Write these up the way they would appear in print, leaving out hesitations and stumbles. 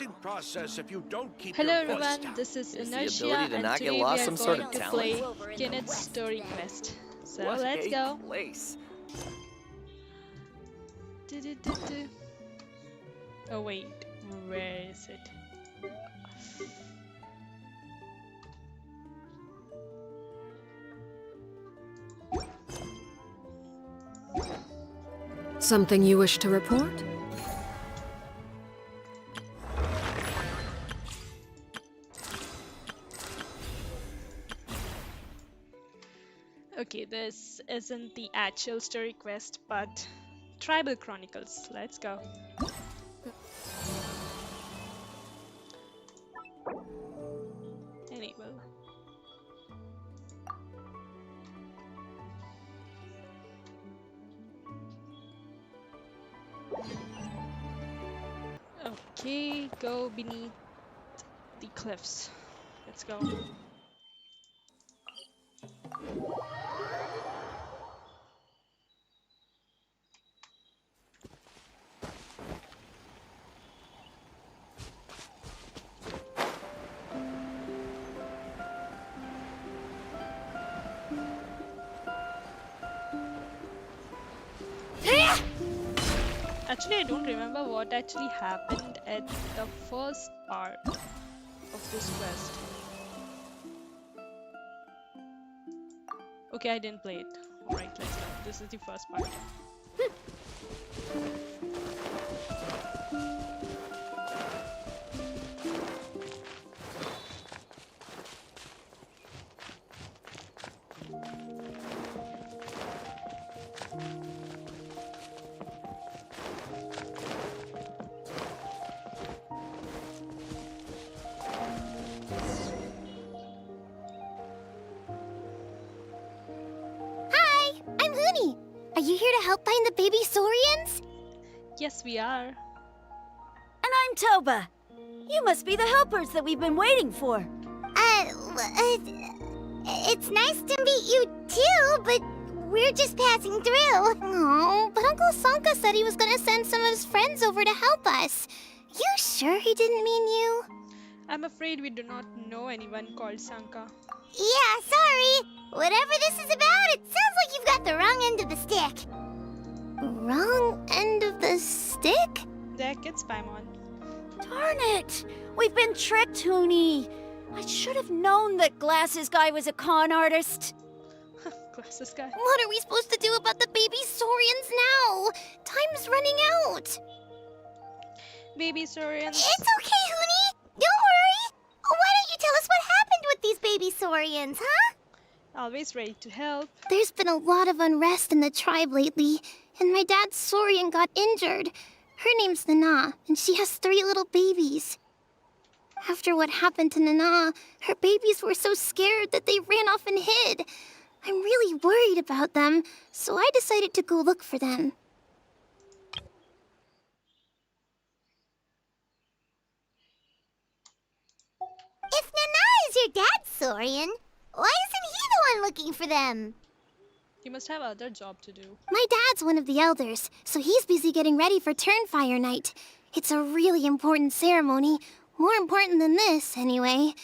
process if you don't keep Hello your voice everyone, down. this is Is the ENJOU ability to and not get today we lost are some sort going of to talent? play Kinich story quest. So What let's a go. place. Do. Oh wait, where is it? Something you wish to report? Okay, this isn't the actual story quest, but Tribal Chronicles. Let's go. Enable. Okay, go beneath the cliffs. Let's go. Actually, I don't remember what actually happened at the first part of this quest. Okay, I didn't play it. Alright, let's go. This is the first part. Hi, I'm Huni. Are you here to help find the baby Saurians? Yes, we are. And I'm Toba. You must be the helpers that we've been waiting for. It's nice to meet you too, but we're just passing through. Oh, but Uncle Sanka said he was gonna send some of his friends over to help us. You sure he didn't mean you? I'm afraid we do not know anyone called Sanka. Yeah, sorry. Whatever this is about, it sounds like you've got the wrong end of the stick. Wrong end of the stick? There, kids, Paimon. Darn it! We've been tricked, Huni. I should have known that Glasses Guy was a con artist. Glasses guy. What are we supposed to do about the baby Saurians now? Time's running out. Baby Saurians. It's okay, Huni. Don't worry. Why don't you tell us what happened with these baby Saurians, huh? Always ready to help. There's been a lot of unrest in the tribe lately, and my dad's Saurian got injured. Her name's Nana, and she has 3 little babies. After what happened to Nana, her babies were so scared that they ran off and hid. I'm really worried about them, so I decided to go look for them. If Nana is your dad's Saurian, why isn't he the one looking for them? You must have other job to do. My dad's one of the elders, so he's busy getting ready for Turnfire Night. It's a really important ceremony, more important than this, anyway.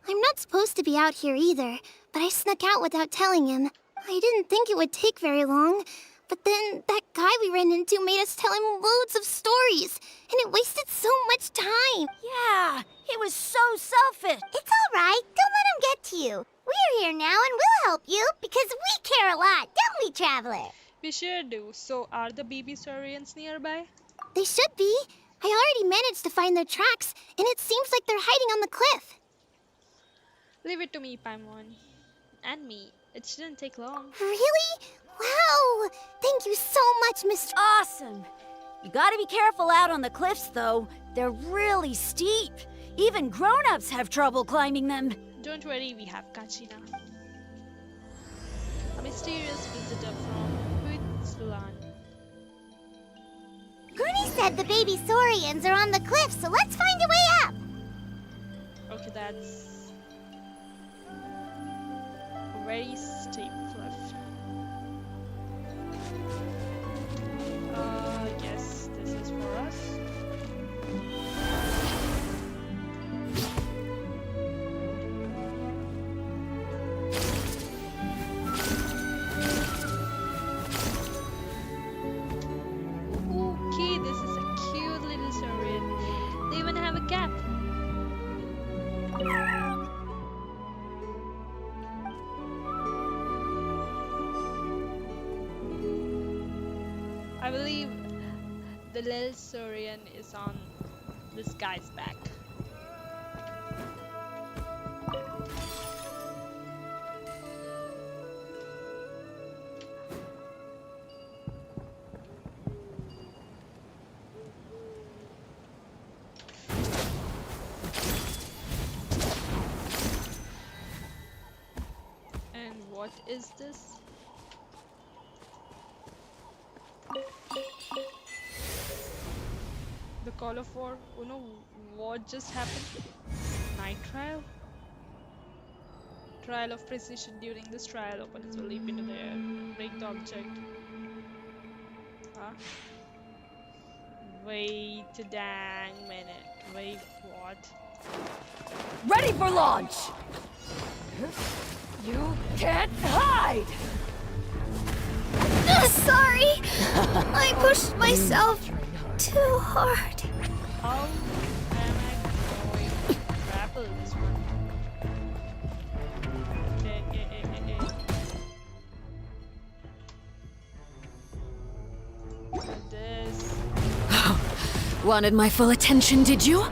I'm not supposed to be out here either, but I snuck out without telling him. I didn't think it would take very long, but then that guy we ran into made us tell him loads of stories, and it wasted so much time. Yeah, he was so selfish. It's all right. Don't let him get to you. We're here now and we'll help you because we care a lot, don't we, Traveler? We sure do. So, are the baby Saurians nearby? They should be. I already managed to find their tracks, and it seems like they're hiding on the cliff. Leave it to me, Paimon. And me. It shouldn't take long. Really? Wow! Thank you so much, Mr. Awesome. You gotta be careful out on the cliffs, though. They're really steep. Even grown-ups have trouble climbing them. Don't worry, we have Kachina. A mysterious visitor from Huitzulan. Gurney said the baby Saurians are on the cliff, so let's find a way up. Okay, that's a very steep cliff. Yes, this is for us. gap. I believe the little Saurian is on this guy's back. And what is this? The call of war. Oh no, what just happened? Night trial? Trial of precision. During this trial, opponents will leap into the air and break the object. Huh? Wait a dang minute. Wait, what? Ready for launch! You can't hide! Sorry! I pushed myself too hard. How am I going to grapple this one? This. Wanted my full attention, did you?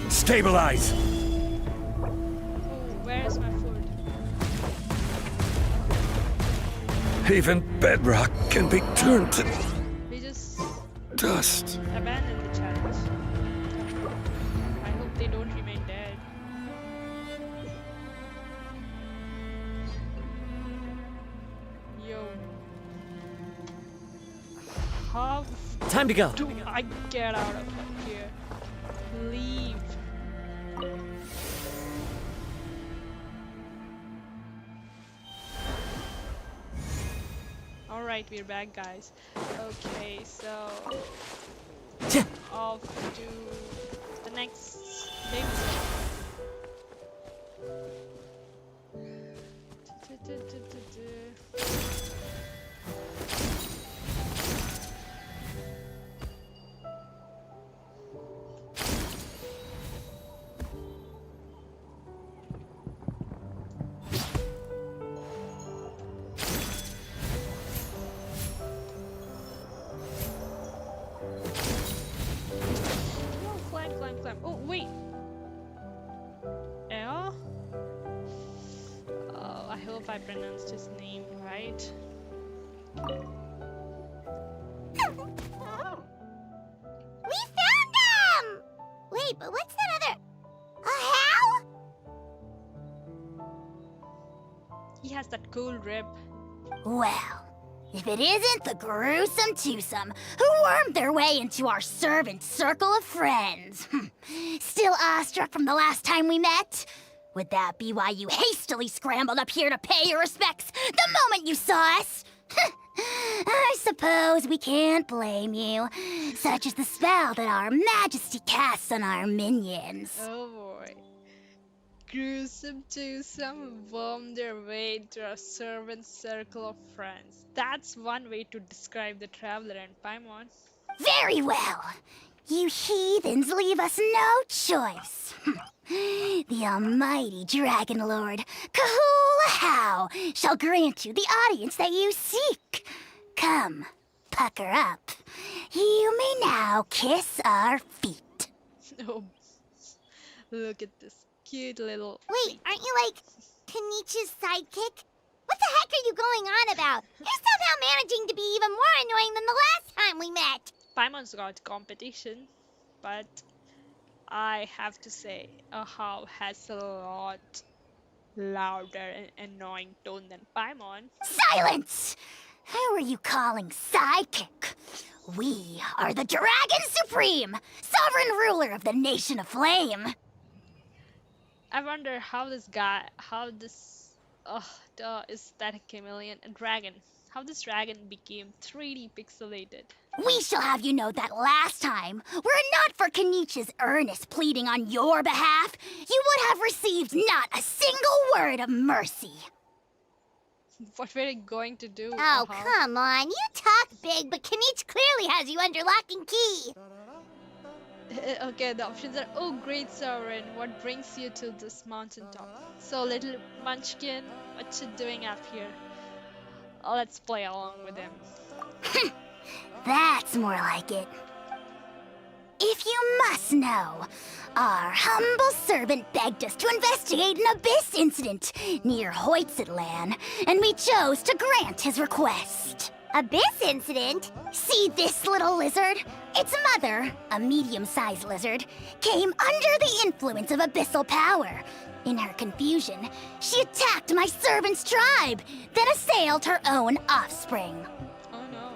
Stabilize! Oh, where is my food? Even bedrock can be turned to We just dust. abandoned the challenge. I hope they don't remain dead. Yo. How Time to go. do I get out of here? Leave. Alright, we're back, guys. Okay, so off to the next big climb. Oh, wait. Air? Oh, I hope I pronounced his name right. We found them! Wait, but what's that other... A how? He has that cool rip. Well, if it isn't the gruesome twosome who wormed their way into our servant circle of friends. Still awestruck from the last time we met? Would that be why you hastily scrambled up here to pay your respects the moment you saw us? I suppose we can't blame you. Such is the spell that our majesty casts on our minions. Oh boy. Gruesome twosome worm their way into our servant circle of friends. That's one way to describe the traveler and Paimon. Very well. You heathens leave us no choice. The almighty Dragon Lord, Kahula shall grant you the audience that you seek. Come, pucker up. You may now kiss our feet. Oh, look at this cute little. Wait, aren't you like Kinich's sidekick? What the heck are you going on about? You're somehow managing to be even more annoying than the last time we met. Paimon's got competition, but I have to say, Ahau has a lot louder and annoying tone than Paimon. Silence! Who are you calling sidekick? We are the Dragon Supreme, sovereign ruler of the Nation of Flame. I wonder how this aesthetic chameleon, a dragon, how this dragon became 3D pixelated. We shall have you know that last time, were it not for Kenich's earnest pleading on your behalf, you would have received not a single word of mercy. What were you going to do? Oh, Aha. come on. You talk big, but Kinich clearly has you under lock and key. Okay, the options are, oh, great sovereign, what brings you to this mountaintop? So, little munchkin, what you doing up here? Let's play along with him. That's more like it. If you must know, our humble servant begged us to investigate an abyss incident near Hoytzetland, and we chose to grant his request. Abyss incident? See this little lizard? Its mother, a medium-sized lizard, came under the influence of abyssal power. In her confusion, she attacked my servant's tribe, then assailed her own offspring. Oh no.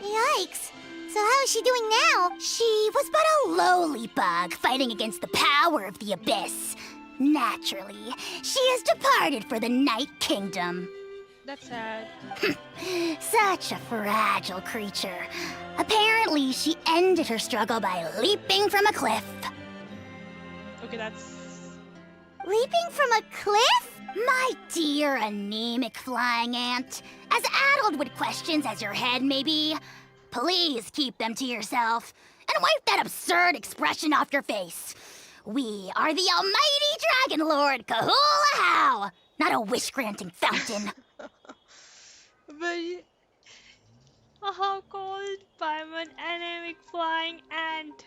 Yikes. So how is she doing now? She was but a lowly bug fighting against the power of the abyss. Naturally, she has departed for the Night Kingdom. That's sad. Such a fragile creature. Apparently, she ended her struggle by leaping from a cliff. Okay, that's... Leaping from a cliff? My dear anemic flying ant, as addled with questions as your head may be, please keep them to yourself and wipe that absurd expression off your face. We are the almighty Dragon Lord Kahula, not a wish-granting fountain. But... How called by an anemic flying ant?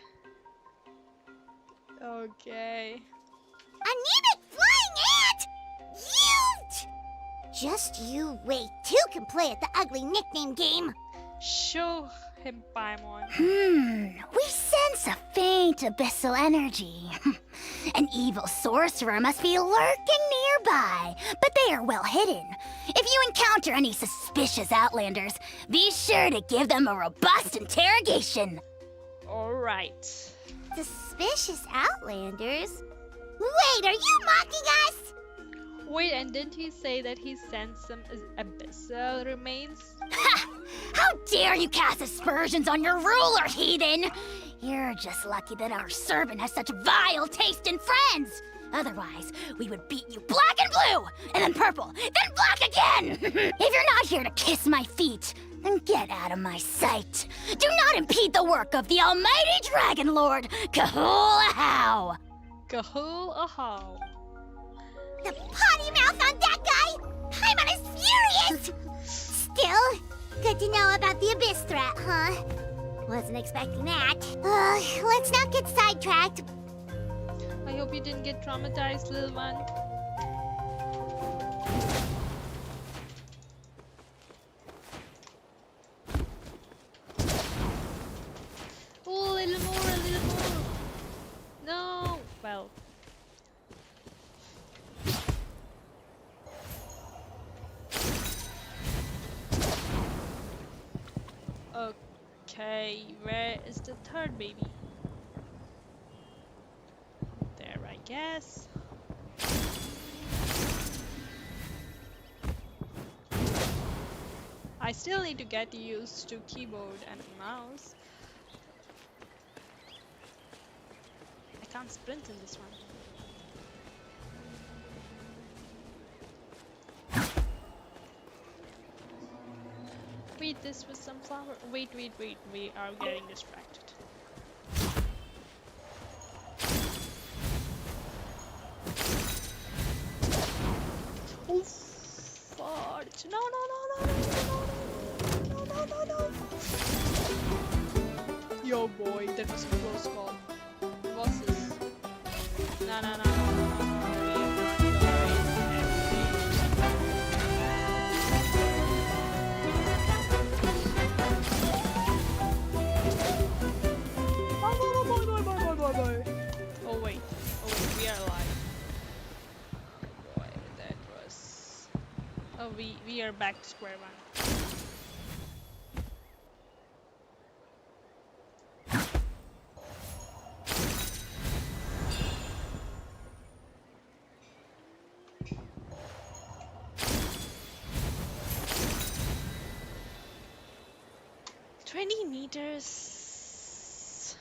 Okay. Anemic flying ant? You! Just you wait. Two can play at the ugly nickname game. Show him Paimon. We sense a faint abyssal energy. An evil sorcerer must be lurking nearby, but they are well hidden. If you encounter any suspicious outlanders, be sure to give them a robust interrogation. Alright. Suspicious outlanders? Wait, are you mocking us? Wait, and didn't he say that he sent some abyssal remains? Ha! How dare you cast aspersions on your ruler, heathen! You're just lucky that our servant has such vile taste in friends! Otherwise, we would beat you black and blue, and then purple, then black again! If you're not here to kiss my feet, then get out of my sight. Do not impede the work of the almighty Dragon Lord, Kahula. Kahul Ahau. The potty mouth on that guy! Paimon is furious! Still, good to know about the abyss threat, huh? Wasn't expecting that. Let's not get sidetracked. I hope you didn't get traumatized, little one. Oh, a little more, a little more. No. Well. Okay, where is the third baby? There, I guess. I still need to get used to keyboard and mouse. I can't sprint in this one. Wait, this was some flower. Wait, we are getting distracted. Oh, fudge. No, no, no, no, no, no, no, no, no, no. Yo, boy, that was a close call. What's this? No, no, no, no, no, no. Oh wait, we are alive. Boy, that was... Oh, we are back to square one. $20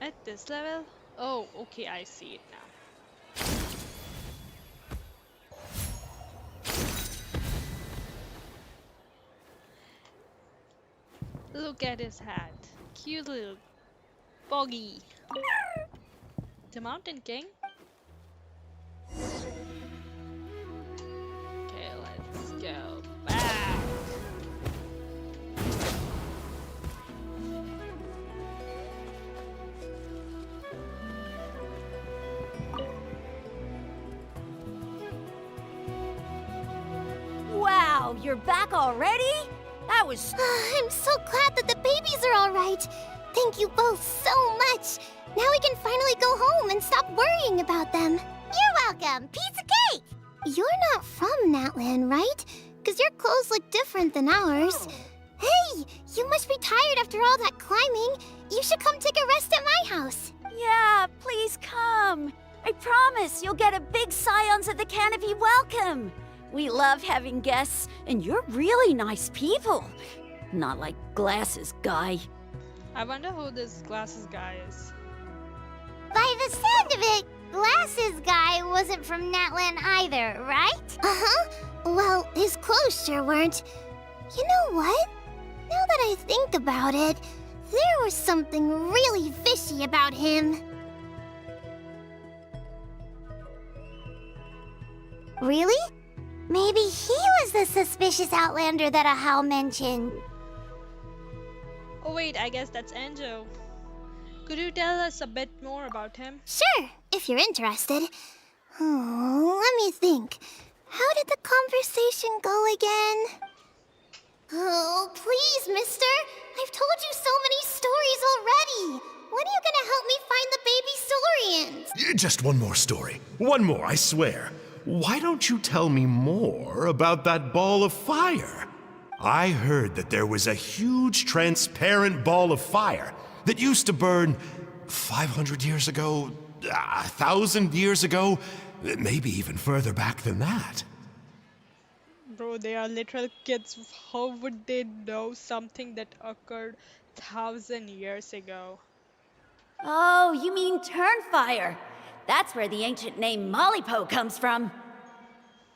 at this level? Oh, okay, I see it now. Look at his hat. Cute little boggy. The Mountain King? Okay, let's go back. Wow, you're back already? That was... I'm so glad that the babies are all right. Thank you both so much. Now we can finally go home and stop worrying about them. You're welcome. Piece of cake! You're not from Natlan, right? Because your clothes look different than ours. Hey, you must be tired after all that climbing. You should come take a rest at my house. Yeah, please come. I promise you'll get a big Scions of the Canopy welcome. We love having guests, and you're really nice people. Not like Glasses Guy. I wonder who this glasses guy is. By the sound of it, Glasses Guy wasn't from Natlan either, right? Uh-huh. Well, his clothes sure weren't. You know what? Now that I think about it, there was something really fishy about him. Really? Maybe he was the suspicious outlander that Ahau mentioned. Oh wait, I guess that's ENJOU. Could you tell us a bit more about him? Sure, if you're interested. Oh, let me think. How did the conversation go again? Oh, please, mister. I've told you so many stories already. When are you gonna help me find the baby Saurians? Just one more story. One more, I swear. Why don't you tell me more about that ball of fire? I heard that there was a huge transparent ball of fire that used to burn 500 years ago, 1,000 years ago, maybe even further back than that. Bro, they are literal kids. How would they know something that occurred 1,000 years ago? Oh, you mean Turnfire. That's where the ancient name Mollypo comes from.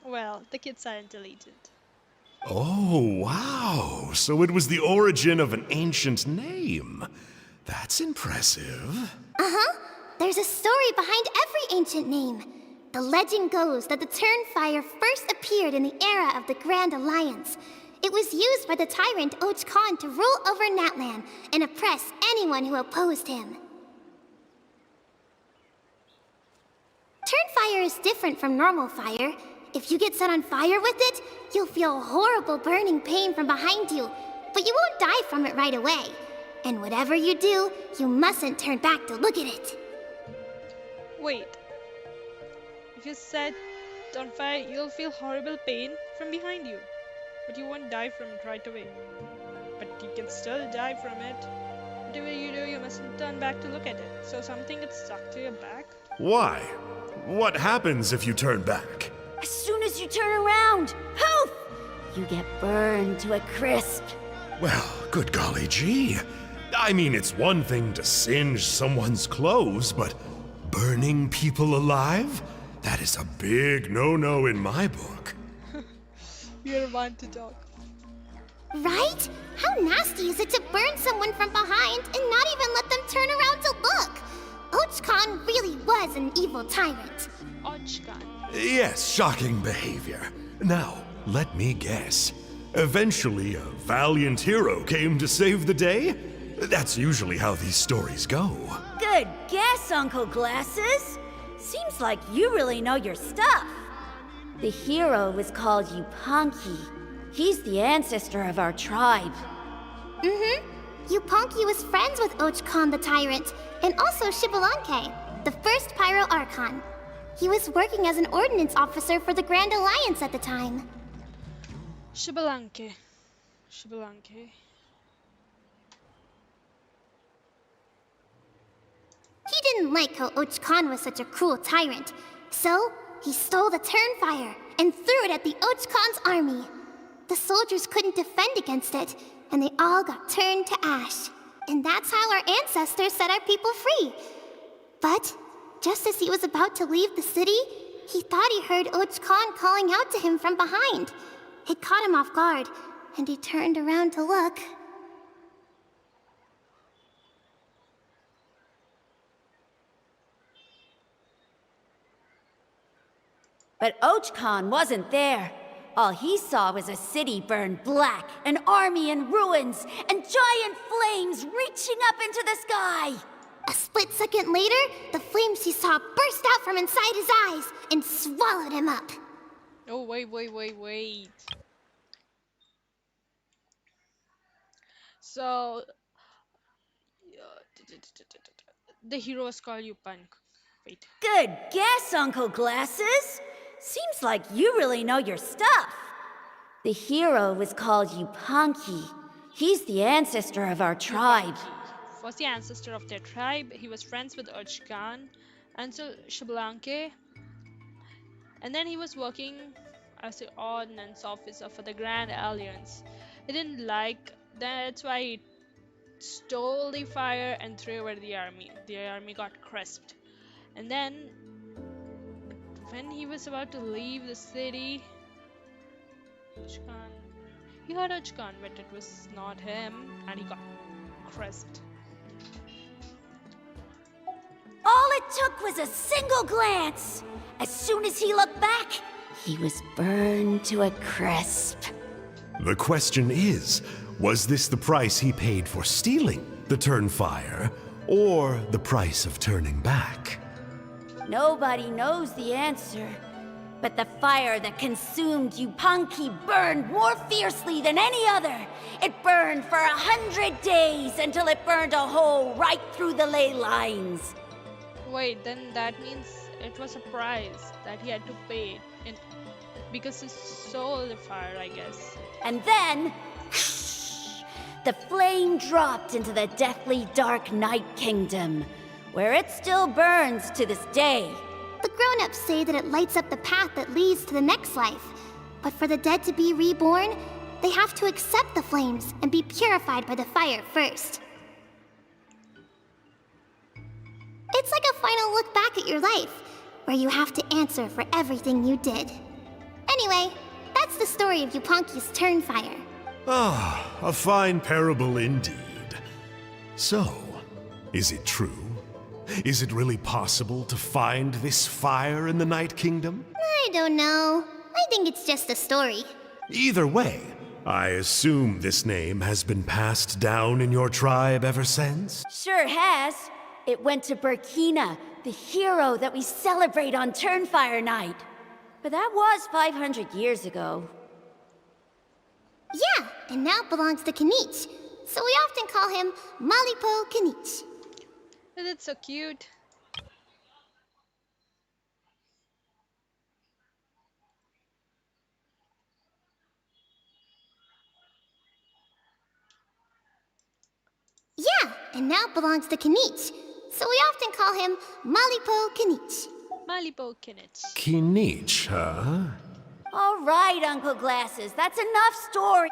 Well, the kids are intelligent. Oh, wow. So it was the origin of an ancient name. That's impressive. Uh-huh. There's a story behind every ancient name. The legend goes that the Turnfire first appeared in the era of the Grand Alliance. It was used by the tyrant Och Khan to rule over Natlan and oppress anyone who opposed him. Turnfire is different from normal fire. If you get set on fire with it, you'll feel horrible burning pain from behind you, but you won't die from it right away. And whatever you do, you mustn't turn back to look at it. Wait. If you set on fire, you'll feel horrible pain from behind you. But you won't die from it right away. But you can still die from it. Whatever you do, you mustn't turn back to look at it. So something gets stuck to your back. Why? What happens if you turn back? As soon as you turn around, poof! You get burned to a crisp. Well, good golly gee. I mean, it's one thing to singe someone's clothes, but burning people alive? That is a big no-no in my book. You're one to talk. Right? How nasty is it to burn someone from behind and not even let them turn around to look? Och Khan really was an evil tyrant. Ochkan. Yes, shocking behavior. Now, let me guess. Eventually, a valiant hero came to save the day? That's usually how these stories go. Good guess, Uncle Glasses. Seems like you really know your stuff. The hero was called Yupanqui. He's the ancestor of our tribe. Yupanqui was friends with Och Khan the tyrant, and also Shibalanke, the first Pyro Archon. He was working as an ordnance officer for the Grand Alliance at the time. Shibalanke. Shibalanke. He didn't like how Och Khan was such a cruel tyrant, so he stole the Turnfire and threw it at the Och Khan's army. The soldiers couldn't defend against it, and they all got turned to ash. And that's how our ancestors set our people free. But just as he was about to leave the city, he thought he heard Och Khan calling out to him from behind. It caught him off guard, and he turned around to look. But Ochkon wasn't there. All he saw was a city burned black, an army in ruins, and giant flames reaching up into the sky. A split second later, the flames he saw burst out from inside his eyes and swallowed him up. Oh, wait. So, the hero was called Yupank. Wait. Good guess, Uncle Glasses. Seems like you really know your stuff. The hero was called Yupanqi. He's the ancestor of our tribe. Yupanqi was the ancestor of their tribe. He was friends with Urchkan until Shablanke. And then he was working as the ordnance officer for the Grand Alliance. He didn't like that's why he stole the fire and threw away the army. The army got crisped. And then when he was about to leave the city, he heard Urchkan, but it was not him, and he got crisped. All it took was a single glance. As soon as he looked back, he was burned to a crisp. The question is, was this the price he paid for stealing the Turnfire, or the price of turning back? Nobody knows the answer. But the fire that consumed Yupanqi burned more fiercely than any other. It burned for 100 days until it burned a hole right through the ley lines. Wait, then that means it was a price that he had to pay because he stole the fire, I guess. And then, the flame dropped into the deathly dark Night Kingdom, where it still burns to this day. The grown-ups say that it lights up the path that leads to the next life. But for the dead to be reborn, they have to accept the flames and be purified by the fire first. It's like a final look back at your life, where you have to answer for everything you did. Anyway, that's the story of Yupanqi's Turnfire. Ah, a fine parable indeed. So, is it true? Is it really possible to find this fire in the Night Kingdom? I don't know. I think it's just a story. Either way, I assume this name has been passed down in your tribe ever since? Sure has. It went to Burkina, the hero that we celebrate on Turnfire Night. But that was 500 years ago. Yeah, and now it belongs to Kinich. So we often call him Malipo Kinich. Is it so cute? Yeah, and now it belongs to Kinich. So we often call him Malipo Kinich. Malipo Kinich. Kinich, huh? All right, Uncle Glasses, that's enough story.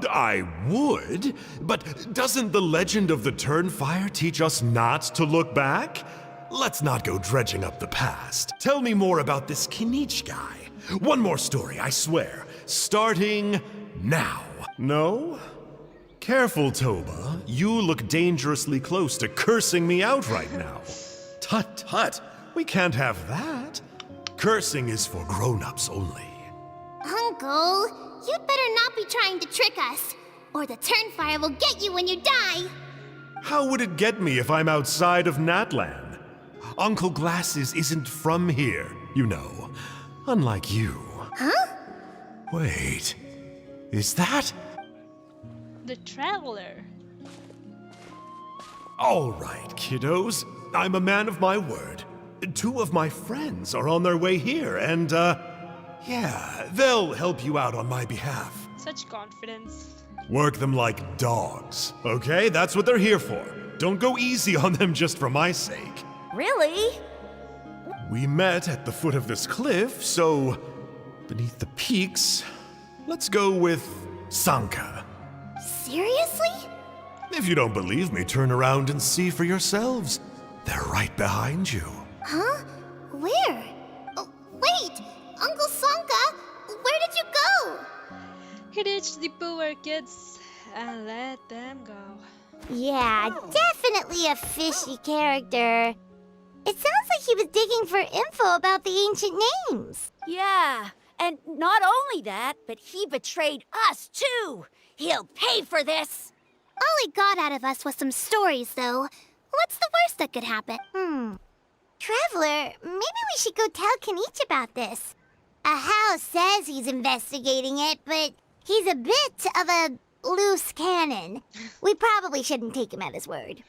I would, but doesn't the legend of the Turnfire teach us not to look back? Let's not go dredging up the past. Tell me more about this Kinich guy. One more story, I swear. Starting now. No? Careful, Toba. You look dangerously close to cursing me out right now. Tut tut. We can't have that. Cursing is for grown-ups only. Uncle, you'd better not be trying to trick us, or the Turnfire will get you when you die. How would it get me if I'm outside of Natlan? Uncle Glasses isn't from here, you know. Unlike you. Huh? Wait. Is that? The Traveler. All right, kiddos. I'm a man of my word. 2 of my friends are on their way here, and, yeah, they'll help you out on my behalf. Such confidence. Work them like dogs, okay? That's what they're here for. Don't go easy on them just for my sake. Really? We met at the foot of this cliff, so beneath the peaks, let's go with Sanka. Seriously? If you don't believe me, turn around and see for yourselves. They're right behind you. Huh? Where? Oh, wait! Uncle Sanka, where did you go? He ditched the poor kids and let them go. Yeah, definitely a fishy character. It sounds like he was digging for info about the ancient names. Yeah, and not only that, but he betrayed us too. He'll pay for this. All he got out of us was some stories, though. What's the worst that could happen? Traveler, maybe we should go tell Kinich about this. Ahau says he's investigating it, but he's a bit of a loose cannon. We probably shouldn't take him at his word.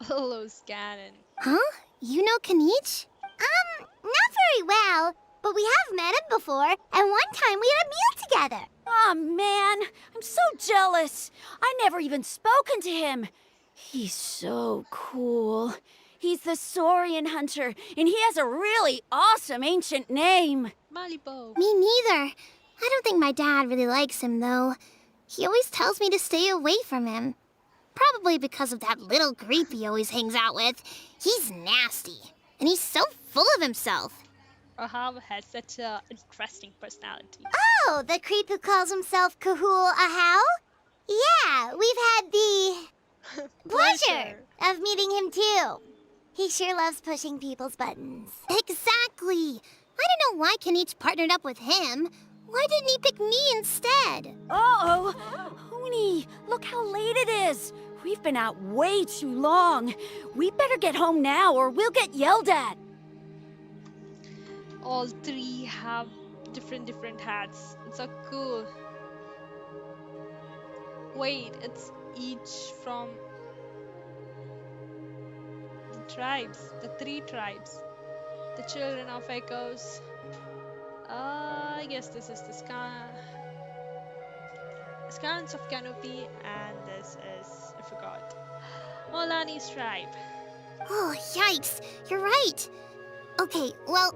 Hello, Scannon. Huh? You know Kinich? Not very well, but we have met him before, and one time we had a meal together. Aw, man, I'm so jealous. I never even spoken to him. He's so cool. He's the Saurian hunter, and he has a really awesome ancient name. Malibu. Me neither. I don't think my dad really likes him, though. He always tells me to stay away from him. Probably because of that little creep he always hangs out with. He's nasty, and he's so full of himself. Ahab has such a interesting personality. Oh, the creep who calls himself Kahul Ahau? Yeah, we've had the pleasure of meeting him too. He sure loves pushing people's buttons. Exactly. I don't know why Kinich partnered up with him. Why didn't he pick me instead? Uh-oh. Hoonie, look how late it is. We've been out way too long. We better get home now or we'll get yelled at. All three have different hats. It's so cool. Wait, it's each from the tribes, the three tribes. The children of echoes. I guess this is the Scans of Canopy, and this is, I forgot, Molani's tribe. Oh, yikes. You're right. Okay, well,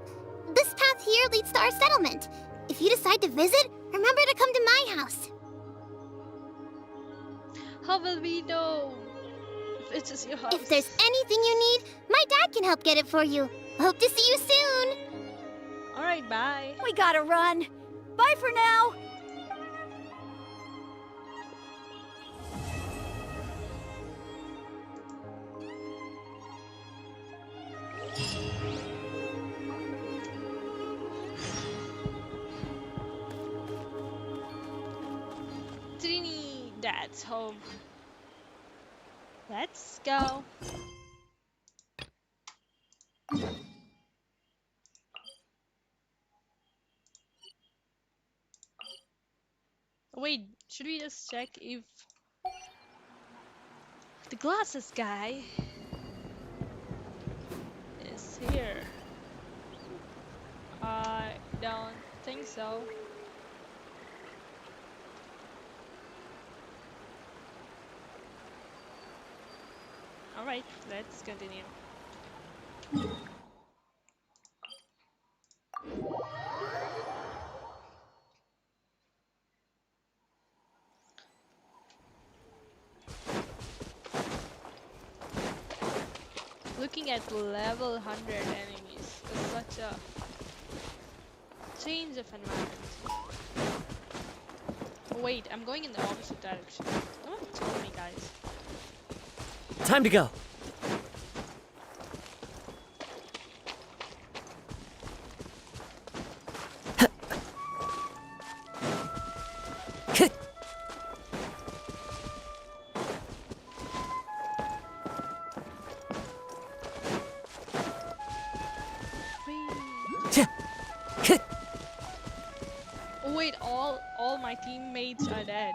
this path here leads to our settlement. If you decide to visit, remember to come to my house. How will we know if it is your house? If there's anything you need, my dad can help get it for you. Hope to see you soon. Alright, bye. We gotta run. Bye for now. Trinidad's home. Let's go. Wait, should we just check if the glasses guy is here? I don't think so. Alright, let's continue. Looking at level 100 enemies is such a change of environment. Oh, wait, I'm going in the opposite direction. Don't tell me, guys. Time to go. Oh wait, all my teammates are dead.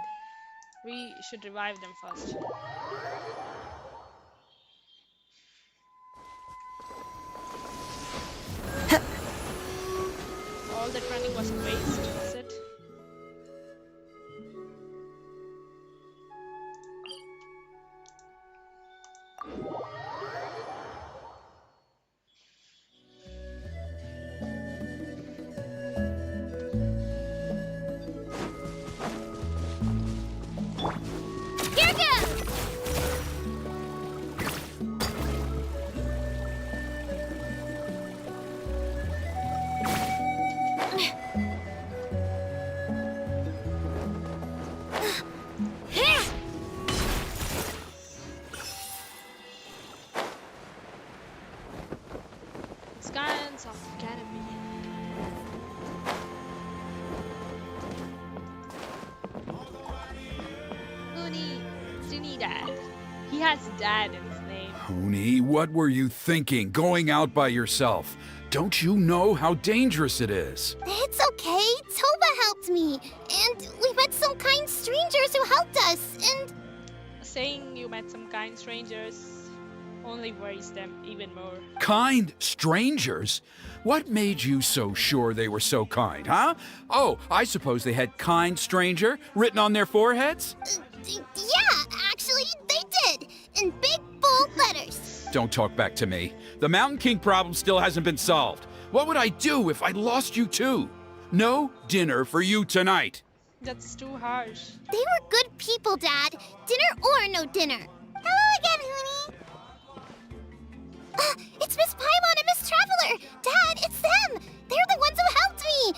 We should revive them first. All that running was a waste, is it? Here goes! Dad. He has Dad in his name. Huni, what were you thinking, going out by yourself? Don't you know how dangerous it is? It's okay. Toba helped me. And we met some kind strangers who helped us. And Saying you met some kind strangers only worries them even more. Kind strangers? What made you so sure they were so kind, huh? Oh, I suppose they had kind stranger written on their foreheads? yeah, actually, they did. In big, bold letters. Don't talk back to me. The Mountain King problem still hasn't been solved. What would I do if I lost you too? No dinner for you tonight. That's too harsh. They were good people, Dad. Dinner or no dinner. Hello again, Huni. It's Miss Paimon and Miss Traveler. Dad, it's them. They're the ones who helped me.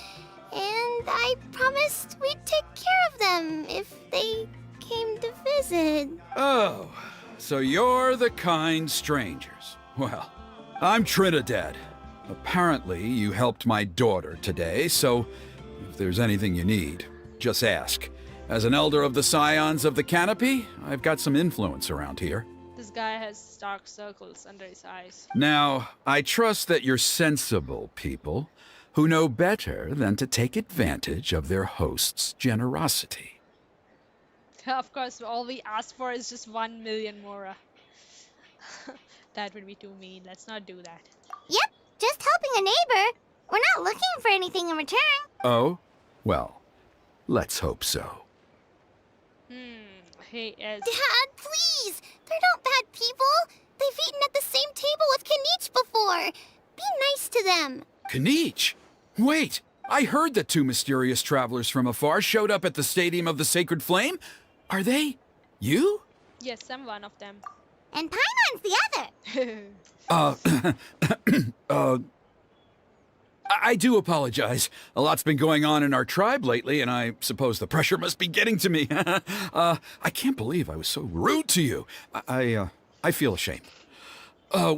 And I promised we'd take care of them if they came to visit. Oh, so you're the kind strangers. Well, I'm Trinidad. Apparently, you helped my daughter today, so if there's anything you need, just ask. As an elder of the Scions of the Canopy, I've got some influence around here. This guy has dark circles under his eyes. Now, I trust that you're sensible people who know better than to take advantage of their host's generosity. Of course, all we ask for is just 1 million Mora. That would be too mean. Let's not do that. Yep, just helping a neighbor. We're not looking for anything in return. Oh? Well, let's hope so. He is. Dad, please. They're not bad people. They've eaten at the same table with Kinich before. Be nice to them. Kinich! Wait! I heard that two mysterious travelers from afar showed up at the Stadium of the Sacred Flame. Are they you? Yes, I'm one of them. And Paimon's the other. I do apologize. A lot's been going on in our tribe lately, and I suppose the pressure must be getting to me. I can't believe I was so rude to you. I feel ashamed.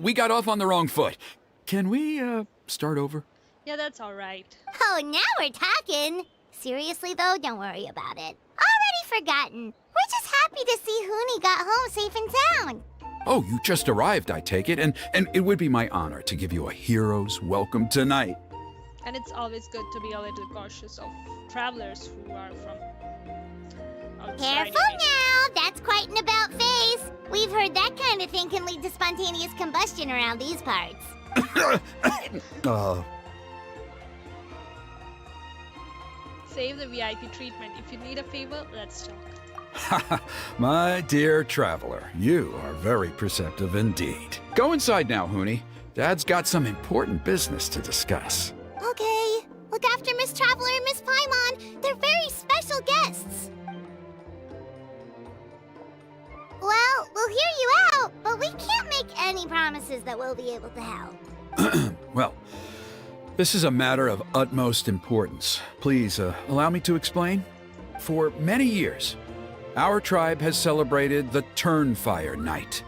We got off on the wrong foot. Can we, start over? Yeah, that's alright. Oh, now we're talking. Seriously, though, don't worry about it. Already forgotten. We're just happy to see Huni got home safe and sound. Oh, you just arrived, I take it, and it would be my honor to give you a hero's welcome tonight. And it's always good to be a little cautious of travelers who are from outside. Careful now, that's quite an about face. We've heard that kind of thing can lead to spontaneous combustion around these parts. Save the VIP treatment. If you need a favor, let's talk. My dear traveler, you are very perceptive indeed. Go inside now, Huni. Dad's got some important business to discuss. Okay. Look after Miss Traveler and Miss Paimon. They're very special guests. Well, we'll hear you out, but we can't make any promises that we'll be able to help. Well, this is a matter of utmost importance. Please, allow me to explain. For many years, our tribe has celebrated the Turnfire Night.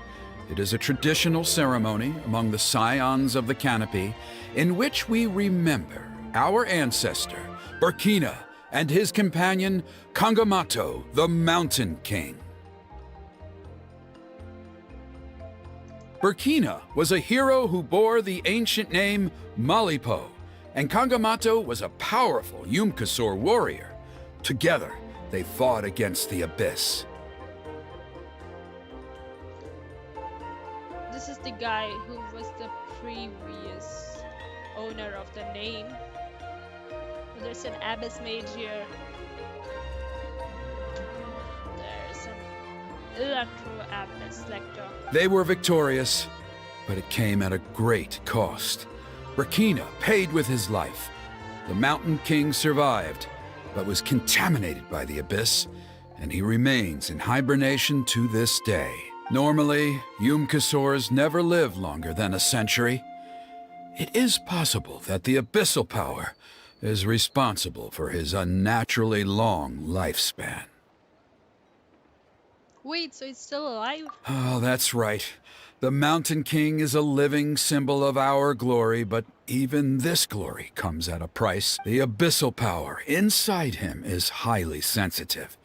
It is a traditional ceremony among the Scions of the Canopy in which we remember our ancestor, Burkina, and his companion, Kangamato, the Mountain King. Burkina was a hero who bore the ancient name Malipo, and Kangamato was a powerful Yumkasor warrior. Together, they fought against the Abyss. This is the guy who was the previous owner of the name. There's an Abyss Mage here. There's an Electro Abyss Lector. They were victorious, but it came at a great cost. Burkina paid with his life. The Mountain King survived, but was contaminated by the Abyss, and he remains in hibernation to this day. Normally, Yumkasors never live longer than a century. It is possible that the Abyssal Power is responsible for his unnaturally long lifespan. Wait, so he's still alive? Oh, that's right. The Mountain King is a living symbol of our glory, but even this glory comes at a price. The abyssal power inside him is highly sensitive,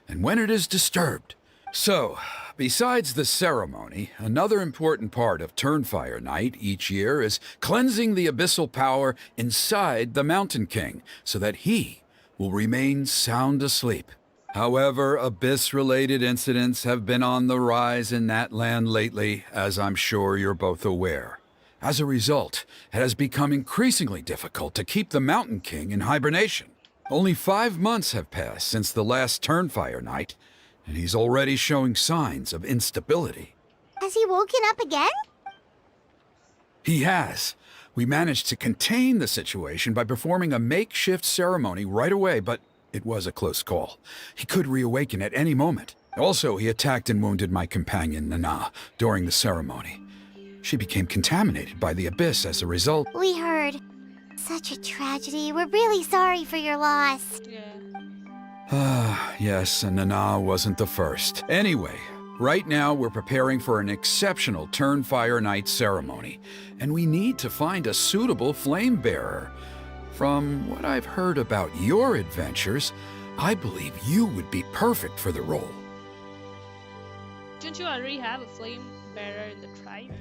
and when it is disturbed... So, Besides the ceremony, another important part of Turnfire Night each year is cleansing the abyssal power inside the Mountain King so that he will remain sound asleep. However, abyss-related incidents have been on the rise in that land lately, as I'm sure you're both aware. As a result, it has become increasingly difficult to keep the Mountain King in hibernation. Only 5 months have passed since the last Turnfire Night, and he's already showing signs of instability. Has he woken up again? He has. We managed to contain the situation by performing a makeshift ceremony right away, but it was a close call. He could reawaken at any moment. Also, he attacked and wounded my companion, Nana, during the ceremony. She became contaminated by the abyss as a result. We heard. Such a tragedy. We're really sorry for your loss. Yeah. Yes, and Nana wasn't the first. Anyway, right now we're preparing for an exceptional Turnfire Night ceremony, and we need to find a suitable flame bearer. From what I've heard about your adventures, I believe you would be perfect for the role. Don't you already have a flame bearer in the tribe?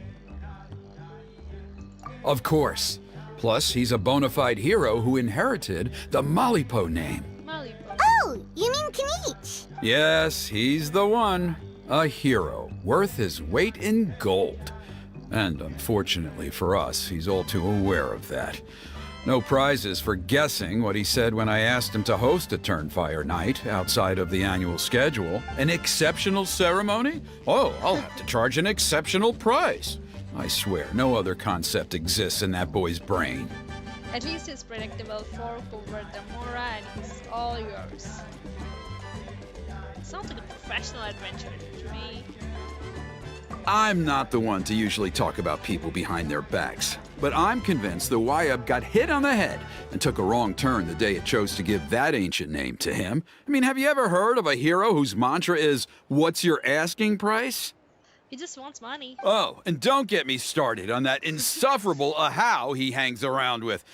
Of course. Plus, he's a bona fide hero who inherited the Malipo name. Malipo. Oh, you mean Kinich? Yes, he's the one. A hero, worth his weight in gold. And unfortunately for us, he's all too aware of that. No prizes for guessing what he said when I asked him to host a Turnfire Night outside of the annual schedule. An exceptional ceremony? Oh, I'll have to charge an exceptional price. I swear, no other concept exists in that boy's brain. At least he's predictable. Fork over the Mora and he's all yours. Sounds like a professional adventurer to me. I'm not the one to usually talk about people behind their backs, but I'm convinced the Wyab got hit on the head and took a wrong turn the day it chose to give that ancient name to him. I mean, have you ever heard of a hero whose mantra is, "What's your asking price?" He just wants money. Oh, and don't get me started on that insufferable Ahau he hangs around with.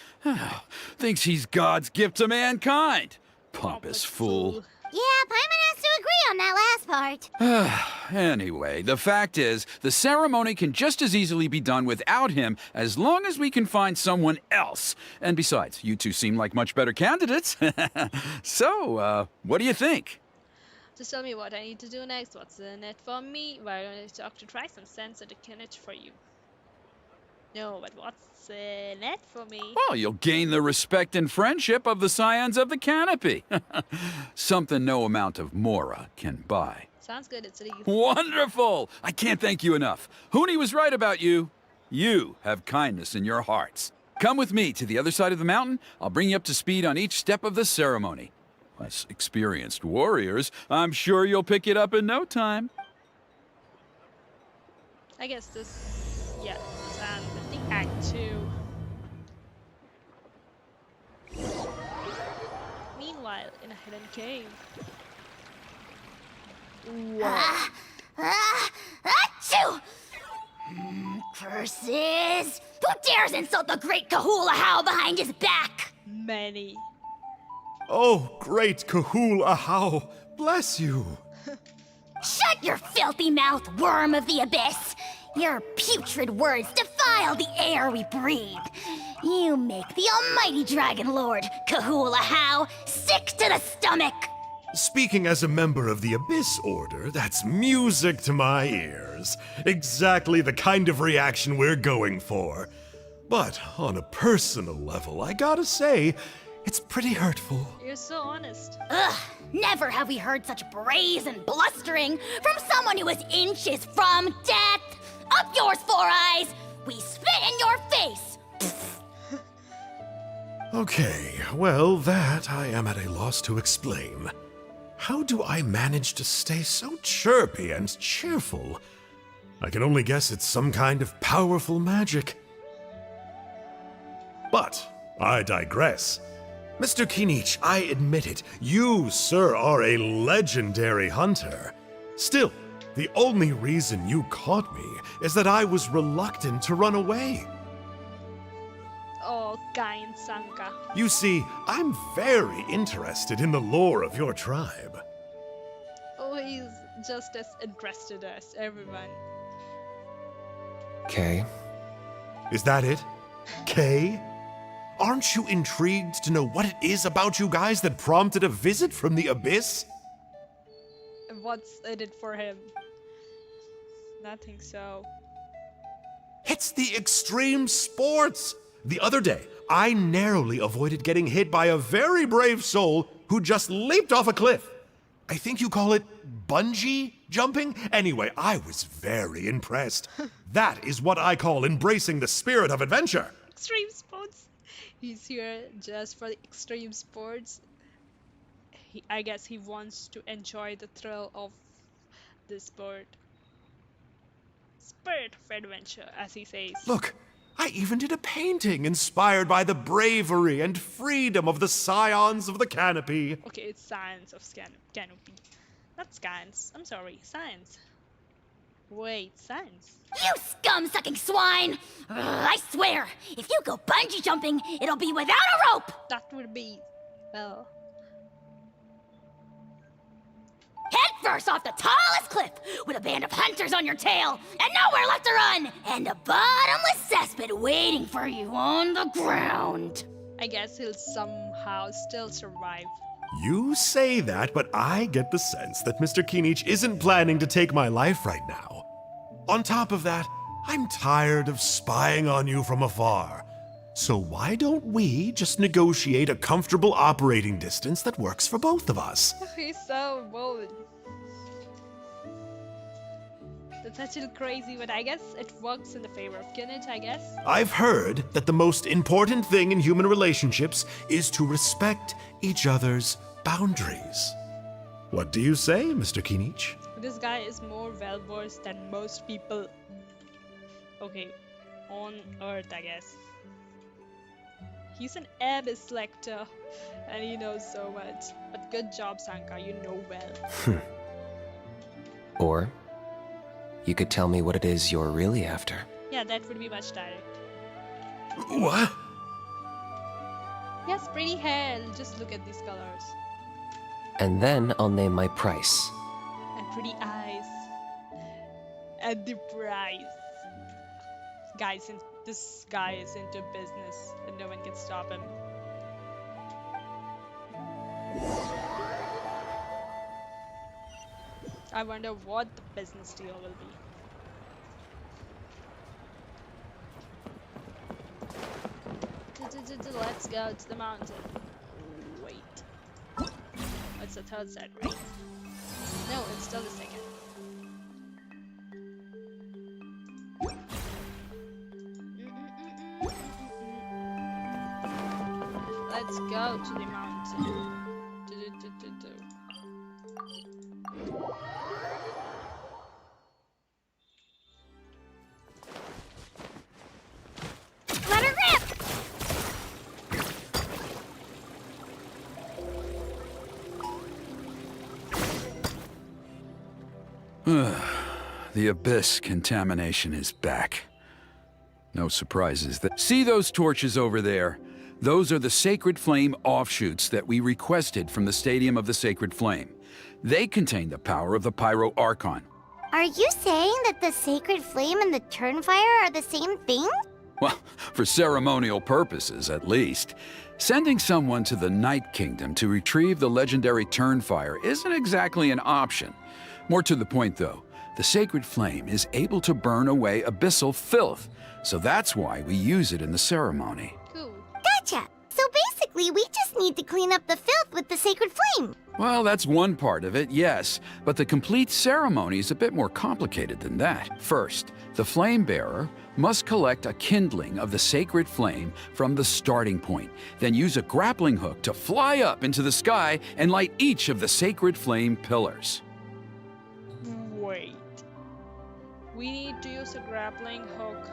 Thinks he's God's gift to mankind. Pompous fool. Yeah, Paimon has to agree on that last part. Anyway, the fact is, the ceremony can just as easily be done without him as long as we can find someone else. And besides, you two seem like much better candidates. So, what do you think? Just tell me what I need to do next. What's in it for me? Why don't I talk to Trice and send to the Kinich for you? No, but what's in it for me? Well, you'll gain the respect and friendship of the Scions of the Canopy. Something no amount of Mora can buy. Sounds good. It's legal. Wonderful! I can't thank you enough. Huni was right about you. You have kindness in your hearts. Come with me to the other side of the mountain. I'll bring you up to speed on each step of the ceremony. As experienced warriors, I'm sure you'll pick it up in no time. I guess this, yeah, this and I think Act 2. Meanwhile, in a hidden cave. Wow. Achoo! Curses! Who dares insult the great Kahula behind his back? Many. Oh, great Kahul Ahau, bless you. Shut your filthy mouth, worm of the abyss! Your putrid words defile the air we breathe. You make the almighty Dragon Lord, Kahula sick to the stomach! Speaking as a member of the Abyss Order, that's music to my ears. Exactly the kind of reaction we're going for. But on a personal level, I gotta say, it's pretty hurtful. You're so honest. Ugh, never have we heard such brazen blustering from someone who is inches from death! Up yours, Four Eyes! We spit in your face! Okay, well, that I am at a loss to explain. How do I manage to stay so chirpy and cheerful? I can only guess it's some kind of powerful magic. But I digress. Mr. Kinich, I admit it, you, sir, are a legendary hunter. Still, the only reason you caught me is that I was reluctant to run away. Oh, kind Sanka. You see, I'm very interested in the lore of your tribe. Oh, he's just as interested as everyone. Okay. Is that it? Kay? Aren't you intrigued to know what it is about you guys that prompted a visit from the abyss? What's in it for him? Nothing so. It's the extreme sports! The other day, I narrowly avoided getting hit by a very brave soul who just leaped off a cliff. I think you call it bungee jumping? Anyway, I was very impressed. That is what I call embracing the spirit of adventure. Extreme sports. He's here just for the extreme sports. I guess he wants to enjoy the thrill of this sport. Spirit of adventure, as he says. Look, I even did a painting inspired by the bravery and freedom of the scions of the canopy. Okay, it's science of canopy. Not science. I'm sorry, science. Wait, science. You scum-sucking swine! Ugh, I swear, if you go bungee jumping, it'll be without a rope! That would be, well, Head first off the tallest cliff, with a band of hunters on your tail, and nowhere left to run, and a bottomless cesspit waiting for you on the ground. I guess he'll somehow still survive. You say that, but I get the sense that Mr. Kinich isn't planning to take my life right now. On top of that, I'm tired of spying on you from afar. So why don't we just negotiate a comfortable operating distance that works for both of us? He's so bold. That's actually crazy, but I guess it works in the favor of Kinich, I guess. I've heard that the most important thing in human relationships is to respect each other's boundaries. What do you say, Mr. Kinich? This guy is more well-versed than most people. Okay, on Earth, I guess. He's an abyss lector, and he knows so much. But good job, Sanka, you know well. Or you could tell me what it is you're really after. Yeah, that would be much direct. What? He has pretty hair, just look at these colors. And then I'll name my price. And pretty eyes. And the price. Guys, this guy is into business, and no one can stop him. I wonder what the business deal will be. Let's go to the mountain. Wait. It's the third set, right? No, it's still the second. Let's go to the mountain. Let her rip! The abyss contamination is back. No surprises there. See those torches over there? Those are the Sacred Flame offshoots that we requested from the Stadium of the Sacred Flame. They contain the power of the Pyro Archon. Are you saying that the Sacred Flame and the Turnfire are the same thing? Well, for ceremonial purposes, at least. Sending someone to the Night Kingdom to retrieve the legendary Turnfire isn't exactly an option. More to the point, though, the Sacred Flame is able to burn away abyssal filth, so that's why we use it in the ceremony. Cool. Gotcha! So basically, we just need to clean up the filth with the Sacred Flame. Well, that's one part of it, yes, but the complete ceremony is a bit more complicated than that. First, the flame bearer must collect a kindling of the sacred flame from the starting point, then use a grappling hook to fly up into the sky and light each of the sacred flame pillars. Wait. We need to use a grappling hook.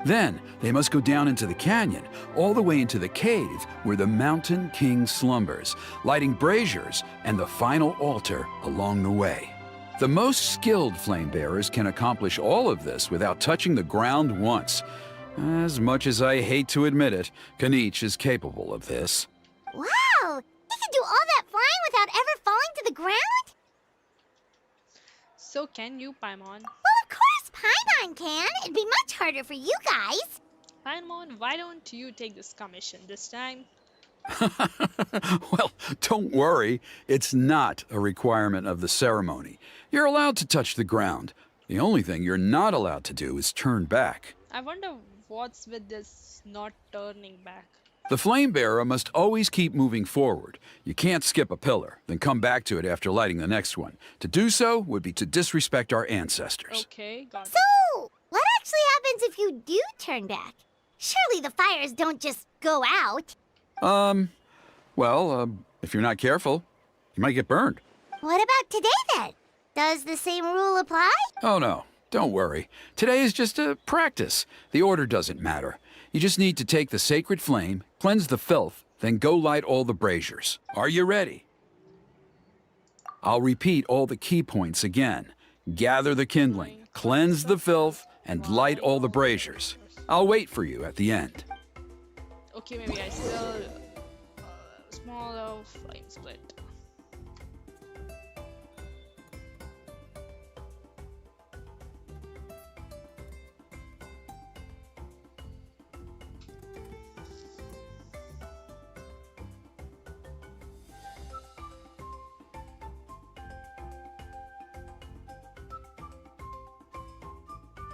Then, they must go down into the canyon, all the way into the cave where the Mountain King slumbers, lighting braziers and the final altar along the way. The most skilled flame bearers can accomplish all of this without touching the ground once. As much as I hate to admit it, Kinich is capable of this. Wow! He can do all that flying without ever falling to the ground? So can you, Paimon? Well, of course Paimon can. It'd be much harder for you guys. Paimon, why don't you take this commission this time? Well, don't worry. It's not a requirement of the ceremony. You're allowed to touch the ground. The only thing you're not allowed to do is turn back. I wonder what's with this not turning back. The flame bearer must always keep moving forward. You can't skip a pillar, then come back to it after lighting the next one. To do so would be to disrespect our ancestors. Okay, got it. So, what actually happens if you do turn back? Surely the fires don't just go out. If you're not careful, you might get burned. What about today then? Does the same rule apply? Oh no, don't worry. Today is just a practice. The order doesn't matter. You just need to take the sacred flame, cleanse the filth, then go light all the braziers. Are you ready? I'll repeat all the key points again. Gather the kindling, cleanse the filth, and light all the braziers. I'll wait for you at the end. Okay, maybe I still smaller flame split.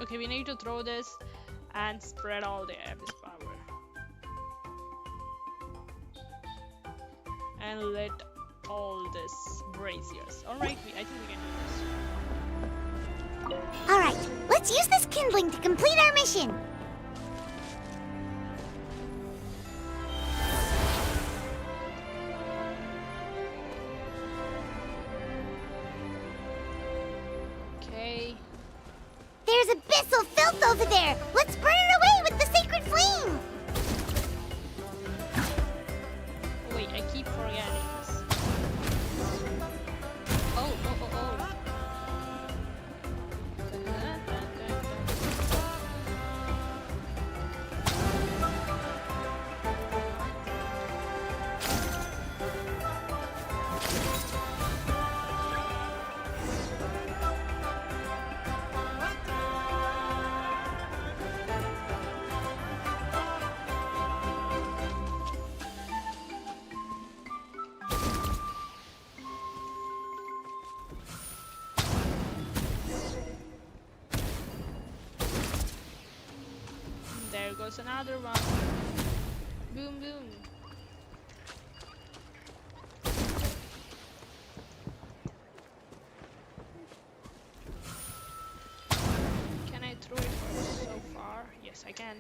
Okay, we need to throw this and spread all the abyss power. And lit all this braziers. Alright, I think we can do this. Alright, let's use this kindling to complete our mission. Okay. There's abyssal filth over there. Let's burn it away with the sacred flame. Wait, I keep forgetting this. Oh. There goes another one. Boom, boom. Can I throw it so far? Yes, I can.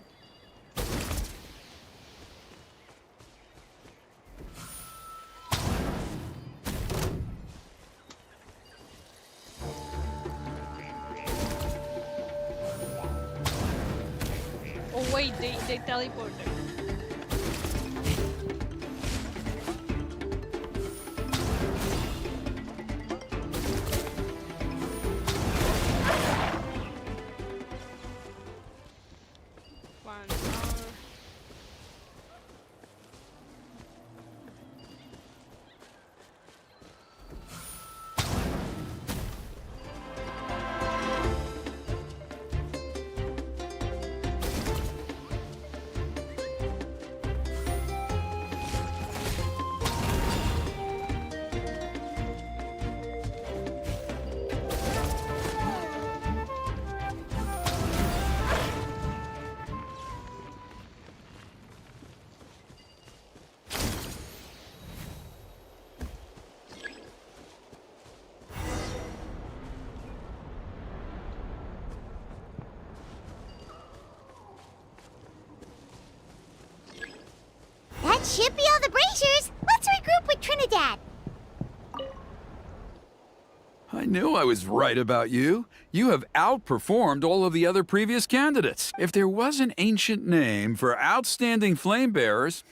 Oh wait, they teleported. One more. That should be all the braziers. Let's regroup with Trinidad. I knew I was right about you. You have outperformed all of the other previous candidates. If there was an ancient name for outstanding flame bearers,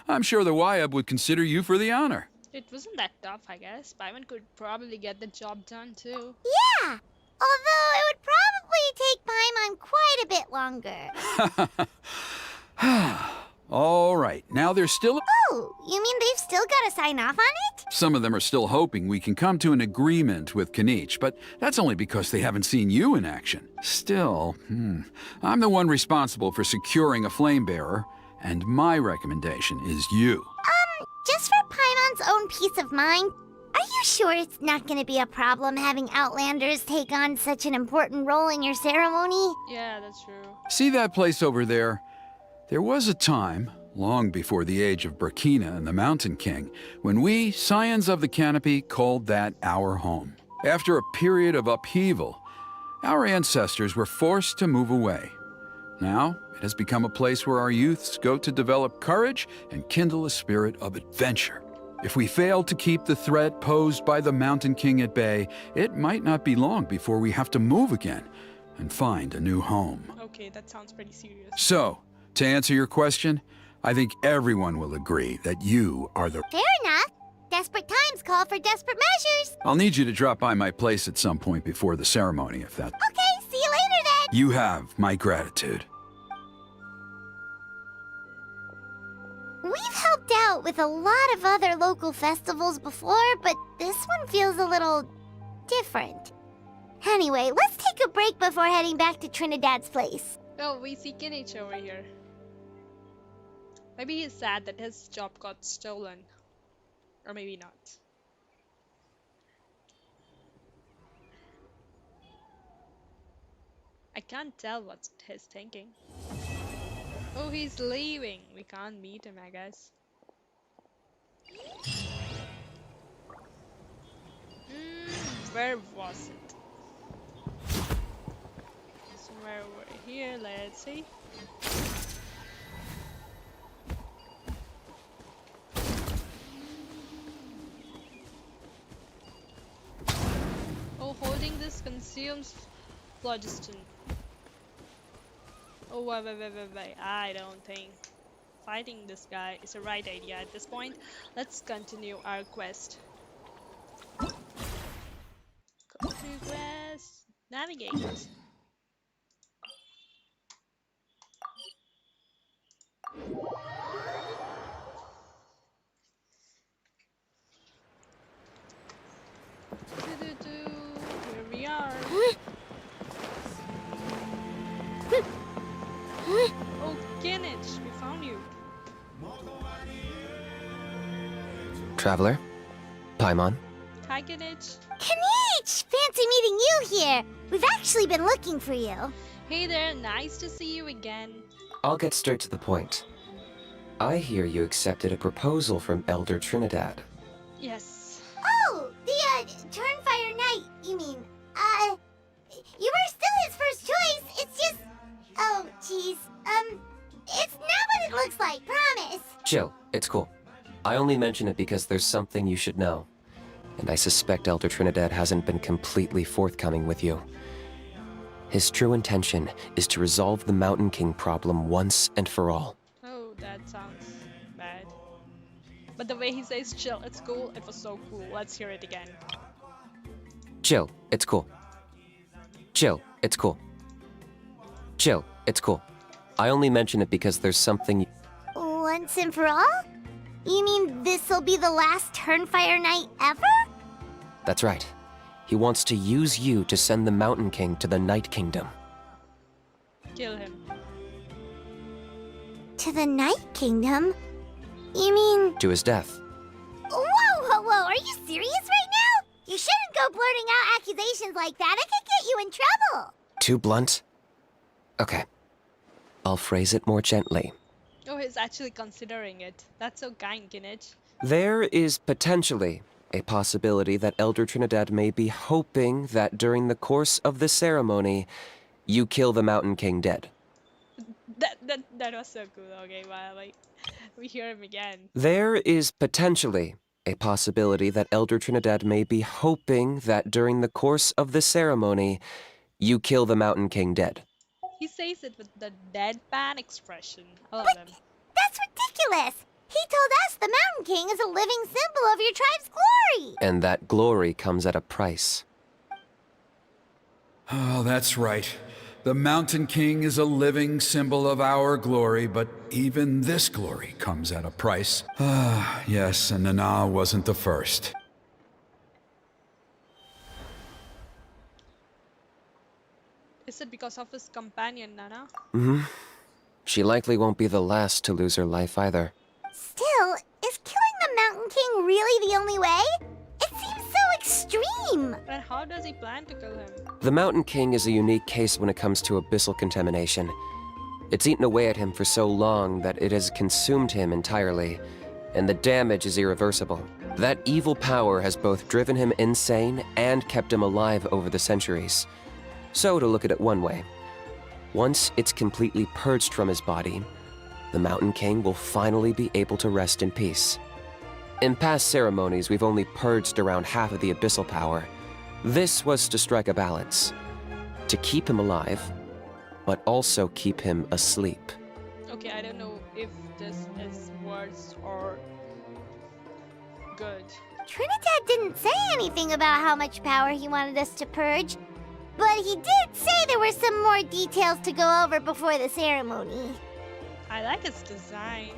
I'm sure the Wyab would consider you for the honor. It wasn't that tough, I guess. Paimon could probably get the job done too. Yeah, although it would probably take Paimon quite a bit longer. All right, now there's still a... Oh, you mean they've still got to sign off on it? Some of them are still hoping we can come to an agreement with Kinich, but that's only because they haven't seen you in action. Still, I'm the one responsible for securing a flame bearer, and my recommendation is you. Just for Paimon's own peace of mind, are you sure it's not gonna be a problem having Outlanders take on such an important role in your ceremony? Yeah, that's true. See that place over there? There was a time, long before the age of Burkina and the Mountain King, when we, Scions of the Canopy, called that our home. After a period of upheaval, our ancestors were forced to move away. Now, it has become a place where our youths go to develop courage and kindle a spirit of adventure. If we fail to keep the threat posed by the Mountain King at bay, it might not be long before we have to move again and find a new home. Okay, that sounds pretty serious. So, to answer your question, I think everyone will agree that you are the... Fair enough. Desperate times call for desperate measures. I'll need you to drop by my place at some point before the ceremony, if that... Okay, see you later then. You have my gratitude. We've helped out with a lot of other local festivals before, but this one feels a little different. Anyway, let's take a break before heading back to Trinidad's place. Oh, we see Kinich over here. Maybe he's sad that his job got stolen. Or maybe not. I can't tell what he's thinking. Oh, he's leaving. We can't meet him, I guess. Where was it? Somewhere over here, let's see. Oh, holding this consumes phlogiston. Oh, wait. I don't think fighting this guy is the right idea at this point. Let's continue our quest. Continue quest. Navigate. Here we are. Oh, Kinich, we found you. Traveler? Paimon? Hi, Kinich. Kinich! Fancy meeting you here. We've actually been looking for you. Hey there, nice to see you again. I'll get straight to the point. I hear you accepted a proposal from Elder Trinidad. Yes. Oh, the, Turnfire Knight, you mean. You were still his first choice. It's just... Oh, jeez. It's not what it looks like, promise. Chill, it's cool. I only mention it because there's something you should know. And I suspect Elder Trinidad hasn't been completely forthcoming with you. His true intention is to resolve the Mountain King problem once and for all. Oh, that sounds bad. But the way he says chill, it's cool, it was so cool. Let's hear it again. Chill, it's cool. Chill, it's cool. Chill, it's cool. I only mention it because there's something... Once and for all? You mean this'll be the last Turnfire Knight ever? That's right. He wants to use you to send the Mountain King to the Night Kingdom. Kill him. To the Night Kingdom? You mean... To his death. Whoa! Are you serious right now? You shouldn't go blurting out accusations like that. It could get you in trouble. Too blunt? Okay. I'll phrase it more gently. Oh, he's actually considering it. That's so kind, Kinich. There is potentially a possibility that Elder Trinidad may be hoping that during the course of the ceremony, you kill the Mountain King dead. That was so cool. Okay, wow, like, we hear him again. There is potentially a possibility that Elder Trinidad may be hoping that during the course of the ceremony, you kill the Mountain King dead. He says it with the deadpan expression. I love him. That's ridiculous. He told us the Mountain King is a living symbol of your tribe's glory. And that glory comes at a price. Oh, that's right. The Mountain King is a living symbol of our glory, but even this glory comes at a price. Ah, yes, and Nana wasn't the first. Is it because of his companion, Nana? Mm-hmm. She likely won't be the last to lose her life either. Still, is killing the Mountain King really the only way? It seems so extreme! And how does he plan to kill him? The Mountain King is a unique case when it comes to abyssal contamination. It's eaten away at him for so long that it has consumed him entirely, and the damage is irreversible. That evil power has both driven him insane and kept him alive over the centuries. So, to look at it one way, once it's completely purged from his body, the Mountain King will finally be able to rest in peace. In past ceremonies, we've only purged around half of the abyssal power. This was to strike a balance, to keep him alive, but also keep him asleep. Okay, I don't know if this is worse or good. Trinidad didn't say anything about how much power he wanted us to purge, but he did say there were some more details to go over before the ceremony. I like his design.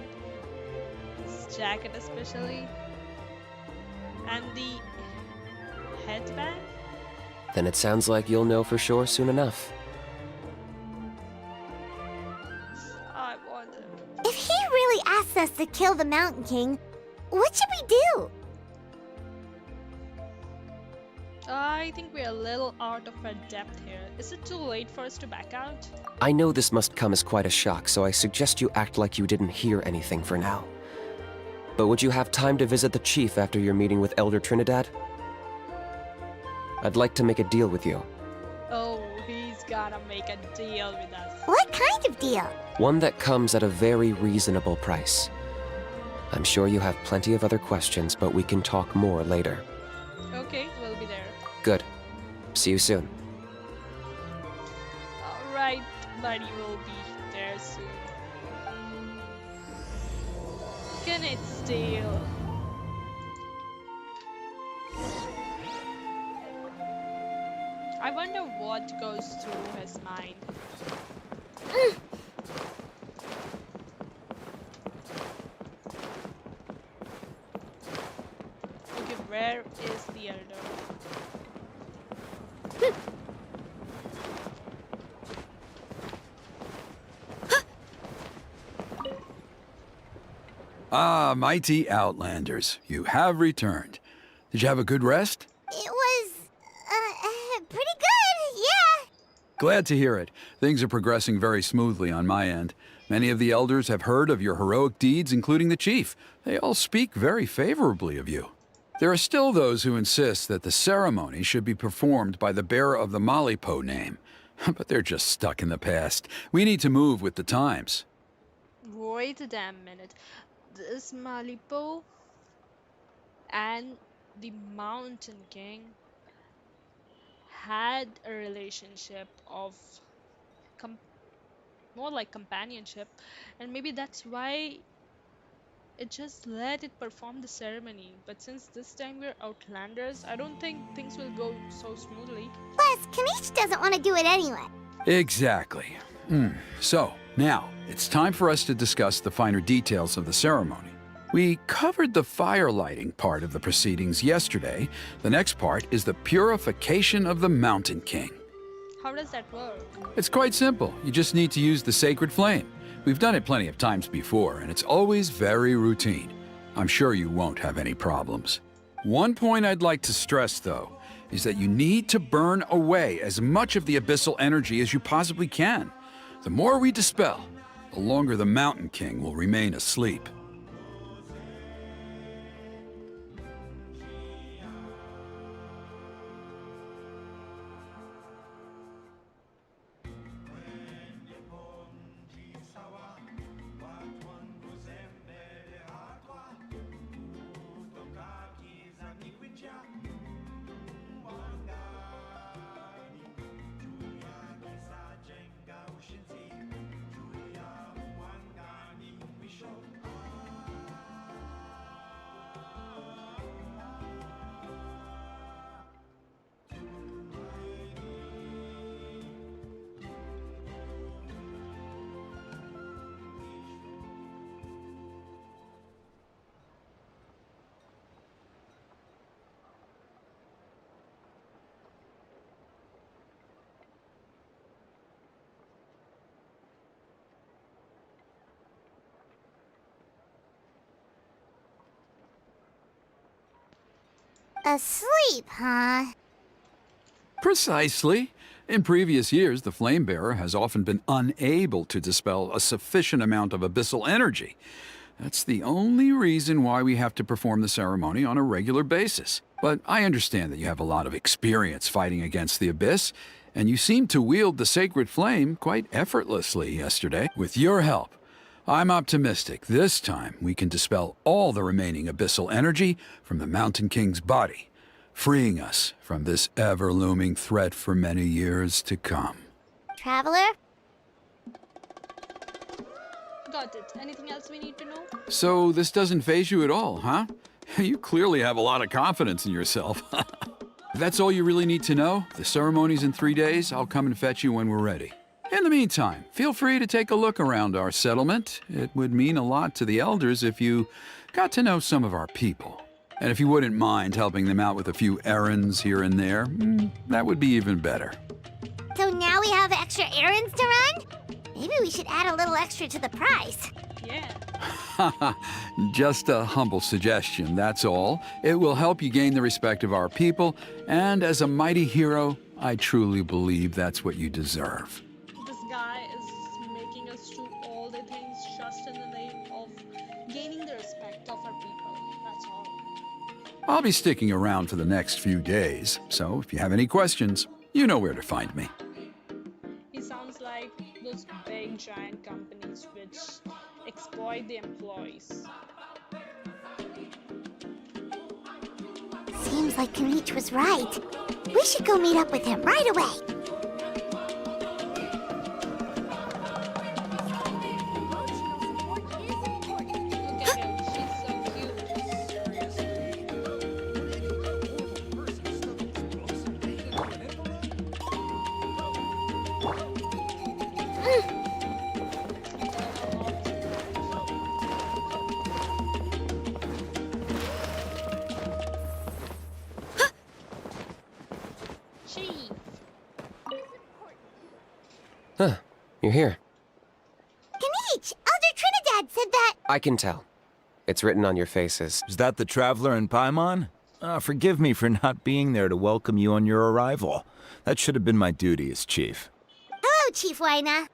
His jacket especially. And the headband? Then it sounds like you'll know for sure soon enough. I wonder. If he really asks us to kill the Mountain King, what should we do? I think we're a little out of our depth here. Is it too late for us to back out? I know this must come as quite a shock, so I suggest you act like you didn't hear anything for now. But would you have time to visit the chief after your meeting with Elder Trinidad? I'd like to make a deal with you. Oh, he's gonna make a deal with us. What kind of deal? One that comes at a very reasonable price. I'm sure you have plenty of other questions, but we can talk more later. Okay, we'll be there. Good. See you soon. Alright, buddy, we'll be there soon. Kinich steal. I wonder what goes through his mind. Okay, where is the elder? Ah, mighty Outlanders, you have returned. Did you have a good rest? It was, pretty good, yeah. Glad to hear it. Things are progressing very smoothly on my end. Many of the elders have heard of your heroic deeds, including the chief. They all speak very favorably of you. There are still those who insist that the ceremony should be performed by the bearer of the Malipo name. But they're just stuck in the past. We need to move with the times. Wait a damn minute. This Malipo and the Mountain King had a relationship of more like companionship, and maybe that's why it just let it perform the ceremony. But since this time we're Outlanders, I don't think things will go so smoothly. Plus, Kinich doesn't want to do it anyway. Exactly. So, now, it's time for us to discuss the finer details of the ceremony. We covered the fire lighting part of the proceedings yesterday. The next part is the purification of the Mountain King. How does that work? It's quite simple. You just need to use the sacred flame. We've done it plenty of times before, and it's always very routine. I'm sure you won't have any problems. One point I'd like to stress, though, is that you need to burn away as much of the abyssal energy as you possibly can. The more we dispel, the longer the Mountain King will remain asleep. Asleep, huh? Precisely. In previous years, the Flame Bearer has often been unable to dispel a sufficient amount of abyssal energy. That's the only reason why we have to perform the ceremony on a regular basis. But I understand that you have a lot of experience fighting against the Abyss, and you seemed to wield the sacred flame quite effortlessly yesterday. With your help, I'm optimistic this time we can dispel all the remaining abyssal energy from the Mountain King's body, freeing us from this ever-looming threat for many years to come. Traveler? Got it. Anything else we need to know? So this doesn't faze you at all, huh? You clearly have a lot of confidence in yourself. If that's all you really need to know, the ceremony's in 3 days. I'll come and fetch you when we're ready. In the meantime, feel free to take a look around our settlement. It would mean a lot to the elders if you got to know some of our people. And if you wouldn't mind helping them out with a few errands here and there, that would be even better. So now we have extra errands to run? Maybe we should add a little extra to the price. Yeah. Just a humble suggestion, that's all. It will help you gain the respect of our people, and as a mighty hero, I truly believe that's what you deserve. This guy is making us do all the things just in the name of gaining the respect of our people. That's all. I'll be sticking around for the next few days, so if you have any questions, you know where to find me. He sounds like those big giant companies which exploit the employees. Seems like Kinich was right. We should go meet up with him right away. Look at her, she's so cute. Chief. Huh, you're here. Kinich! Elder Trinidad said that... I can tell. It's written on your faces. Is that the Traveler in Paimon? Forgive me for not being there to welcome you on your arrival. That should have been my duty as chief. Hello, Chief Waina.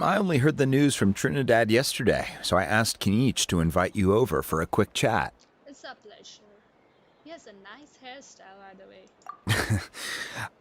I only heard the news from Trinidad yesterday, so I asked Kinich to invite you over for a quick chat. It's a pleasure. He has a nice hairstyle, by the way.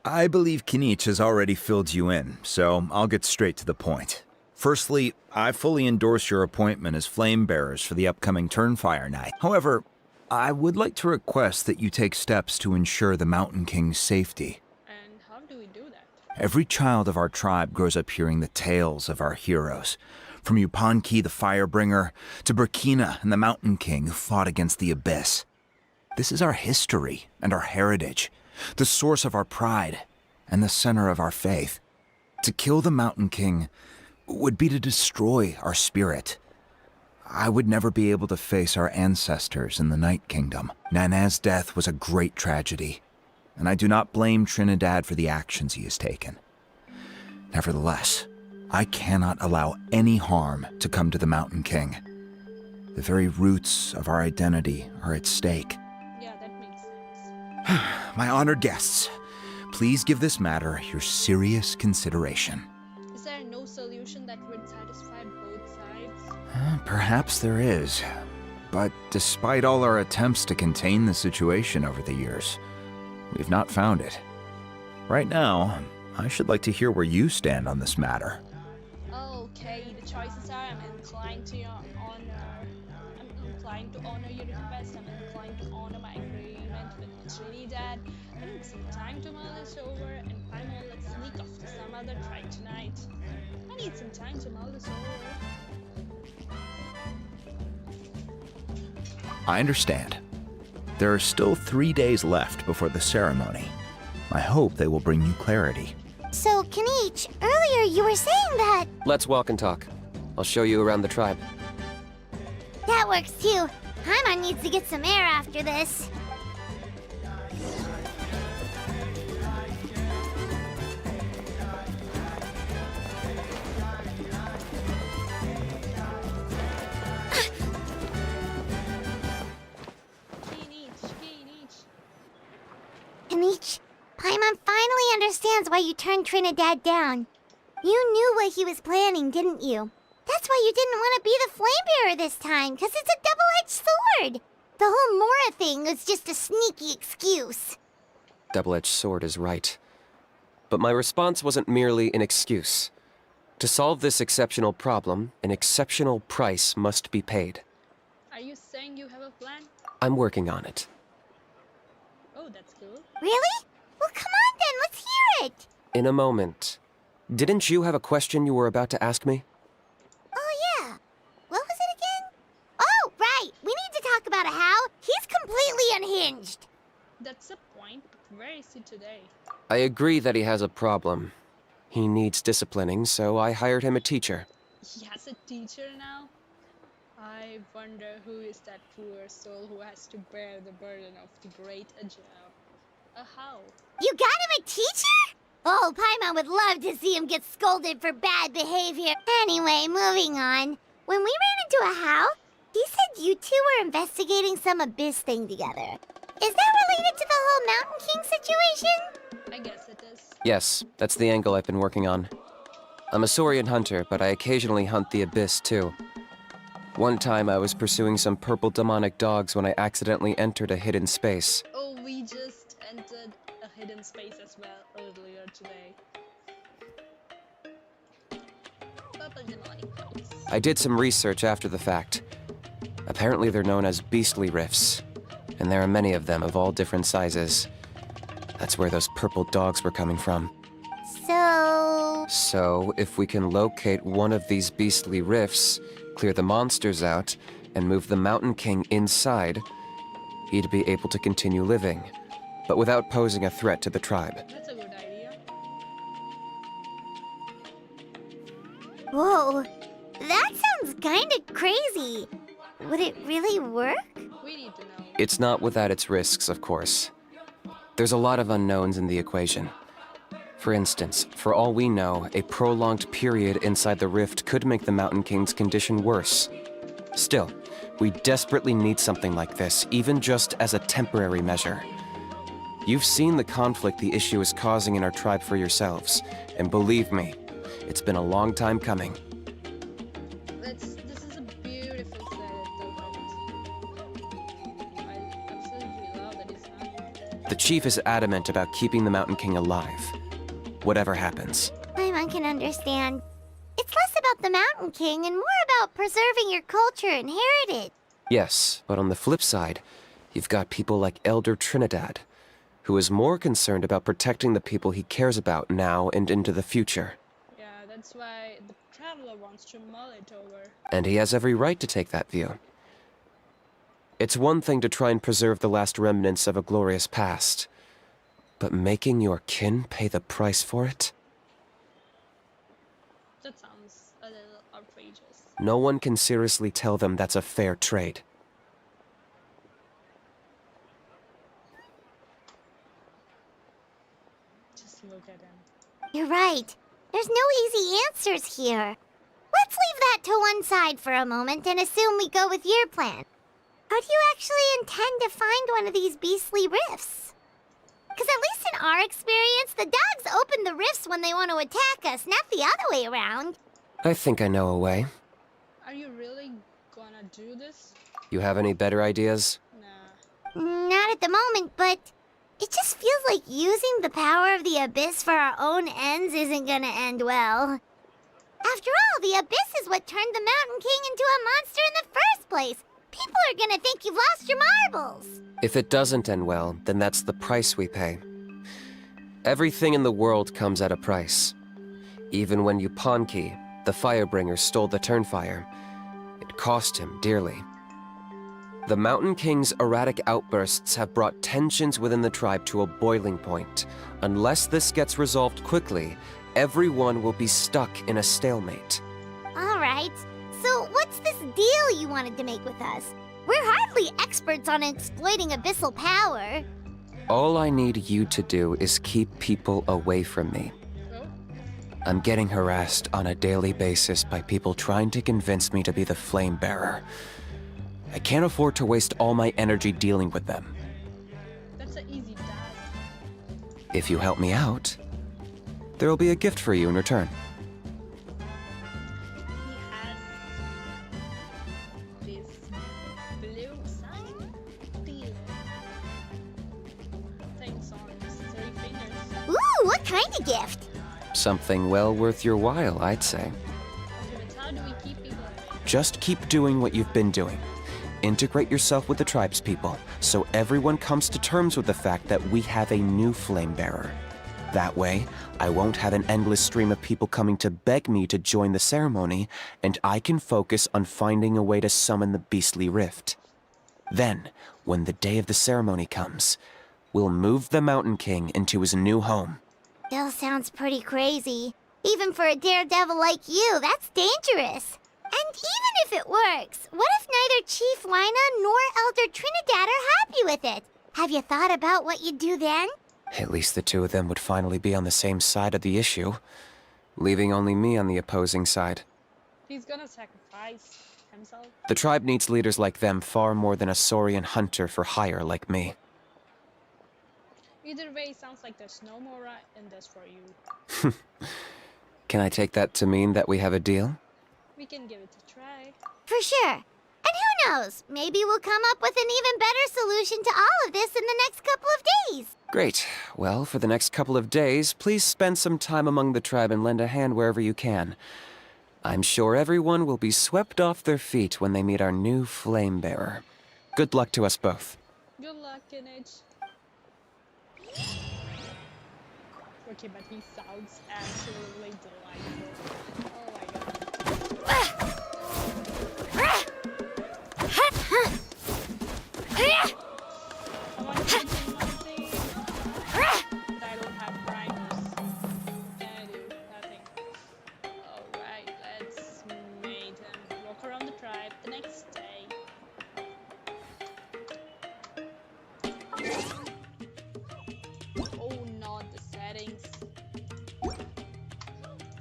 I believe Kinich has already filled you in, so I'll get straight to the point. Firstly, I fully endorse your appointment as flame bearers for the upcoming Turnfire Night. However, I would like to request that you take steps to ensure the Mountain King's safety. And how do we do that? Every child of our tribe grows up hearing the tales of our heroes. From Yupanqui the Firebringer to Burkina and the Mountain King who fought against the Abyss. This is our history and our heritage, the source of our pride and the center of our faith. To kill the Mountain King would be to destroy our spirit. I would never be able to face our ancestors in the Night Kingdom. Nana's death was a great tragedy, and I do not blame Trinidad for the actions he has taken. Nevertheless, I cannot allow any harm to come to the Mountain King. The very roots of our identity are at stake. Yeah, that makes sense. My honored guests, please give this matter your serious consideration. Is there no solution that would satisfy both sides? Perhaps there is, but despite all our attempts to contain the situation over the years, we've not found it. Right now, I should like to hear where you stand on this matter. Okay, the choices are I'm inclined to honor your request, I'm inclined to honor my agreement with Trinidad. I need some time to mull this over, and Paimon, let's sneak off to some other tribe tonight. I need some time to mull this over. I understand. There are still 3 days left before the ceremony. I hope they will bring you clarity. So, Kinich, earlier you were saying that... Let's walk and talk. I'll show you around the tribe. That works too. Paimon needs to get some air after this. Kinich, understands why you turned Trinidad down. You knew what he was planning, didn't you? That's why you didn't want to be the flame bearer this time, because it's a double-edged sword. The whole Mora thing was just a sneaky excuse. Double-edged sword is right. But my response wasn't merely an excuse. To solve this exceptional problem, an exceptional price must be paid. Are you saying you have a plan? I'm working on it. Oh, that's cool. Really? Well, come on then, let's hear it. In a moment. Didn't you have a question you were about to ask me? Oh, yeah. What was it again? Oh, right. We need to talk about how he's completely unhinged. That's the point. Where is he today? I agree that he has a problem. He needs disciplining, so I hired him a teacher. He has a teacher now? I wonder who is that poor soul who has to bear the burden of the great ENJOU. How? You got him a teacher? Oh, Paimon would love to see him get scolded for bad behavior. Anyway, moving on. When we ran into a how, he said you two were investigating some abyss thing together. Is that related to the whole Mountain King situation? I guess it is. Yes, that's the angle I've been working on. I'm a Saurian hunter, but I occasionally hunt the abyss too. One time I was pursuing some purple demonic dogs when I accidentally entered a hidden space. Oh, we just entered a hidden space as well earlier today. Purple demonic dogs. I did some research after the fact. Apparently they're known as beastly rifts, and there are many of them of all different sizes. That's where those purple dogs were coming from. So, if we can locate one of these beastly rifts, clear the monsters out, and move the Mountain King inside, he'd be able to continue living, but without posing a threat to the tribe. That's a good idea. Whoa, that sounds kinda crazy. Would it really work? We need to know. It's not without its risks, of course. There's a lot of unknowns in the equation. For instance, for all we know, a prolonged period inside the rift could make the Mountain King's condition worse. Still, we desperately need something like this, even just as a temporary measure. You've seen the conflict the issue is causing in our tribe for yourselves, and believe me, it's been a long time coming. This is a beautiful setup. I absolutely love that it's not. The chief is adamant about keeping the Mountain King alive, whatever happens. Paimon can understand. It's less about the Mountain King and more about preserving your culture and heritage. Yes, but on the flip side, you've got people like Elder Trinidad, who is more concerned about protecting the people he cares about now and into the future. Yeah, that's why the traveler wants to mull it over. And he has every right to take that view. It's one thing to try and preserve the last remnants of a glorious past, but making your kin pay the price for it? That sounds a little outrageous. No one can seriously tell them that's a fair trade. Just look at him. You're right. There's no easy answers here. Let's leave that to one side for a moment and assume we go with your plan. How do you actually intend to find one of these beastly rifts? Because at least in our experience, the dogs open the rifts when they want to attack us, not the other way around. I think I know a way. Are you really gonna do this? You have any better ideas? Nah. Not at the moment, but it just feels like using the power of the Abyss for our own ends isn't gonna end well. After all, the Abyss is what turned the Mountain King into a monster in the first place. People are gonna think you've lost your marbles. If it doesn't end well, then that's the price we pay. Everything in the world comes at a price. Even when Yupanqui, the Firebringer, stole the Turnfire, it cost him dearly. The Mountain King's erratic outbursts have brought tensions within the tribe to a boiling point. Unless this gets resolved quickly, everyone will be stuck in a stalemate. All right, so what's this deal you wanted to make with us? We're hardly experts on exploiting abyssal power. All I need you to do is keep people away from me. Oh? I'm getting harassed on a daily basis by people trying to convince me to be the flame bearer. I can't afford to waste all my energy dealing with them. That's an easy task. If you help me out, There will be a gift for you in return. He has this blue sign deal. Things on his 3 fingers. Ooh, what kind of gift? Something well worth your while, I'd say. Okay, but how do we keep people? Just keep doing what you've been doing. Integrate yourself with the tribespeople, so everyone comes to terms with the fact that we have a new flame bearer. That way, I won't have an endless stream of people coming to beg me to join the ceremony, and I can focus on finding a way to summon the beastly rift. Then, when the day of the ceremony comes, we'll move the Mountain King into his new home. Still sounds pretty crazy. Even for a daredevil like you, that's dangerous. And even if it works, what if neither Chief Lina nor Elder Trinidad are happy with it? Have you thought about what you'd do then? At least the two of them would finally be on the same side of the issue, leaving only me on the opposing side. He's gonna sacrifice himself. The tribe needs leaders like them far more than a Saurian hunter for hire like me. Either way, sounds like there's no more in this for you. Can I take that to mean that we have a deal? We can give it a try. For sure. And who knows, maybe we'll come up with an even better solution to all of this in the next couple of days. Great. Well, for the next couple of days, please spend some time among the tribe and lend a hand wherever you can. I'm sure everyone will be swept off their feet when they meet our new flame bearer. Good luck to us both. Good luck, Kinich. Okay, but he sounds absolutely delightful. Oh my god. I want to do something, but I don't have primers. Can I do nothing? Alright, let's make him walk around the tribe the next day. Oh, not the settings.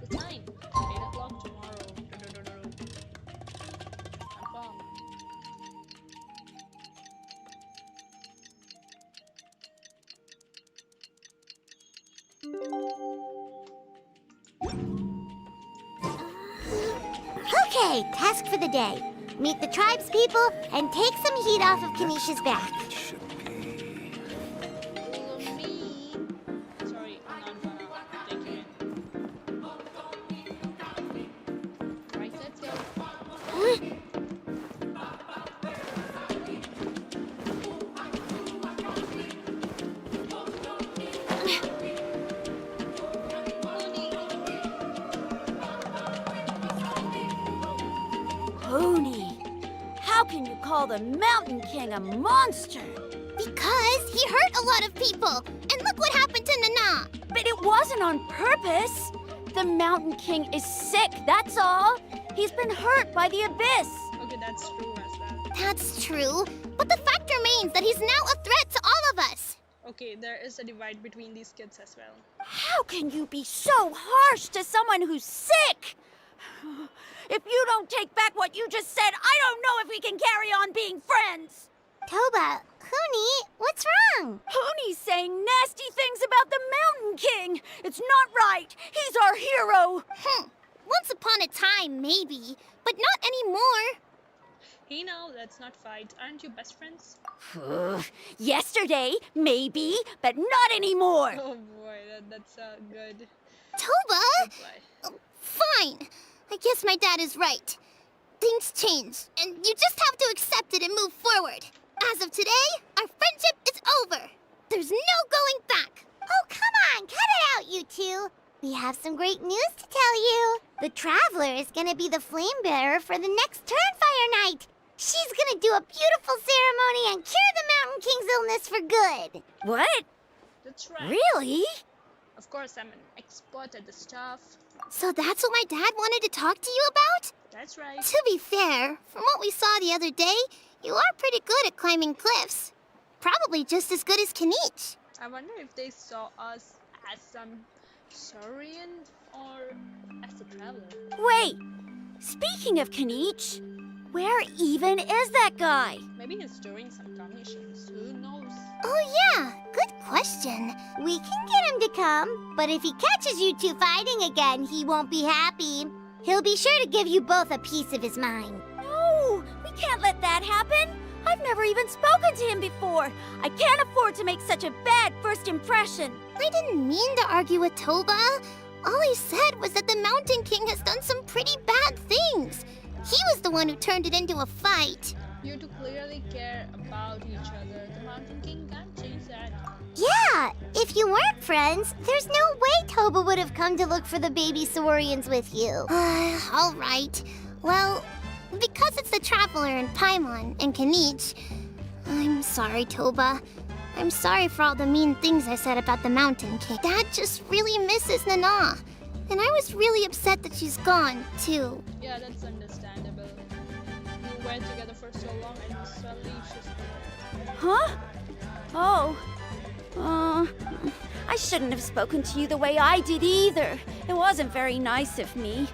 The time. 8 o'clock tomorrow. Confirm. Okay, task for the day. Meet the tribespeople and take some heat off of Kinich's back. Sorry, I'm not gonna take you in. Right, let's go. Pony, how can you call the Mountain King a monster? Because he hurt a lot of people. And look what happened to Nana. But it wasn't on purpose. The Mountain King is sick, that's all. He's been hurt by the abyss. Okay, that's true as well. That's true. But the fact remains that he's now a threat to all of us. Okay, there is a divide between these kids as well. How can you be so harsh to someone who's sick? If you don't take back what you just said, I don't know if we can carry on being friends. Toba, Huni, what's wrong? Pony's saying nasty things about the Mountain King. It's not right. He's our hero. Once upon a time, maybe. But not anymore. Hey now, let's not fight. Aren't you best friends? Yesterday, maybe, but not anymore. Oh boy, that's good. Toba! Reply. Fine. I guess my dad is right. Things change, and you just have to accept it and move forward. As of today, our friendship is over. There's no going back. Oh, come on, cut it out, you two. We have some great news to tell you. The Traveler is gonna be the flame bearer for the next Turnfire night. She's gonna do a beautiful ceremony and cure the Mountain King's illness for good. What? That's right. Really? Of course, I'm an expert at the stuff. So that's what my dad wanted to talk to you about? That's right. To be fair, from what we saw the other day, you are pretty good at climbing cliffs. Probably just as good as Kinich. I wonder if they saw us as some Saurian or as a traveler. Wait, speaking of Kinich, where even is that guy? Maybe he's doing some commissions. Who knows? Oh yeah, good question. question. We can get him to come, but if he catches you two fighting again, he won't be happy. He'll be sure to give you both a piece of his mind. No, we can't let that happen. I've never even spoken to him before. I can't afford to make such a bad first impression. I didn't mean to argue with Toba. All I said was that the Mountain King has done some pretty bad things. He was the one who turned it into a fight. You two clearly care about each other. The Mountain King can't change that. Yeah, if you weren't friends, there's no way Toba would have come to look for the baby Saurians with you. All right. Well, because it's the Traveler and Paimon and Kinich, I'm sorry, Toba. I'm sorry for all the mean things I said about the Mountain King. Dad just really misses Nana. And I was really upset that she's gone, too. Yeah, that's understandable. You were together for so long and suddenly she's Huh? Oh. I shouldn't have spoken to you the way I did either. It wasn't very nice of me.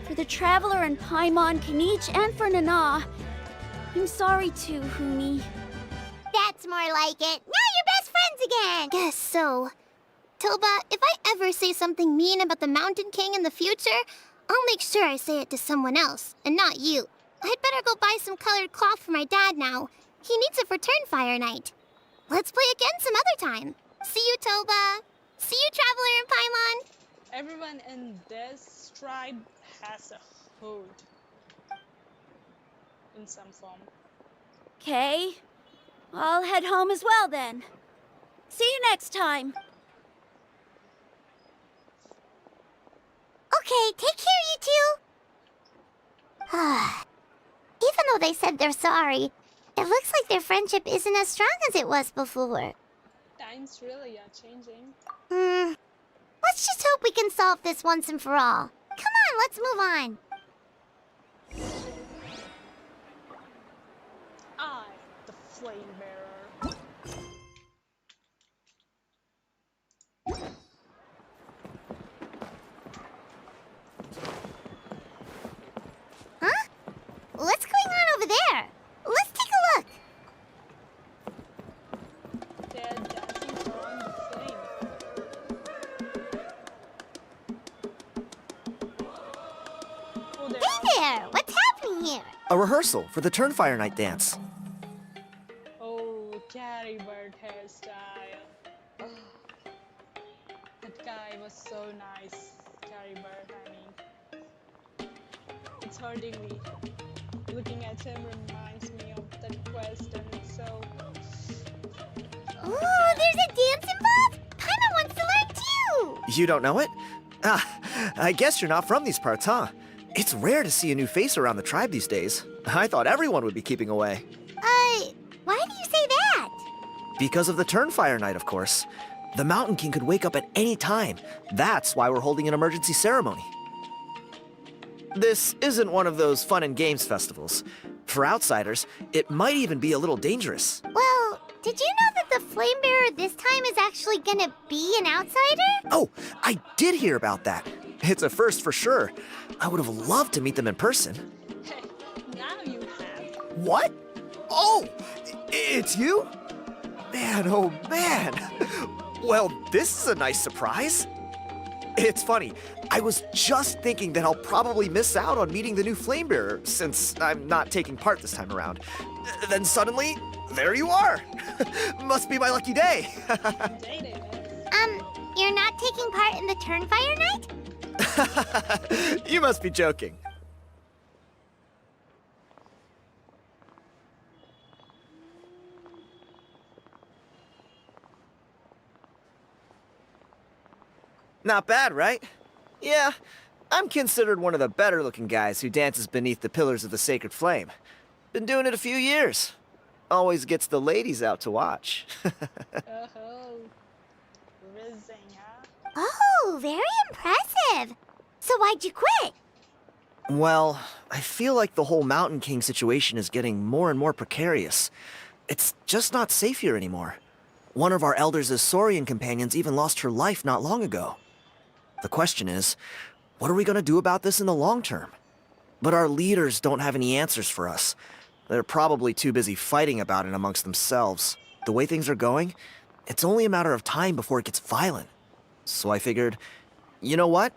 For the Traveler and Paimon, Kinich, and for Nana. I'm sorry too, Huni. That's more like it. Now you're best friends again. Guess so. Toba, if I ever say something mean about the Mountain King in the future, I'll make sure I say it to someone else, and not you. I'd better go buy some colored cloth for my dad now. He needs it for Turnfire Night. Let's play again some other time. See you, Toba. See you, Traveler and Paimon. everyone in this tribe has a hood in some form. Okay. I'll head home as well then. See you next time. Okay, take care, you two. Even though they said they're sorry, it looks like their friendship isn't as strong as it was before. Times really are changing. Let's just hope we can solve this once and for all. Come on, let's move on. I, the flame bearer. Huh? What's going on over there? Let's take a look. They're dancing around the flame. Oh, there. Hey there! What's happening here? A rehearsal for the Turnfire Night dance. Oh, carry bird hairstyle. Oh, that guy was so nice. Carry bird, I mean. It's hurting me. Looking at him reminds me of that quest, and it's so. Ooh, there's a dance involved? Paimon wants to learn too! You don't know it? Ah, I guess you're not from these parts, huh? It's rare to see a new face around the tribe these days. I thought everyone would be keeping away. Why do you say that? Because of the Turnfire Night, of course. The Mountain King could wake up at any time. That's why we're holding an emergency ceremony. This isn't one of those fun and games festivals. For outsiders, it might even be a little dangerous. Well, did you know that the flame bearer this time is actually gonna be an outsider? Oh, I did hear about that. It's a first for sure. I would have loved to meet them in person. Hey, now you have. What? Oh, it's you? Man, oh man. Well, this is a nice surprise. It's funny, I was just thinking that I'll probably miss out on meeting the new Flamebearer since I'm not taking part this time around. Then suddenly, there you are. Must be my lucky day. Indeed it is. You're not taking part in the Turnfire Night? You must be joking. Not bad, right? Yeah, I'm considered one of the better-looking guys who dances beneath the pillars of the sacred flame. Been doing it a few years. Always gets the ladies out to watch. Oh, rizzing, huh? Oh, very impressive. So why'd you quit? Well, I feel like the whole Mountain King situation is getting more and more precarious. It's just not safe here anymore. One of our elders' Saurian companions even lost her life not long ago. The question is, what are we going to do about this in the long term? But our leaders don't have any answers for us. They're probably too busy fighting about it amongst themselves. The way things are going, it's only a matter of time before it gets violent. So I figured, you know what?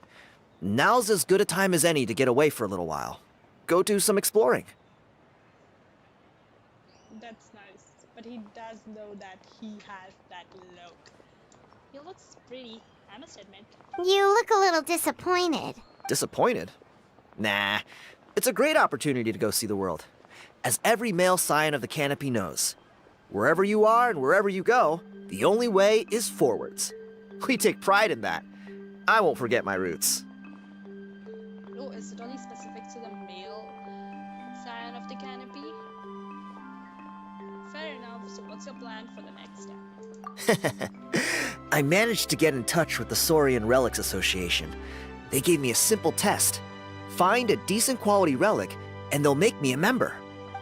Now's as good a time as any to get away for a little while. Go do some exploring. That's nice, but he does know that he has that look. He looks pretty, I must admit. You look a little disappointed. Disappointed? Nah. It's a great opportunity to go see the world. As every male scion of the canopy knows, wherever you are and wherever you go, the only way is forwards. We take pride in that. I won't forget my roots. Oh, is it only specific to the male scion of the canopy? Fair enough, so what's your plan for the next step? I managed to get in touch with the Saurian Relics Association. They gave me a simple test. Find a decent quality relic, and they'll make me a member.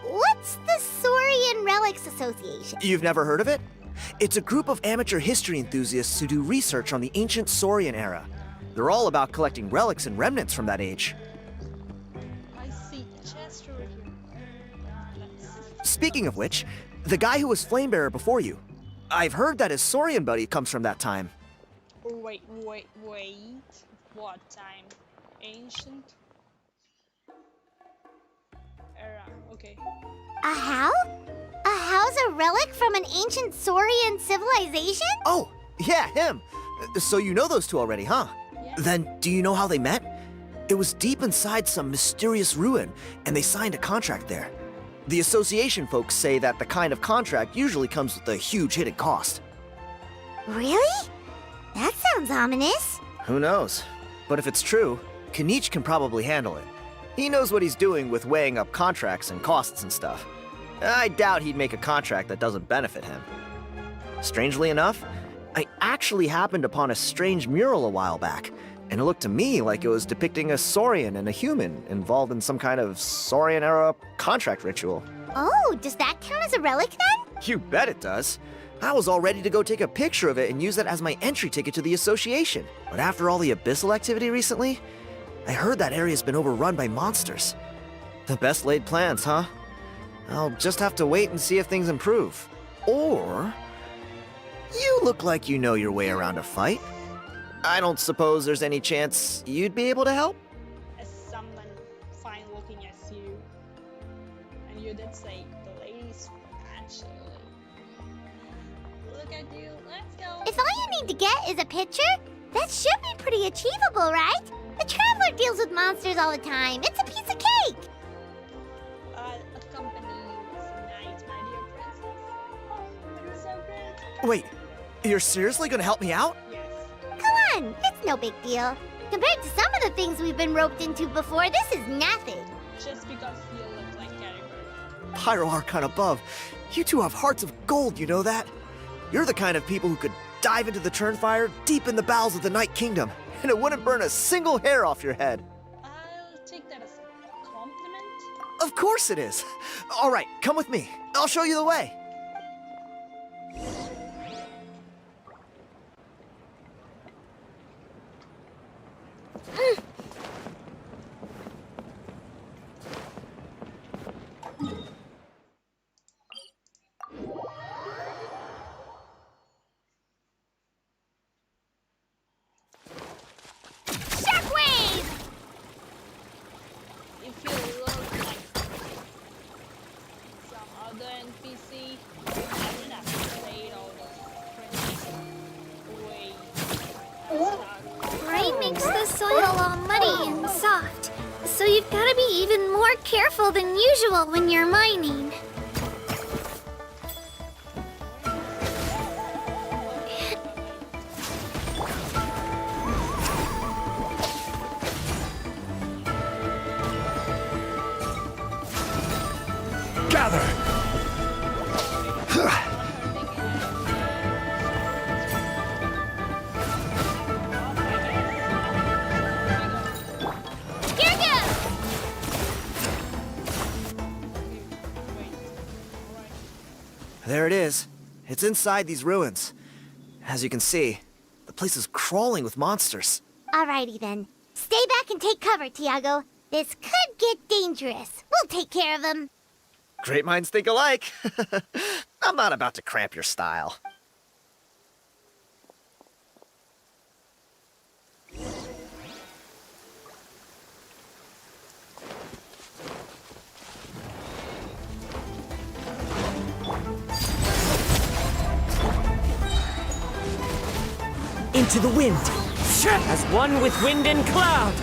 What's the Saurian Relics Association? You've never heard of it? It's a group of amateur history enthusiasts who do research on the ancient Saurian era. They're all about collecting relics and remnants from that age. I see a chest over here. Let's... Speaking of which, the guy who was Flamebearer before you, I've heard that his Saurian buddy comes from that time. Wait. What time? Ancient? Era, okay. A how? A how's a relic from an ancient Saurian civilization? Oh, yeah, him. So you know those two already, huh? Yeah. Then, do you know how they met? It was deep inside some mysterious ruin, and they signed a contract there. The association folks say that the kind of contract usually comes with a huge hidden cost. Really? That sounds ominous. Who knows? But if it's true, Kinich can probably handle it. He knows what he's doing with weighing up contracts and costs and stuff. I doubt he'd make a contract that doesn't benefit him. Strangely enough, I actually happened upon a strange mural a while back, and it looked to me like it was depicting a Saurian and a human involved in some kind of Saurian-era contract ritual. Oh, does that count as a relic then? You bet it does. I was all ready to go take a picture of it and use it as my entry ticket to the association. But after all the abyssal activity recently, I heard that area's been overrun by monsters. The best laid plans, huh? I'll just have to wait and see if things improve. Or... you look like you know your way around a fight. I don't suppose there's any chance you'd be able to help? As someone fine looking as you, and you did say the ladies actually. Look at you, let's go. If all you need to get is a picture, that should be pretty achievable, right? The Traveler deals with monsters all the time. It's a piece of cake. Accompany you tonight, my dear princess. Oh, you're so great. Wait, you're seriously gonna help me out? Yes. Come on, it's no big deal. Compared to some of the things we've been roped into before, this is nothing. Just because you look like Caribou. Pyro Archon above, you two have hearts of gold, you know that? You're the kind of people who could dive into the Turnfire deep in the bowels of the Night Kingdom, and it wouldn't burn a single hair off your head. I'll take that as a compliment. Of course it is. All right, come with me. I'll show you the way. Shockwave! If you look like some other NPC, I would have played all those crazy. Wait. Rain makes the soil all muddy and soft, so you've got to be even more careful than usual when you're mining. Gather! Here goes! There it is. It's inside these ruins. As you can see, the place is crawling with monsters. Alrighty then. Stay back and take cover, Tiago. This could get dangerous. We'll take care of him. Great minds think alike. I'm not about to cramp your style. into the wind, as one with wind and cloud.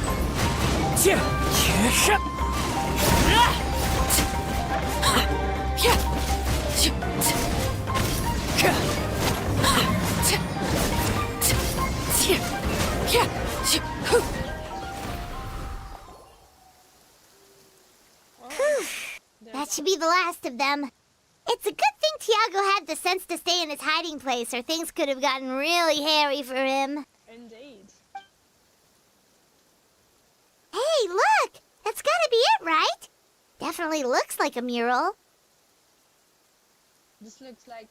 That should be the last of them. It's a good thing Tiago had the sense to stay in his hiding place, or things could have gotten really hairy for him. Indeed. Hey, look! That's gotta be it, right? Definitely looks like a mural. This looks like...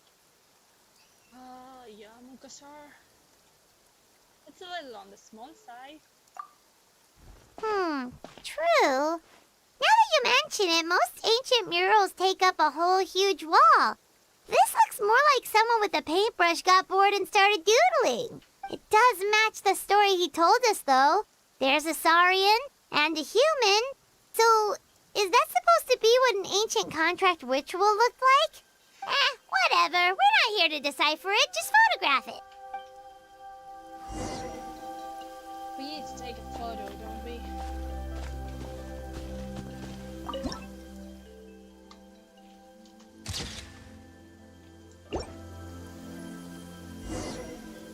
yeah, Mukasar. It's a little on the small side. True. Now that you mention it, most ancient murals take up a whole huge wall. This looks more like someone with a paintbrush got bored and started doodling. It does match the story he told us, though. There's a Saurian and a human. So, is that supposed to be what an ancient contract ritual looked like? Whatever. We're not here to decipher it. Just photograph it. We need to take a photo, don't we?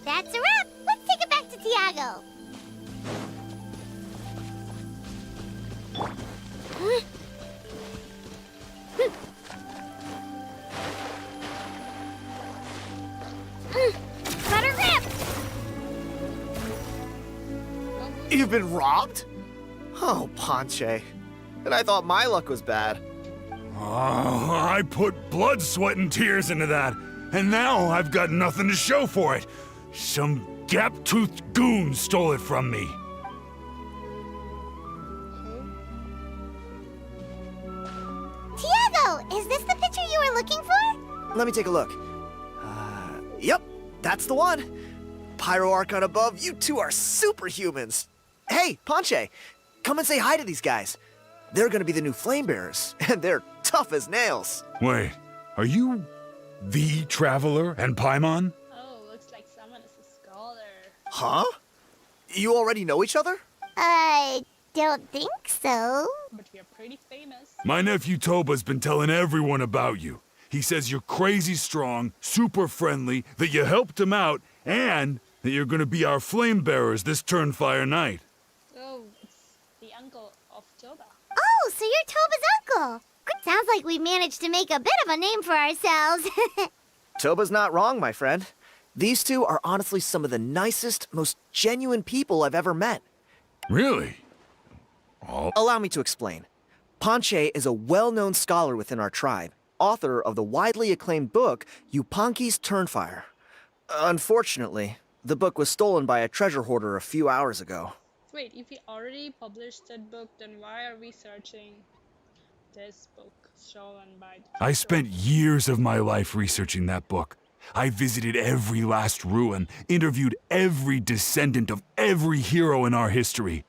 That's a wrap. Let's take it back to Tiago. Better grip. You've been robbed? Oh, Ponche. And I thought my luck was bad. Oh, I put blood, sweat, and tears into that, and now I've got nothing to show for it. Some gap-toothed goon stole it from me. Tiago, is this the picture you were looking for? Let me take a look. Yep, that's the one. Pyro Archon above, you two are superhumans. Hey, Ponche, come and say hi to these guys. They're gonna be the new flame bearers, and they're tough as nails. Wait, are you the Traveler and Paimon? Oh, looks like someone is a scholar. Huh? You already know each other? I don't think so. But we are pretty famous. My nephew Toba's been telling everyone about you. He says you're crazy strong, super friendly, that you helped him out, and that you're gonna be our flame bearers this Turnfire night. Oh, it's the uncle of Toba. Oh, so you're Toba's uncle. Sounds like we managed to make a bit of a name for ourselves. Toba's not wrong, my friend. These two are honestly some of the nicest, most genuine people I've ever met. Really? Allow me to explain. Ponche is a well-known scholar within our tribe, author of the widely acclaimed book, Yupanqui's Turnfire. Unfortunately, the book was stolen by a treasure hoarder a few hours ago. Wait, if we already published that book, then why are we searching this book stolen by the I spent years of my life researching that book. I visited every last ruin, interviewed every descendant of every hero in our history.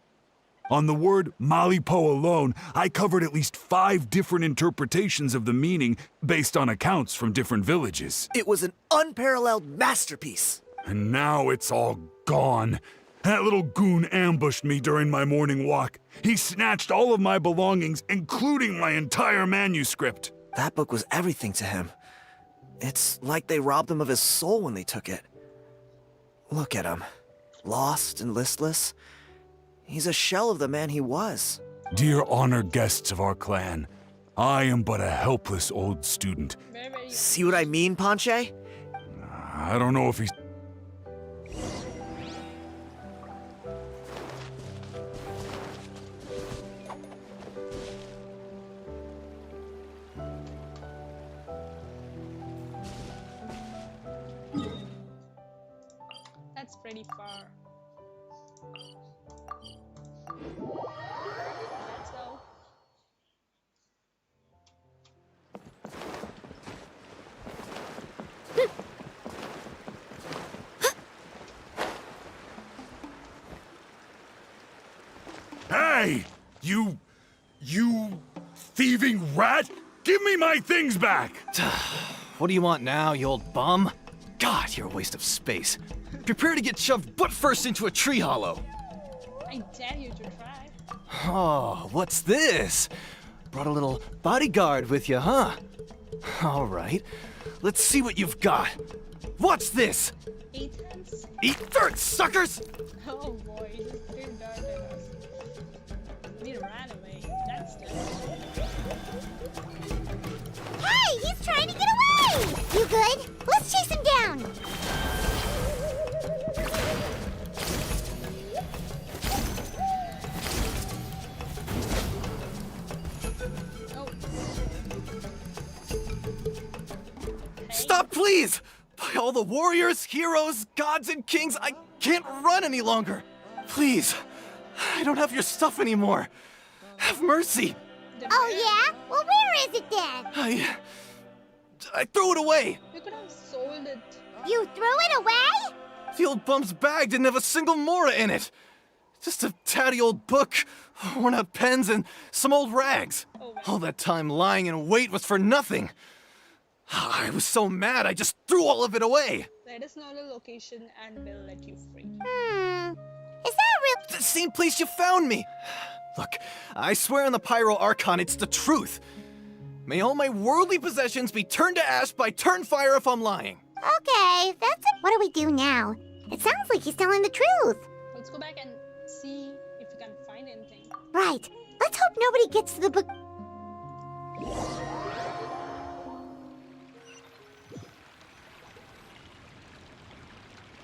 On the word Malipo alone, I covered at least 5 different interpretations of the meaning based on accounts from different villages. It was an unparalleled masterpiece. And now it's all gone. That little goon ambushed me during my morning walk. He snatched all of my belongings, including my entire manuscript. That book was everything to him. It's like they robbed him of his soul when they took it. Look at him. Lost and listless. He's a shell of the man he was. Dear honored guests of our clan, I am but a helpless old student. See what I mean, Ponche? I don't know if he's... That's pretty far. Let's go. Hey! You thieving rat! Give me my things back! What do you want now, you old bum? God, God, you're a waste of space. Prepare to get shoved butt first into a tree hollow. I dare you to try. Oh, what's this? Brought a little bodyguard with you, huh? All right, let's see what you've got. What's this? Ethan's? Eat dirt, suckers! Oh boy, he just threw dirt at us. We ran away. That's good. Hey, he's trying to get away! You good? Let's chase him down. Stop, please! By all the warriors, heroes, gods, and kings, I can't run any longer. Please, I don't have your stuff anymore. Have mercy. Oh yeah? Well, where is it then? I threw it away. You could have sold it. You threw it away? The old bum's bag didn't have a single mora in it. Just a tatty old book, worn out pens, and some old rags. All that time lying in wait was for nothing. I was so mad, I just threw all of it away. Let us know the location and we'll let you free. Is that real? The same place you found me. Look, I swear on the Pyro Archon, it's the truth. May all my worldly possessions be turned to ash by Turnfire if I'm lying. Okay, that's it. What do we do now? It sounds like he's telling the truth. Let's go back and see if we can find anything. Right. Let's hope nobody gets to the book.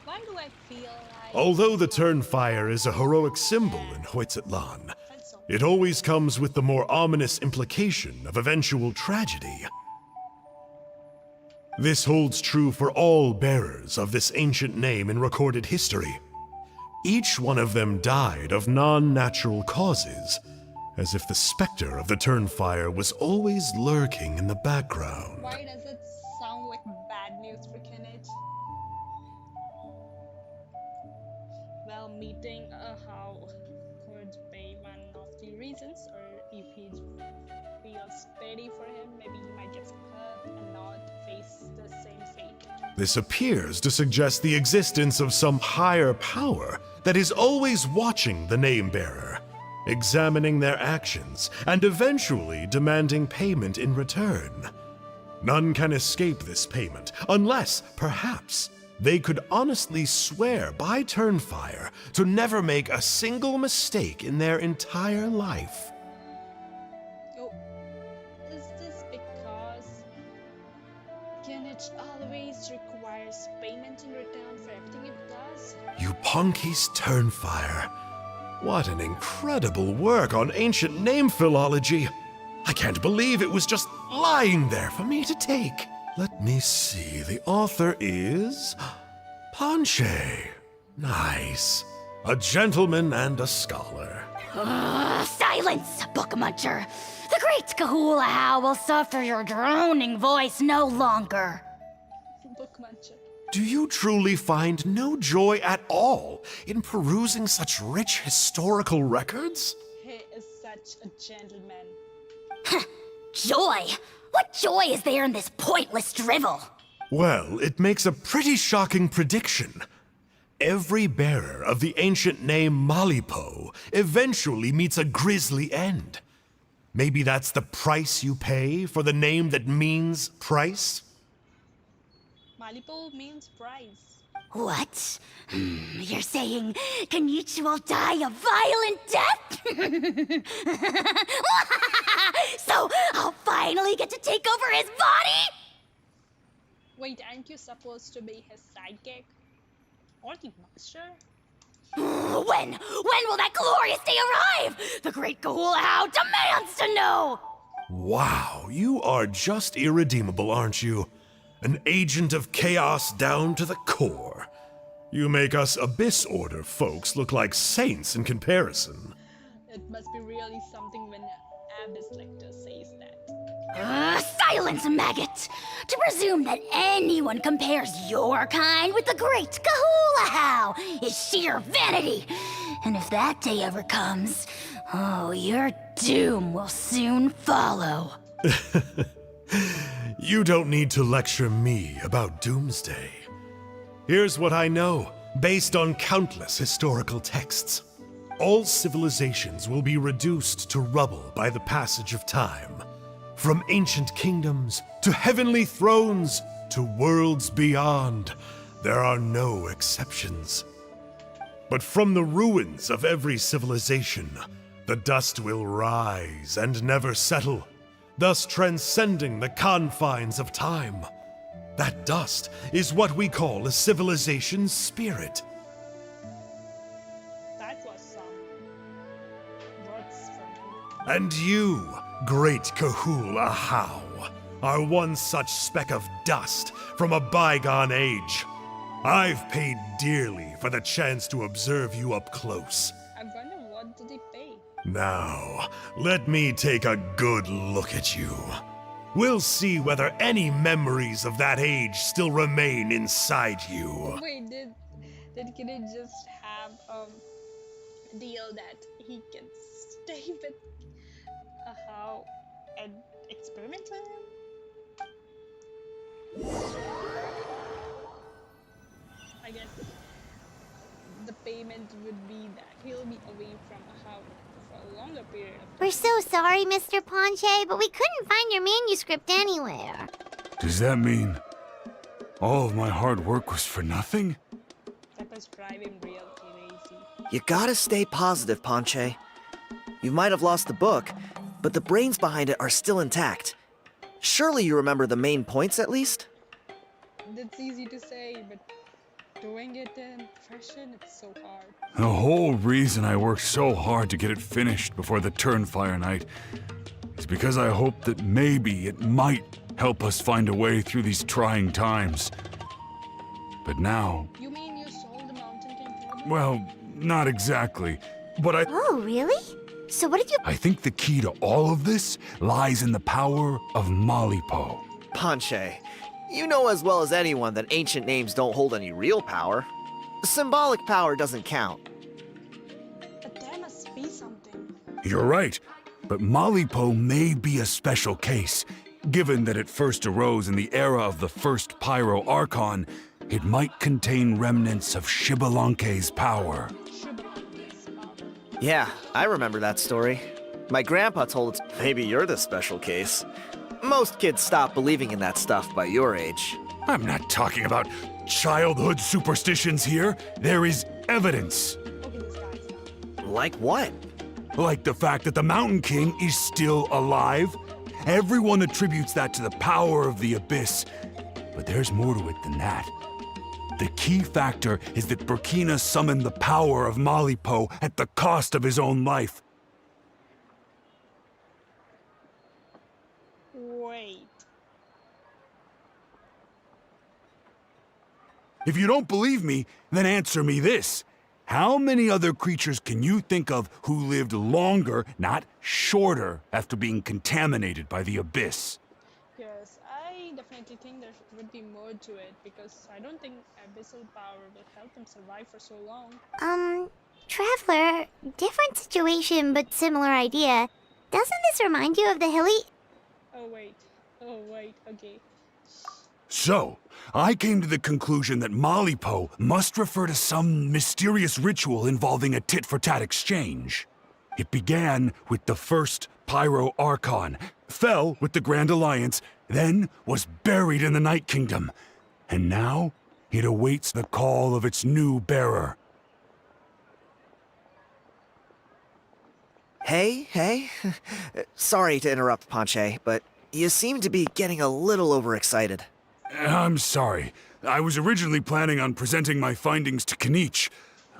Why do I feel like... Although the Turnfire is a heroic symbol in Huitzatlan, it always comes with the more ominous implication of eventual tragedy. This holds true for all bearers of this ancient name in recorded history. Each one of them died of non-natural causes, as if the specter of the Turnfire was always lurking in the background. Why does it sound like bad news for Kinich? Well, meeting how could be one of the reasons, or if he feels steady for him, maybe he might get hurt and not face the same fate. This appears to suggest the existence of some higher power that is always watching the name-bearer, examining their actions, and eventually demanding payment in return. None can escape this payment, unless, perhaps, they could honestly swear by Turnfire to never make a single mistake in their entire life. Oh, is this because Kinich always requires payment in return for everything it does? Yupanki's Turnfire. What an incredible work on ancient name philology. I can't believe it was just lying there for me to take. Let me see, the author is... Panche. Nice. A gentleman and a scholar. Silence, book muncher! The great Kahulahow will suffer your droning voice no longer. Book muncher. Do you truly find no joy at all in perusing such rich historical records? He is such a gentleman. Joy? What joy is there in this pointless drivel? Well, it makes a pretty shocking prediction. Every bearer of the ancient name Malipo eventually meets a grisly end. Maybe that's the price you pay for the name that means price? Malipo means prize. What? You're saying Kinich will die a violent death? So I'll finally get to take over his body? Wait, aren't you supposed to be his sidekick? Or the master? When will that glorious day arrive? The great Kahulahow demands to know! Wow, you are just irredeemable, aren't you? An agent of chaos down to the core. You make us Abyss Order folks look like saints in comparison. It must be really something when Abyss Lecter says that. Silence, maggot! To presume that anyone compares your kind with the great Kahulahow is sheer vanity. And if that day ever comes, oh, your doom will soon follow. You don't need to lecture me about Doomsday. Here's what I know, based on countless historical texts. All civilizations will be reduced to rubble by the passage of time. From ancient kingdoms, to heavenly thrones, to worlds beyond, there are no exceptions. But from the ruins of every civilization, the dust will rise and never settle, thus transcending the confines of time. That dust is what we call a civilization's spirit. That was some words from you. And you, great Kahul Ahau, are one such speck of dust from a bygone age. I've paid dearly for the chance to observe you up close. I wonder what did he pay? Now, let me take a good look at you. We'll see whether any memories of that age still remain inside you. Wait, did Kinich just have a deal that he can stay with Ahau and experiment on him? I guess the payment would be that he'll be away from Ahau for a longer period of time. We're so sorry, Mr. Ponche, but we couldn't find your manuscript anywhere. Does that mean all of my hard work was for nothing? That was driving real crazy. You gotta stay positive, Ponche. You might have lost the book, but the brains behind it are still intact. Surely you remember the main points at least? That's easy to say, but doing it in profession, it's so hard. The whole reason I worked so hard to get it finished before the Turnfire Night is because I hoped that maybe it might help us find a way through these trying times. But now, You mean you solved the Mountain King problem? well, not exactly. But Oh, really? So what did you... I think the key to all of this lies in the power of Malipo. Ponche, you know as well as anyone that ancient names don't hold any real power. Symbolic power doesn't count. But there must be something. You're right, but Malipo may be a special case. Given that it first arose in the era of the first Pyro Archon, it might contain remnants of Shibalanke's power. Yeah, I remember that story. My grandpa told it. Maybe you're the special case. Most kids stop believing in that stuff by your age. I'm not talking about childhood superstitions here. There is evidence. Okay, this guy's done. Like what? Like the fact that the Mountain King is still alive. Everyone attributes that to the power of the Abyss. But there's more to it than that. The key factor is that Burkina summoned the power of Malipo at the cost of his own life. Wait. If you don't believe me, then answer me this. How many other creatures can you think of who lived longer, not shorter, after being contaminated by the Abyss? Yes, I definitely think there would be more to it because I don't think abyssal power will help them survive for so long. Traveler, different situation but similar idea. Doesn't this remind you of the hilly... Oh wait, okay. So, I came to the conclusion that Malipo must refer to some mysterious ritual involving a tit-for-tat exchange. It began with the first Pyro Archon, fell with the Grand Alliance, then was buried in the Night Kingdom, and now it awaits the call of its new bearer. Hey. Sorry to interrupt, Ponche, but you seem to be getting a little overexcited. I'm sorry. I was originally planning on presenting my findings to Kinich.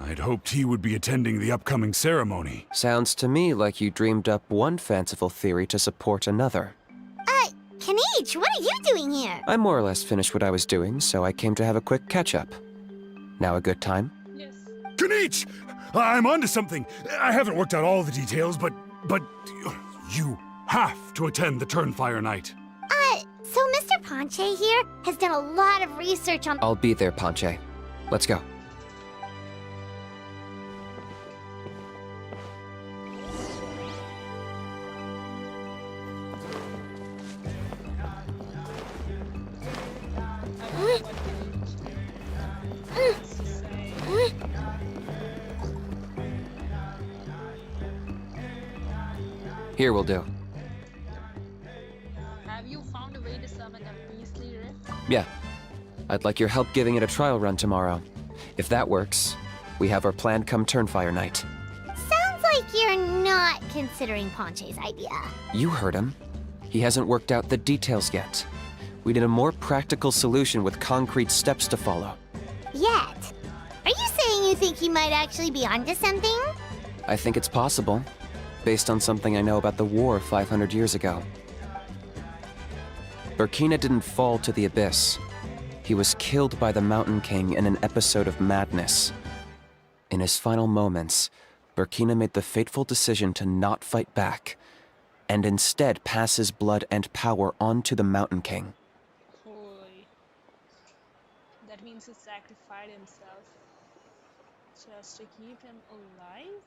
I'd hoped he would be attending the upcoming ceremony. Sounds to me like you dreamed up one fanciful theory to support another. Kinich, what are you doing here? I more or less finished what I was doing, so I came to have a quick catch-up. Now a good time? Yes. Kinich! I'm onto something. I haven't worked out all the details, but you have to attend the Turnfire Night. So Mr. Ponche here has done a lot of research on... I'll be there, Ponche. Let's go. Here will do. Have you found a way to summon a beastly rift? Yeah. I'd like your help giving it a trial run tomorrow. If that works, we have our plan come Turnfire night. Sounds like you're not considering Ponche's idea. You heard him. He hasn't worked out the details yet. We need a more practical solution with concrete steps to follow. Yet. Are you saying you think he might actually be onto something? I think it's possible, based on something I know about the war 500 years ago. Burkina didn't fall to the abyss. He was killed by the Mountain King in an episode of madness. In his final moments, Burkina made the fateful decision to not fight back, and instead pass his blood and power on to the Mountain King. Holy. That means he sacrificed himself just to keep him alive?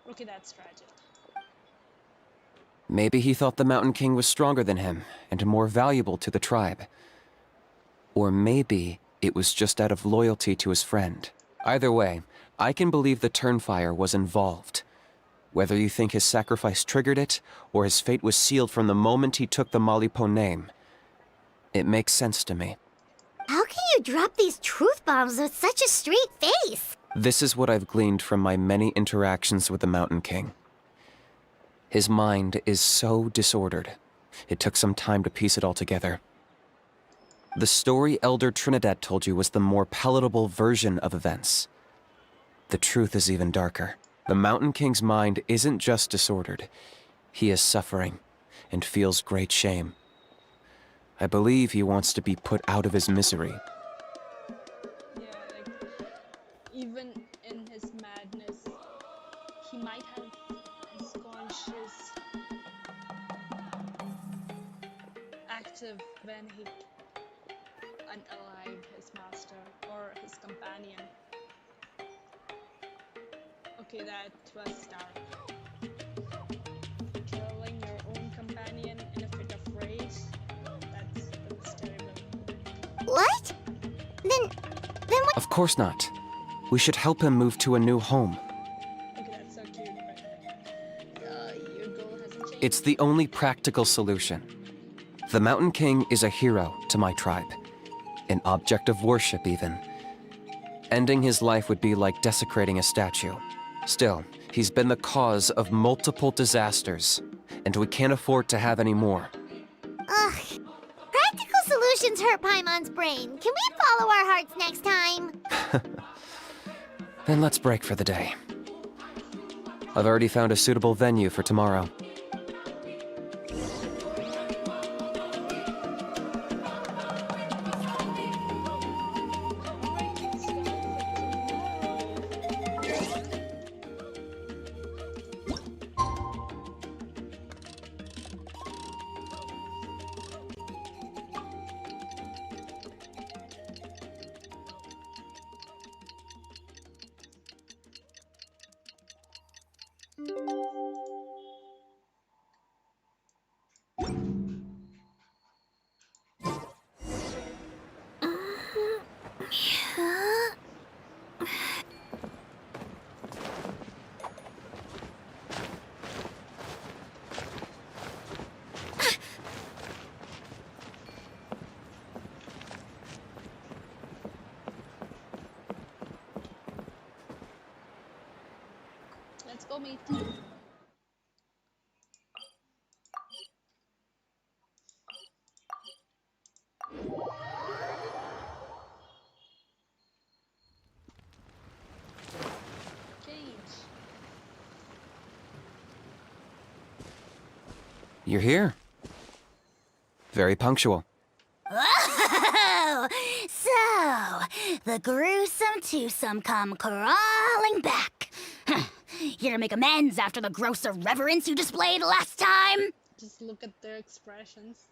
Okay, that's tragic. Maybe he thought the Mountain King was stronger than him and more valuable to the tribe. Or maybe it was just out of loyalty to his friend. Either way, I can believe the Turnfire was involved. Whether you think his sacrifice triggered it, or his fate was sealed from the moment he took the Malipo name, it makes sense to me. How can you drop these truth bombs with such a straight face? This is what I've gleaned from my many interactions with the Mountain King. His mind is so disordered. It took some time to piece it all together. The story Elder Trinidad told you was the more palatable version of events. The truth is even darker. The Mountain King's mind isn't just disordered. He is suffering and feels great shame. I believe he wants to be put out of his misery. Yeah, like, even in his madness, he might have his conscious active when he unalived his master or his companion. Okay, that was dark. Killing your own companion in a fit of rage, that's terrible. What? Then what? Of course not. We should help him move to a new home. Okay, that's so cute, but your goal hasn't changed. It's the only practical solution. The Mountain King is a hero to my tribe. An object of worship, even. Ending his life would be like desecrating a statue. Still, he's been the cause of multiple disasters, and we can't afford to have any more. Ugh. Practical solutions hurt Paimon's brain. Can we follow our hearts next time? Then let's break for the day. I've already found a suitable venue for tomorrow. Let's go meet. Kinich. You're here. Very punctual. Oh, so the gruesome twosome come crawling back. Here to make amends after the gross irreverence you displayed last time? Just look at their expressions.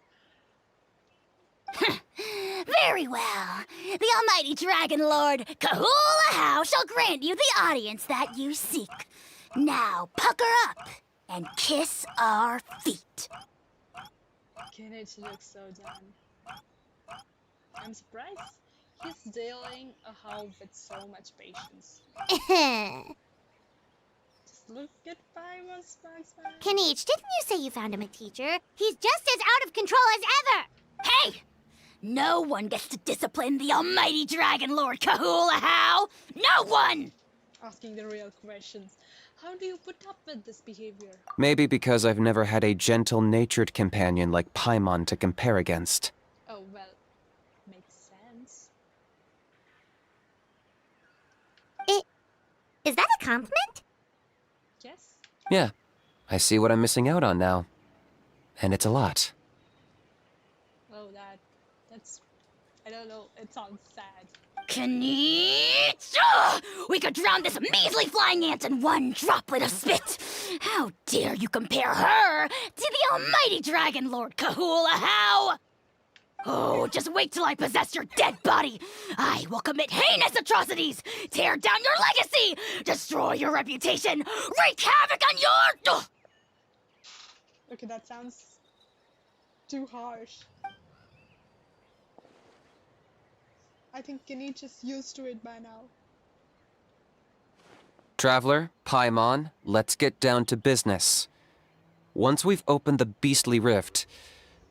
Very well. The almighty Dragon Lord Kahula How shall grant you the audience that you seek. Now pucker up and kiss our feet. Kinich looks so done. I'm surprised He's dealing a how with so much patience. Just look at Paimon's Max. Kinich, didn't you say you found him a teacher? He's just as out of control as ever! Hey! No one gets to discipline the almighty Dragon Lord Kahula How! No one! Asking the real questions. How do you put up with this behavior? Maybe because I've never had a gentle-natured companion like Paimon to compare against. Oh, well, makes sense. Is that a compliment? Yes. Yeah, I see what I'm missing out on now. And it's a lot. Oh, that's... I don't know, it sounds sad. Kinich! We could drown this measly flying ant in one droplet of spit! How dare you compare her to the almighty Dragon Lord Kahula How! Oh, just wait till I possess your dead body! I will commit heinous atrocities! Tear down your legacy! Destroy your reputation! Wreak havoc on your... Okay, that sounds too harsh. I think Kinich is used to it by now. Traveler, Paimon, let's get down to business. Once we've opened the beastly rift,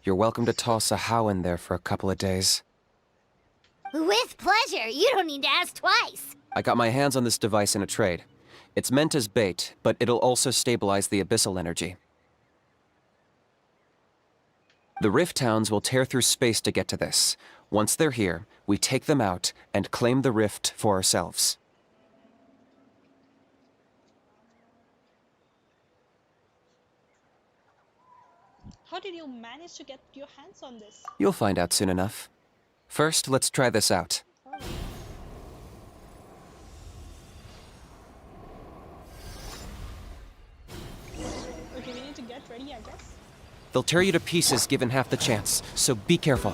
you're welcome to toss a How in there for a couple of days. With pleasure. You don't need to ask twice. I got my hands on this device in a trade. It's meant as bait, but it'll also stabilize the abyssal energy. The Rift Towns will tear through space to get to this. Once they're here, we take them out and claim the rift for ourselves. How did you manage to get your hands on this? You'll find out soon enough. First, let's try this out. Oh. Okay, we need to get ready, I guess. They'll tear you to pieces given half the chance, so be careful.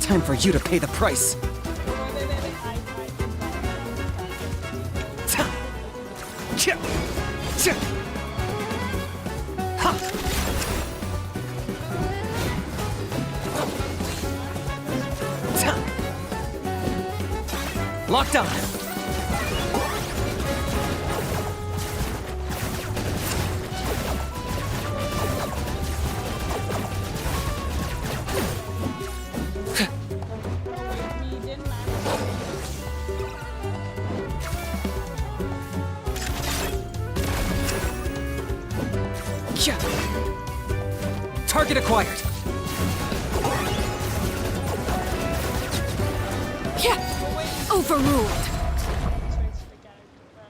Time for you to pay the price. Locked on. Target acquired. Overruled.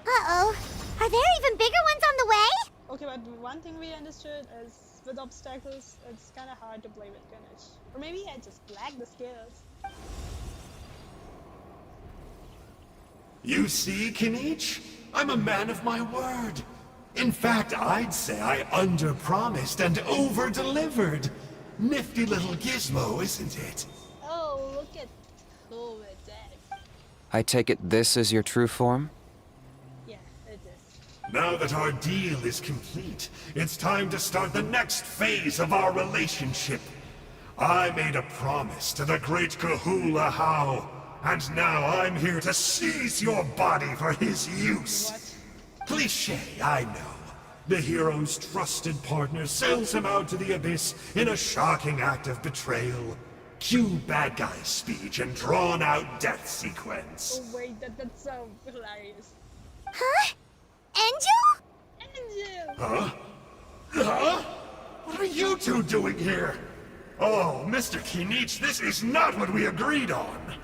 Uh-oh. Are there even bigger ones on the way? Okay, but one thing we understood is with obstacles, it's kind of hard to play with Kinich. Or maybe I just lack the skills. You see, Kinich? I'm a man of my word. In fact, I'd say I under-promised and over-delivered. Nifty little gizmo, isn't it? Oh, look at who it is. I take it this is your true form? Yeah, it is. Now that our deal is complete, it's time to start the next phase of our relationship. I made a promise to the great Kahula How, and now I'm here to seize your body for his use. What? Cliché, I know. The hero's trusted partner sells him out to the abyss in a shocking act of betrayal. Cue bad guy speech and drawn-out death sequence. Oh wait, that's so hilarious. Huh? ENJOU? ENJOU! Huh? Huh? What are you two doing here? Oh, Mr. Kinich, this is not what we agreed on!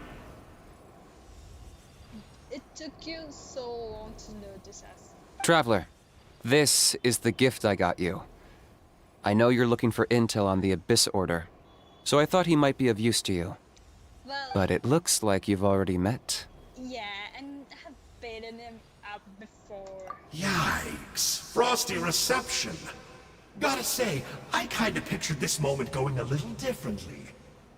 It took you so long to notice us. Traveler, this is the gift I got you. I know you're looking for intel on the Abyss Order, so I thought he might be of use to you. Well, But it looks like you've already met. yeah, and have beaten him up before. Yikes. Frosty reception. Gotta say, I kinda pictured this moment going a little differently.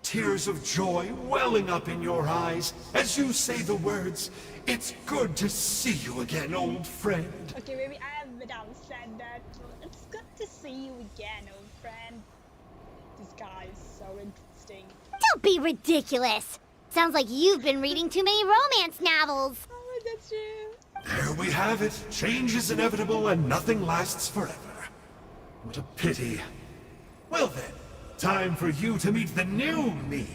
Tears of joy welling up in your eyes as you say the words, "It's good to see you again, old friend." Okay, maybe I haven't said that. It's good to see you again, old friend. This guy is so interesting. Don't be ridiculous. Sounds like you've been reading too many romance novels. Oh, that's true. There we have it. Change is inevitable and nothing lasts forever. What a pity. Well then, time for you to meet the new me.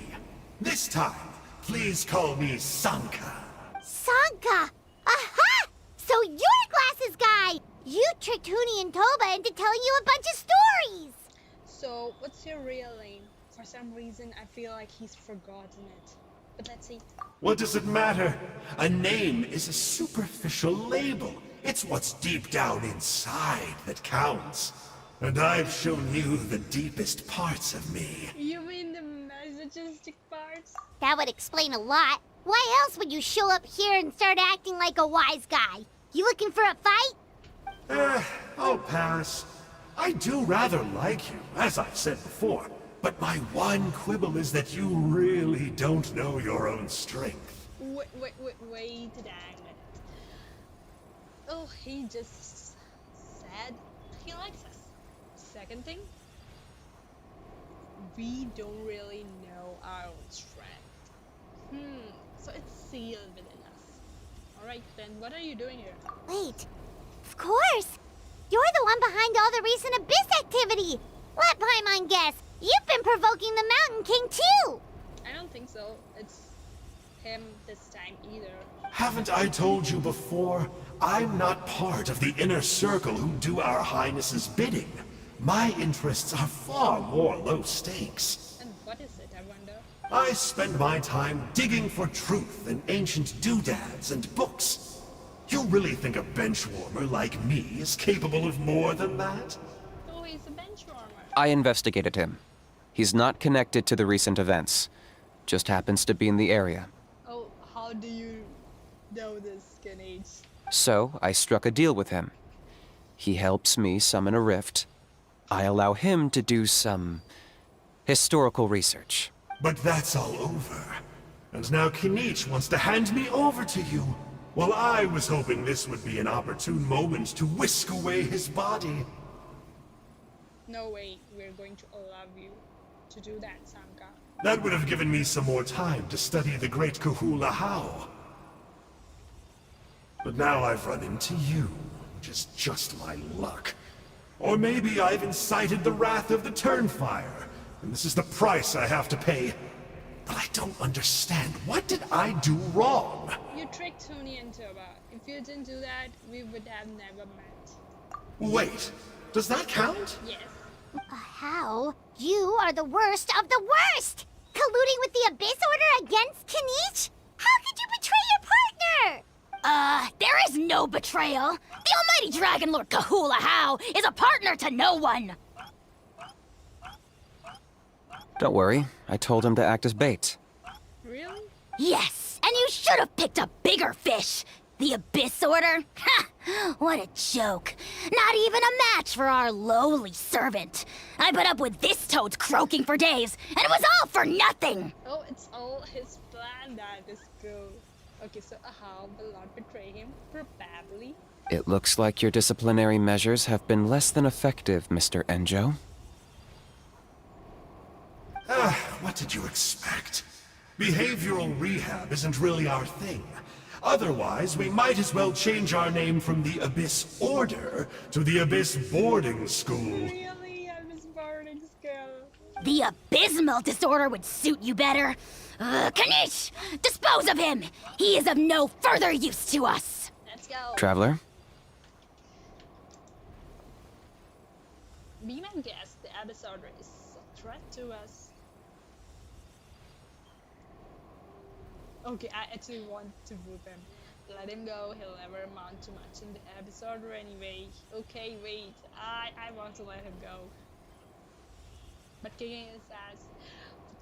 This time, please call me Sanka. Sanka! Aha! So you're Glasses Guy! You tricked Huni and Toba into telling you a bunch of stories! So, what's your real name? For some reason, I feel like he's forgotten it. But let's see. What does it matter? A name is a superficial label. It's what's deep down inside that counts. And I've shown you the deepest parts of me. You mean the masochistic parts? That would explain a lot. Why else would you show up here and start acting like a wise guy? You looking for a fight? I'll pass. I do rather like you, as I've said before. But my one quibble is that you really don't know your own strength. Wait a dang minute. Oh, he just said he likes us. Second thing, we don't really know our own strength. So it's sealed within us. Alright then, what are you doing here? Wait, of course! You're the one behind all the recent Abyss activity! Let Paimon guess, you've been provoking the Mountain King too! I don't think so. It's him this time either. Haven't I told you before? I'm not part of the inner circle who do our highnesses' bidding. My interests are far more low stakes. And what is it, I wonder? I spend my time digging for truth in ancient doodads and books. You really think a benchwarmer like me is capable of more than that? Oh, he's a bench warmer. I investigated him. He's not connected to the recent events. Just happens to be in the area. Oh, how do you know this, Kinich? So, I struck a deal with him. He helps me summon a rift. I allow him to do some historical research. But that's all over. And now Kinich wants to hand me over to you. Well, I was hoping this would be an opportune moment to whisk away his body. No way we're going to allow you to do that, Sanka. That would have given me some more time to study the great Kahula How. But now I've run into you, which is just my luck. Or maybe I've incited the wrath of the Turnfire, and this is the price I have to pay. But I don't understand. What did I do wrong? You tricked Huni and Toba. If you didn't do that, we would have never met. Wait, does that count? Yes. How? You are the worst of the worst! Colluding with the Abyss Order against Kinich? How could you betray your partner? There is no betrayal. The almighty Dragon Lord Kahula How is a partner to no one. Don't worry, I told him to act as bait. Really? Yes, and you should have picked a bigger fish. The Abyss Order? Ha! What a joke. Not even a match for our lowly servant. I put up with this toad croaking for days, and it was all for nothing. Oh, it's all his plan. That is cool. Okay, so Ahau will not betray him, probably. It looks like your disciplinary measures have been less than effective, Mr. ENJOU. What did you expect? Behavioral rehab isn't really our thing. Otherwise, we might as well change our name from the Abyss Order to the Abyss Boarding School. Really? I was boarding school. The abysmal disorder would suit you better. Kinich! Dispose of him! He is of no further use to us! Let's go. Traveler? Be my guest, the Abyss Order is a threat to us. Okay, I actually want to vote him. Let him go. He'll never amount to much in the episode or anyway. Okay, wait. I want to let him go. But King says,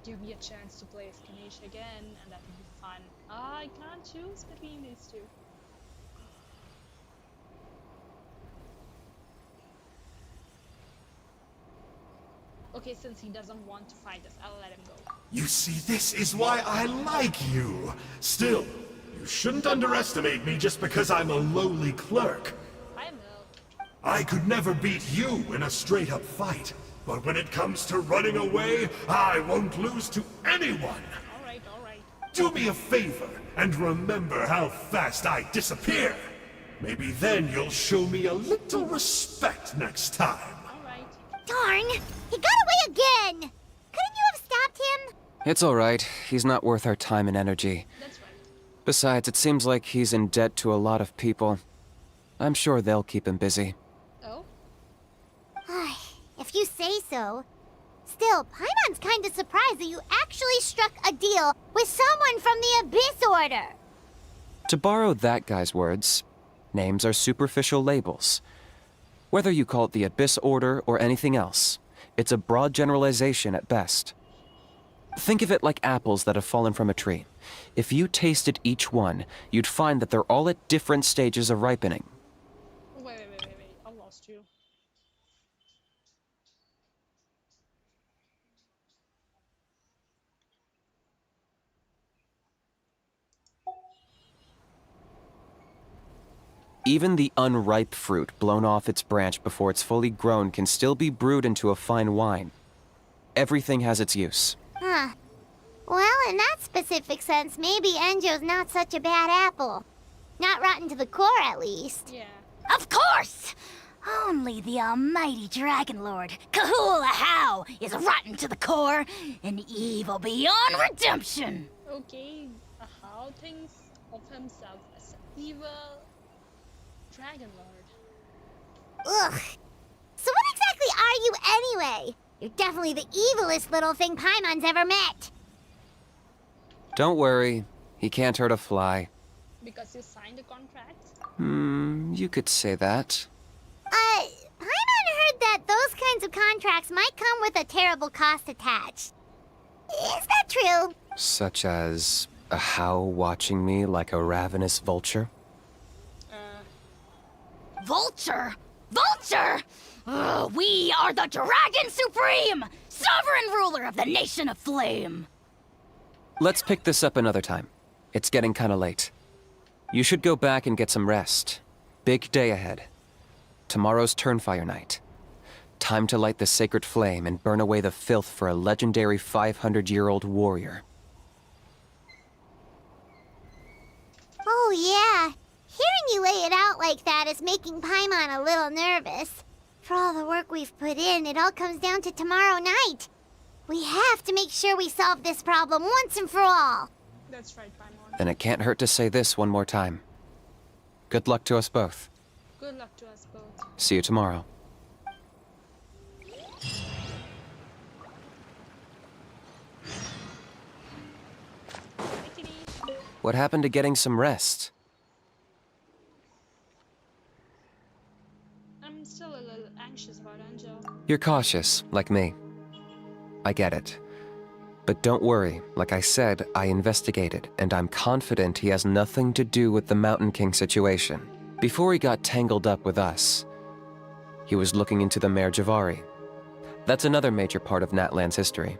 give me a chance to play as Kinich again, and that would be fun. I can't choose between these two. Okay, since he doesn't want to fight us, I'll let him go. You see, this is why I like you. Still, you shouldn't underestimate me just because I'm a lowly clerk. I know. I could never beat you in a straight-up fight. But when it comes to running away, I won't lose to anyone. Alright, alright. Do me a favor and remember how fast I disappear. Maybe then you'll show me a little respect next time. Alright. Darn! He got away again! Couldn't you have stopped him? It's alright. He's not worth our time and energy. That's right. Besides, it seems like he's in debt to a lot of people. I'm sure they'll keep him busy. Oh? If you say so. Still, Paimon's kinda surprised that you actually struck a deal with someone from the Abyss Order. To borrow that guy's words, names are superficial labels. Whether you call it the Abyss Order or anything else, it's a broad generalization at best. Think of it like apples that have fallen from a tree. If you tasted each one, you'd find that they're all at different stages of ripening. Wait. I lost you. Even the unripe fruit blown off its branch before it's fully grown can still be brewed into a fine wine. Everything has its use. Huh. Well, in that specific sense, maybe ENJOU's not such a bad apple. Not rotten to the core, at least. Yeah. Of course! Only the almighty Dragon Lord, Kahul Ahau, is rotten to the core and evil beyond redemption. Okay, how thinks of himself as an evil Dragon Lord. Ugh. So what exactly are you anyway? You're definitely the evilest little thing Paimon's ever met. Don't worry, he can't hurt a fly. Because you signed a contract? You could say that. Paimon heard that those kinds of contracts might come with a terrible cost attached. Is that true? Such as a how watching me like a ravenous vulture? Vulture? Vulture! We are the Dragon Supreme! Sovereign ruler of the Nation of Flame! Let's pick this up another time. It's getting kinda late. You should go back and get some rest. Big day ahead. Tomorrow's Turnfire night. Time to light the sacred flame and burn away the filth for a legendary 500-year-old warrior. Oh yeah. Hearing you lay it out like that is making Paimon a little nervous. For all the work we've put in, it all comes down to tomorrow night. We have to make sure we solve this problem once and for all. That's right, Paimon. Then it can't hurt to say this one more time. Good luck to us both. Good luck to us both. See you tomorrow. What happened to getting some rest? I'm still a little anxious about ENJOU. You're cautious, like me. I get it. But don't worry, like I said, I investigated, and I'm confident he has nothing to do with the Mountain King situation. Before he got tangled up with us, he was looking into the Mare Javari. That's another major part of Natlan's history.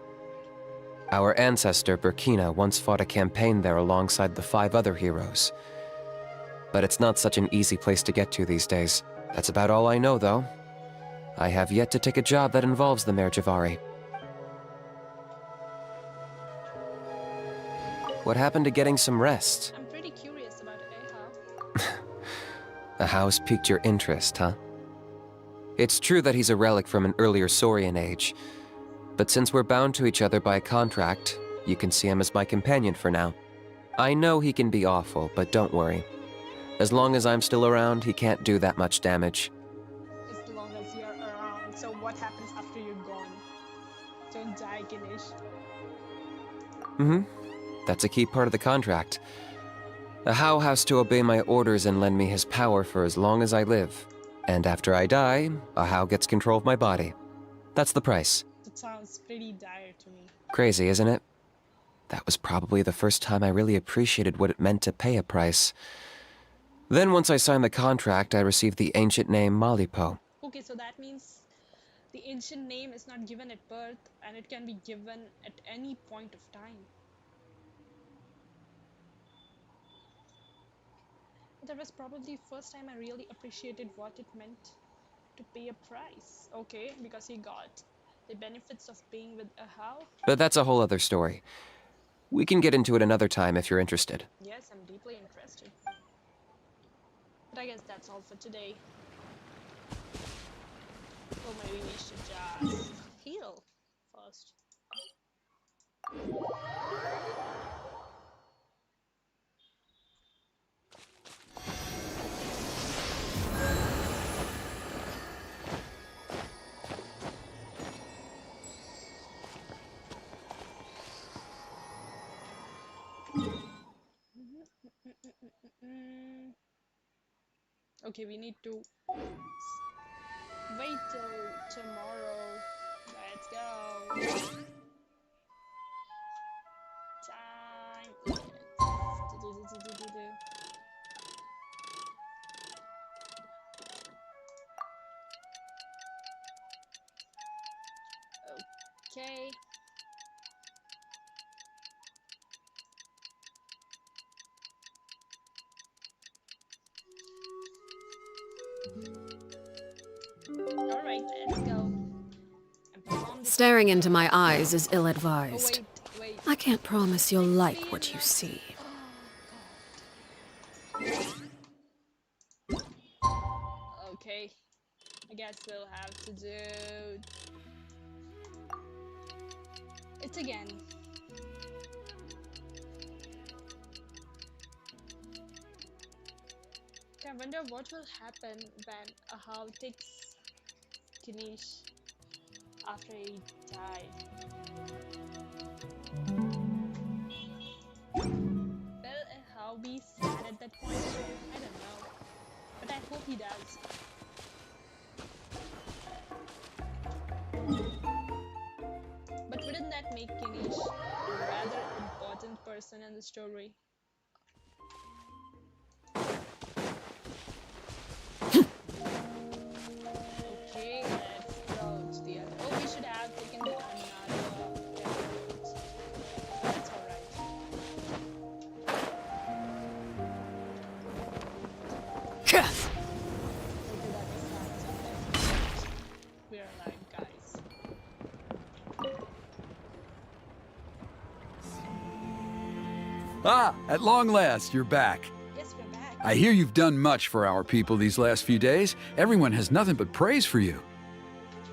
Our ancestor, Burkina, once fought a campaign there alongside the 5 other heroes. But it's not such an easy place to get to these days. That's about all I know, though. I have yet to take a job that involves the Mare Javari. What happened to getting some rest? I'm pretty curious about Ahau. Ahau's piqued your interest, huh? It's true that he's a relic from an earlier Saurian age, but since we're bound to each other by contract, you can see him as my companion for now. I know he can be awful, but don't worry. As long as I'm still around, he can't do that much damage. As long as you're around. So what happens after you're gone? Don't die, Kinich. That's a key part of the contract. Ahau has to obey my orders and lend me his power for as long as I live. And after I die, Ahau gets control of my body. That's the price. It sounds pretty dire to me. Crazy, isn't it? That was probably the first time I really appreciated what it meant to pay a price. Then once I signed the contract, I received the ancient name Malipo. Okay, so that means the ancient name is not given at birth and it can be given at any point of time. That was probably the first time I really appreciated what it meant to pay a price. Okay, because he got the benefits of being with Ahau. But that's a whole other story. We can get into it another time if you're interested. Yes, I'm deeply interested. But I guess that's all for today. Or maybe we should just heal first. Okay, we need to wait till tomorrow. Let's go. Time. Okay. Alright, let's go. And perform the Staring into my eyes is ill-advised. Oh, wait. I can't promise you'll like what you see. Okay. I guess we'll have to do it again. I wonder what will happen when Ahau takes Kinich after he died. Will Ahau be sad at that point? I don't know. But I hope he does. But wouldn't that make Kinich a rather important person in the story? Okay, let's go to the other. Oh, we should have taken another route. That's alright. Okay, that was not we're alive, guys. Ah, at long last, you're back. Yes, we're back. I hear you've done much for our people these last few days. Everyone has nothing but praise for you.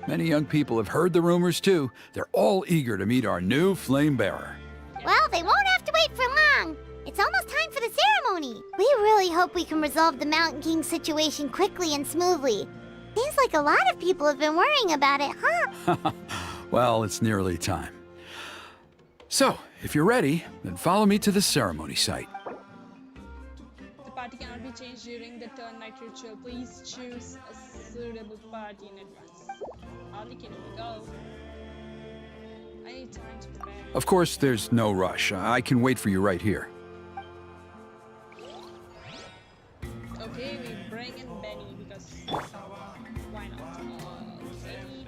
Many young people have heard the rumors too. They're all eager to meet our new flame bearer. Well, they won't have to wait for long. It's almost time for the ceremony. We really hope we can resolve the Mountain King situation quickly and smoothly. Seems like a lot of people have been worrying about it, huh? Well, it's nearly time. So, if you're ready, then follow me to the ceremony site. The party cannot be changed during the turn night ritual. Please choose a suitable party in advance. How can we go? I need time to prepare. Of course, there's no rush. I can wait for you right here. Okay, we bring in Benny because why not? Benny.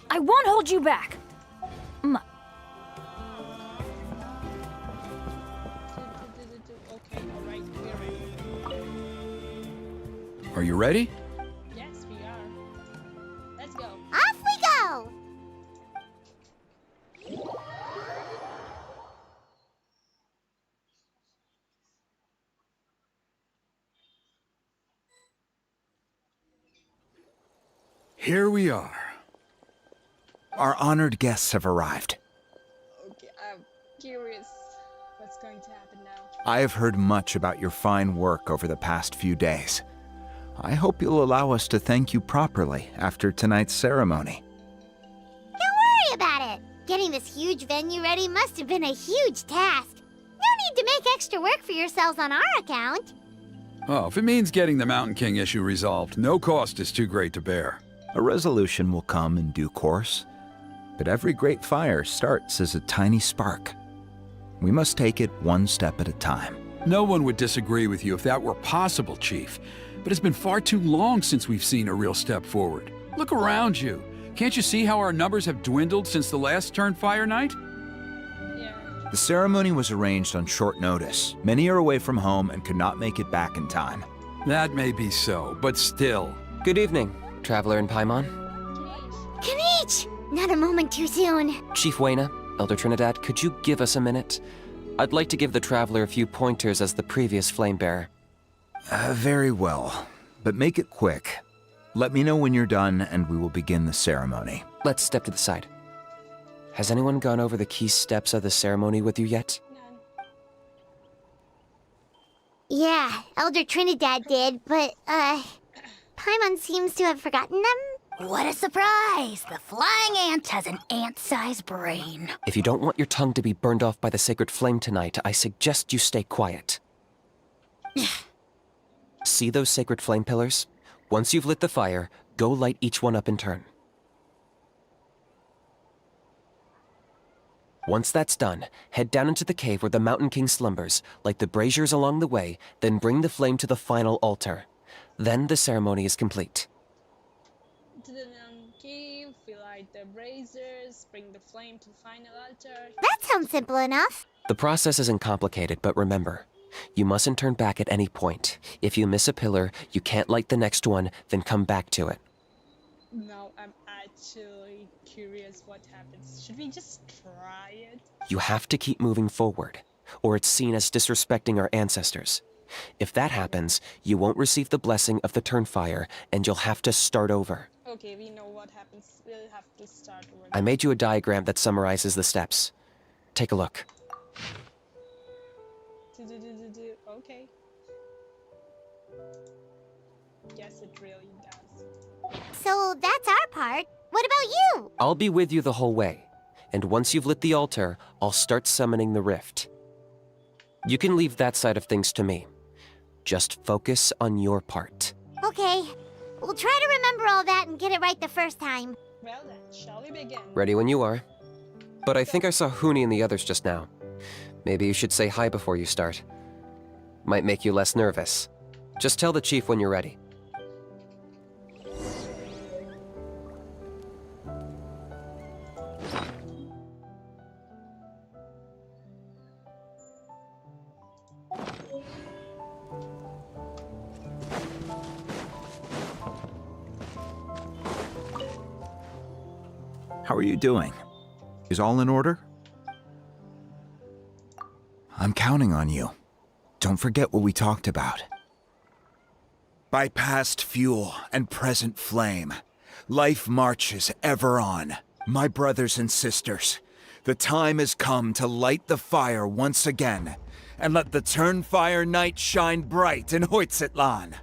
I won't hold you back. Okay, alright, we're ready. Are you ready? Yes, we are. Let's go. Off we go! Here we are. Our honored guests have arrived. Okay, I'm curious what's What's going to happen now? I have heard much about your fine work over the past few days. I hope you'll allow us to thank you properly after tonight's ceremony. Don't worry about it. Getting this huge venue ready must have been a huge task. No need to make extra work for yourselves on our account. Oh, if it means getting the Mountain King issue resolved, no cost is too great to bear. A resolution will come in due course, but every great fire starts as a tiny spark. We must take it one step at a time. No one would disagree with you if that were possible, Chief. But it's been far too long since we've seen a real step forward. Look around you. Can't you see how our numbers have dwindled since the last Turnfire night? Yeah. The ceremony was arranged on short notice. Many are away from home and could not make it back in time. That may be so, but still. Good evening, Traveler in Paimon. Kinich! Not a moment too soon. Chief Wayna, Elder Trinidad, could you give us a minute? I'd like to give the Traveler a few pointers as the previous Flamebearer. Very well, but make it quick. Let me know when you're done and we will begin the ceremony. Let's step to the side. Has anyone gone over the key steps of the ceremony with you yet? Yeah, Elder Trinidad did, but, Paimon seems to have forgotten them. What a surprise! The flying ant has an ant-sized brain. If you don't want your tongue to be burned off by the sacred flame tonight, I suggest you stay quiet. See those sacred flame pillars? Once you've lit the fire, go light each one up in turn. Once that's done, head down into the cave where the Mountain King slumbers, light the braziers along the way, then bring the flame to the final altar. Then the ceremony is complete. To the Mountain Cave, we light the braziers, bring the flame to the final altar. That sounds simple enough. The process isn't complicated, but remember, you mustn't turn back at any point. If you miss a pillar, you can't light the next one, then come back to it. Now I'm actually curious what happens. Should we just try it? You have to keep moving forward, or it's seen as disrespecting our ancestors. If that happens, you won't receive the blessing of the Turnfire, and you'll have to start over. Okay, we know what happens. We'll have to start over. I made you a diagram that summarizes the steps. Take a look. Okay. Yes, it really does. So that's our part. What about you? I'll be with you the whole way, and once you've lit the altar, I'll start summoning the rift. You can leave that side of things to me. Just focus on your part. Okay. We'll try to remember all that and get it right the first time. Well then, shall we begin? Ready when you are. But I think I saw Huni and the others just now. Maybe you should say hi before you start. Might make you less nervous. Just tell the chief when you're ready. How are you doing? Is all in order? I'm counting on you. Don't forget what we talked about. By past fuel and present flame, life marches ever on. My brothers and sisters, the time has come to light the fire once again, and let the Turnfire night shine bright in Hoytzitlan.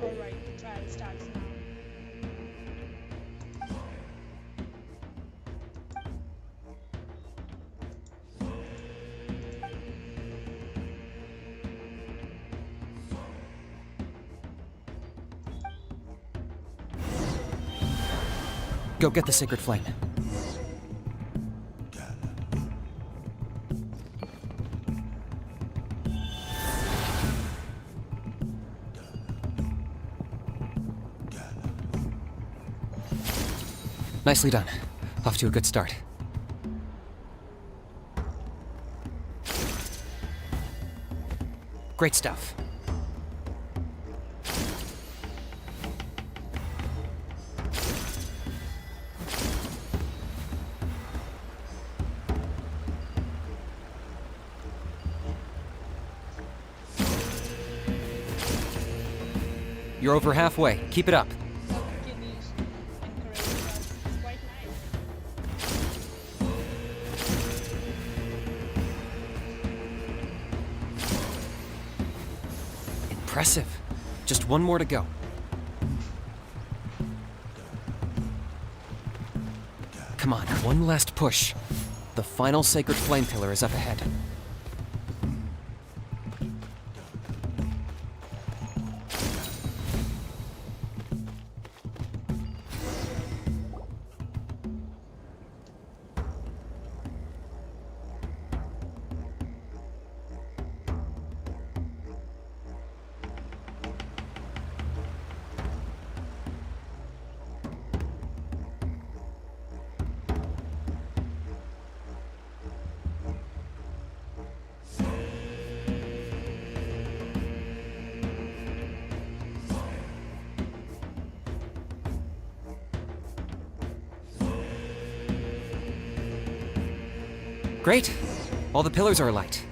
Alright, the trial starts now. Go get the sacred flame. Nicely done. Off to a good start. Great stuff. You're over halfway. Keep it up. So Kinich encouraged us. It's quite nice. Impressive. Just one more to go. Come on, one last push. The final sacred flame pillar is up ahead. Great. All the pillars are alight.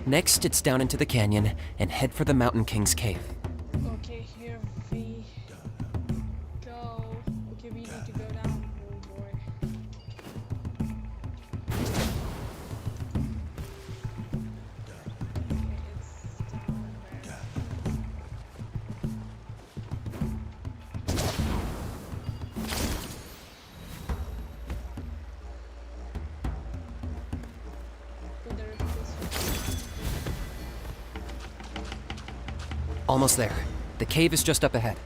Next, it's down into the canyon and head for the Mountain King's cave. Okay, here we go. Okay, we need to go down. Oh boy. Okay, it's down there. So there is this. Almost there. The cave is just up ahead.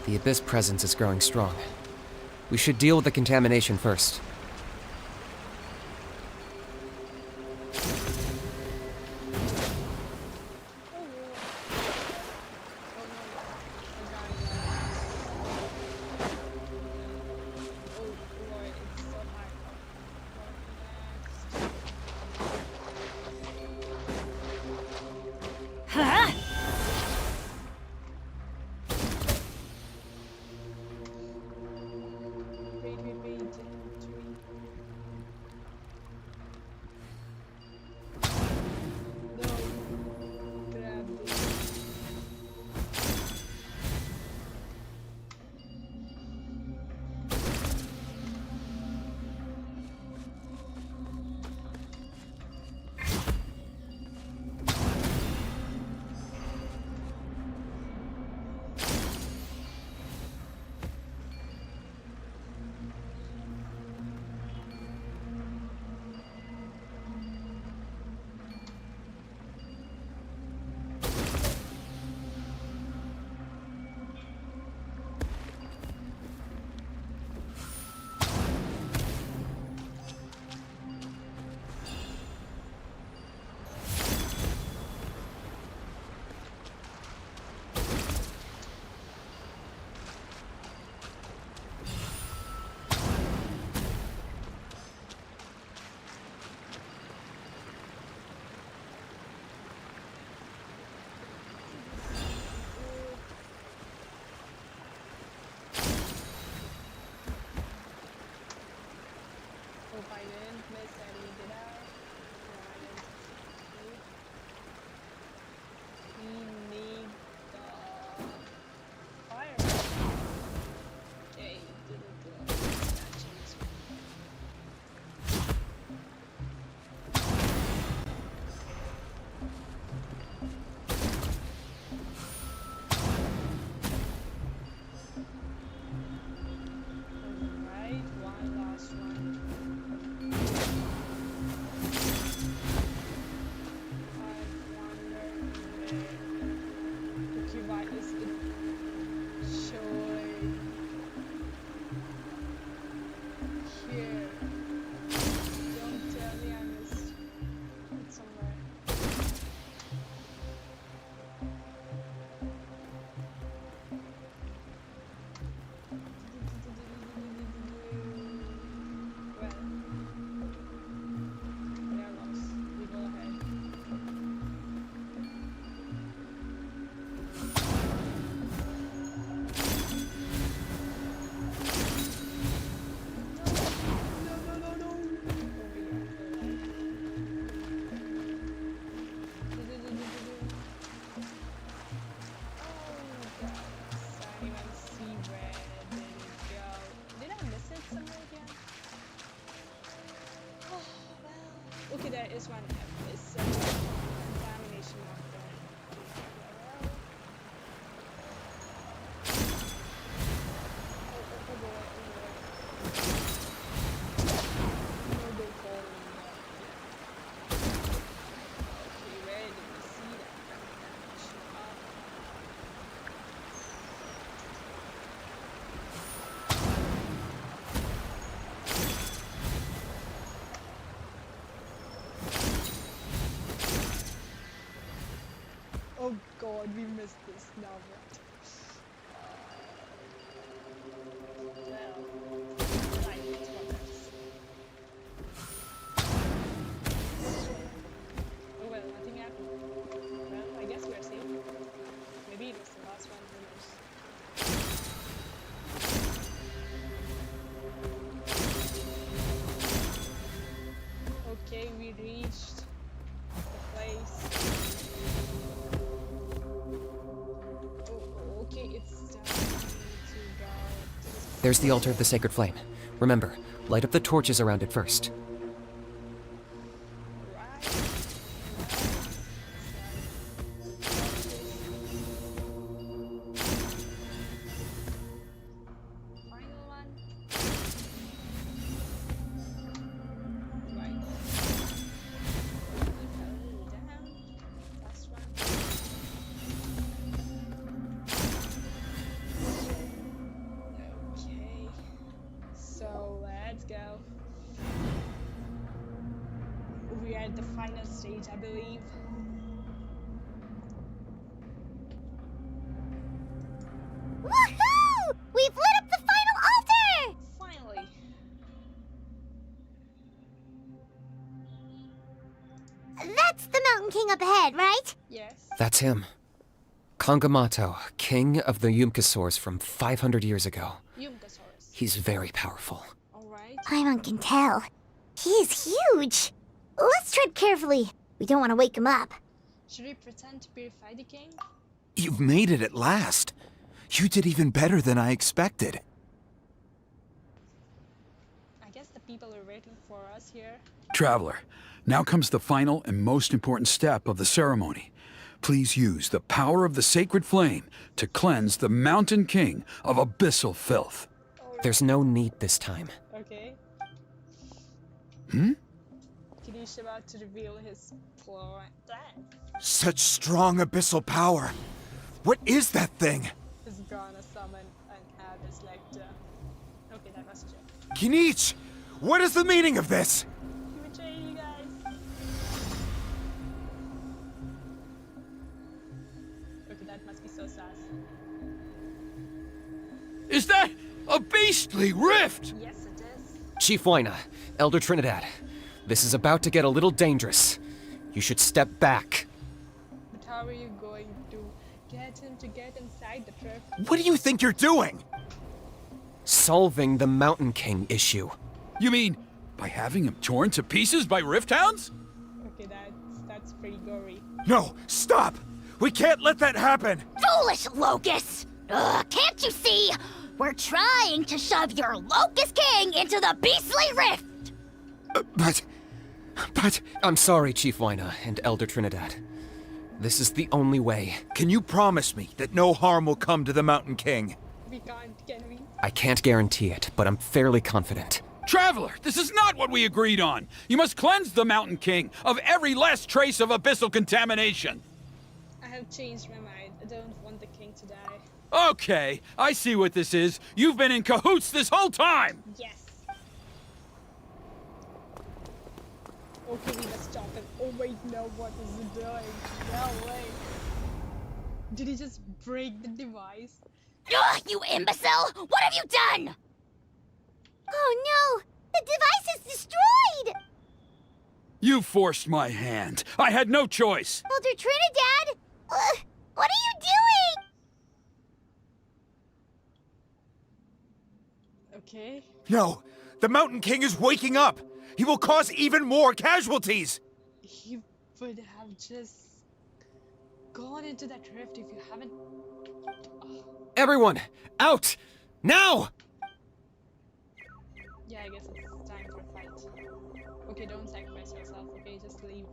The Abyss presence is growing strong. We should deal with the contamination first. Hope I didn't miss any, did I? No, I didn't. We need the fire. Okay, Alright, one last one. I wonder where there is one. It's contamination of the level. Oh boy, oh boy. No big hole in there. Okay, where did we see that contamination? Oh god, we missed this now. What? Well, right, let's go next. Oh well, nothing happened. Well, I guess we are safe. Maybe it was the last one, who knows. Okay, we reached the place. Okay, it's time to go to this. There's the altar of the sacred flame. Remember, light up the torches around it first. Final one. Right. Down. Last one. Okay. So let's go. We are at the final stage, I believe. Woohoo! We've lit up the final altar! Finally. That's the Mountain King up ahead, right? Yes. That's him. Kangamato, king of the Yumkasaurs from 500 years ago. Yumkasaurus. He's very powerful. Alright. Paimon can tell. He is huge. Let's tread carefully. We don't want to wake him up. Should we pretend to purify the king? You've made it at last. You did even better than I expected. I guess the people are waiting for us here. Traveler, now comes the final and most important step of the ceremony. Please use the power of the sacred flame to cleanse the Mountain King of abyssal filth. There's no need this time. Okay. Hmm? Kinich about to reveal his plan. Such strong abyssal power. What is that thing? He's gonna summon an abyss lector. Okay, that was a joke. Kinich! What is the meaning of this? He betrayed you guys. Okay, that must be so sus. Is that a beastly rift? Yes, it is. Chief Waina, Elder Trinidad, this is about to get a little dangerous. You should step back. But how are you going to get him to get inside the trip? What do you think you're doing? Solving the Mountain King issue. You mean by having him torn to pieces by rift hounds? Okay, that's pretty gory. No, stop! We can't let that happen! Foolish Locust! Ugh, can't you see? We're trying to shove your Locust King into the beastly rift! But... I'm sorry, Chief Waina and Elder Trinidad. This is the only way. Can you promise me that no harm will come to the Mountain King? We can't, can we? I can't guarantee it, but I'm fairly confident. Traveler, this is not what we agreed on. You must cleanse the Mountain King of every last trace of abyssal contamination. I have changed my mind. I don't want the king to die. Okay, I see what this is. You've been in cahoots this whole time! Yes. Okay, we must stop him. Oh wait, no, what is he doing? No way. Did he just break the device? Ugh, you imbecile! What have you done? Oh no! The device is destroyed! You forced my hand. I had no choice. Elder Trinidad! What are you doing? Okay. No! The Mountain King is waking up! He will cause even more casualties! He would have just gone into that rift if you haven't... Everyone, out! Now! Yeah, I guess it's time for a fight. Okay, don't sacrifice yourself, okay? Just leave.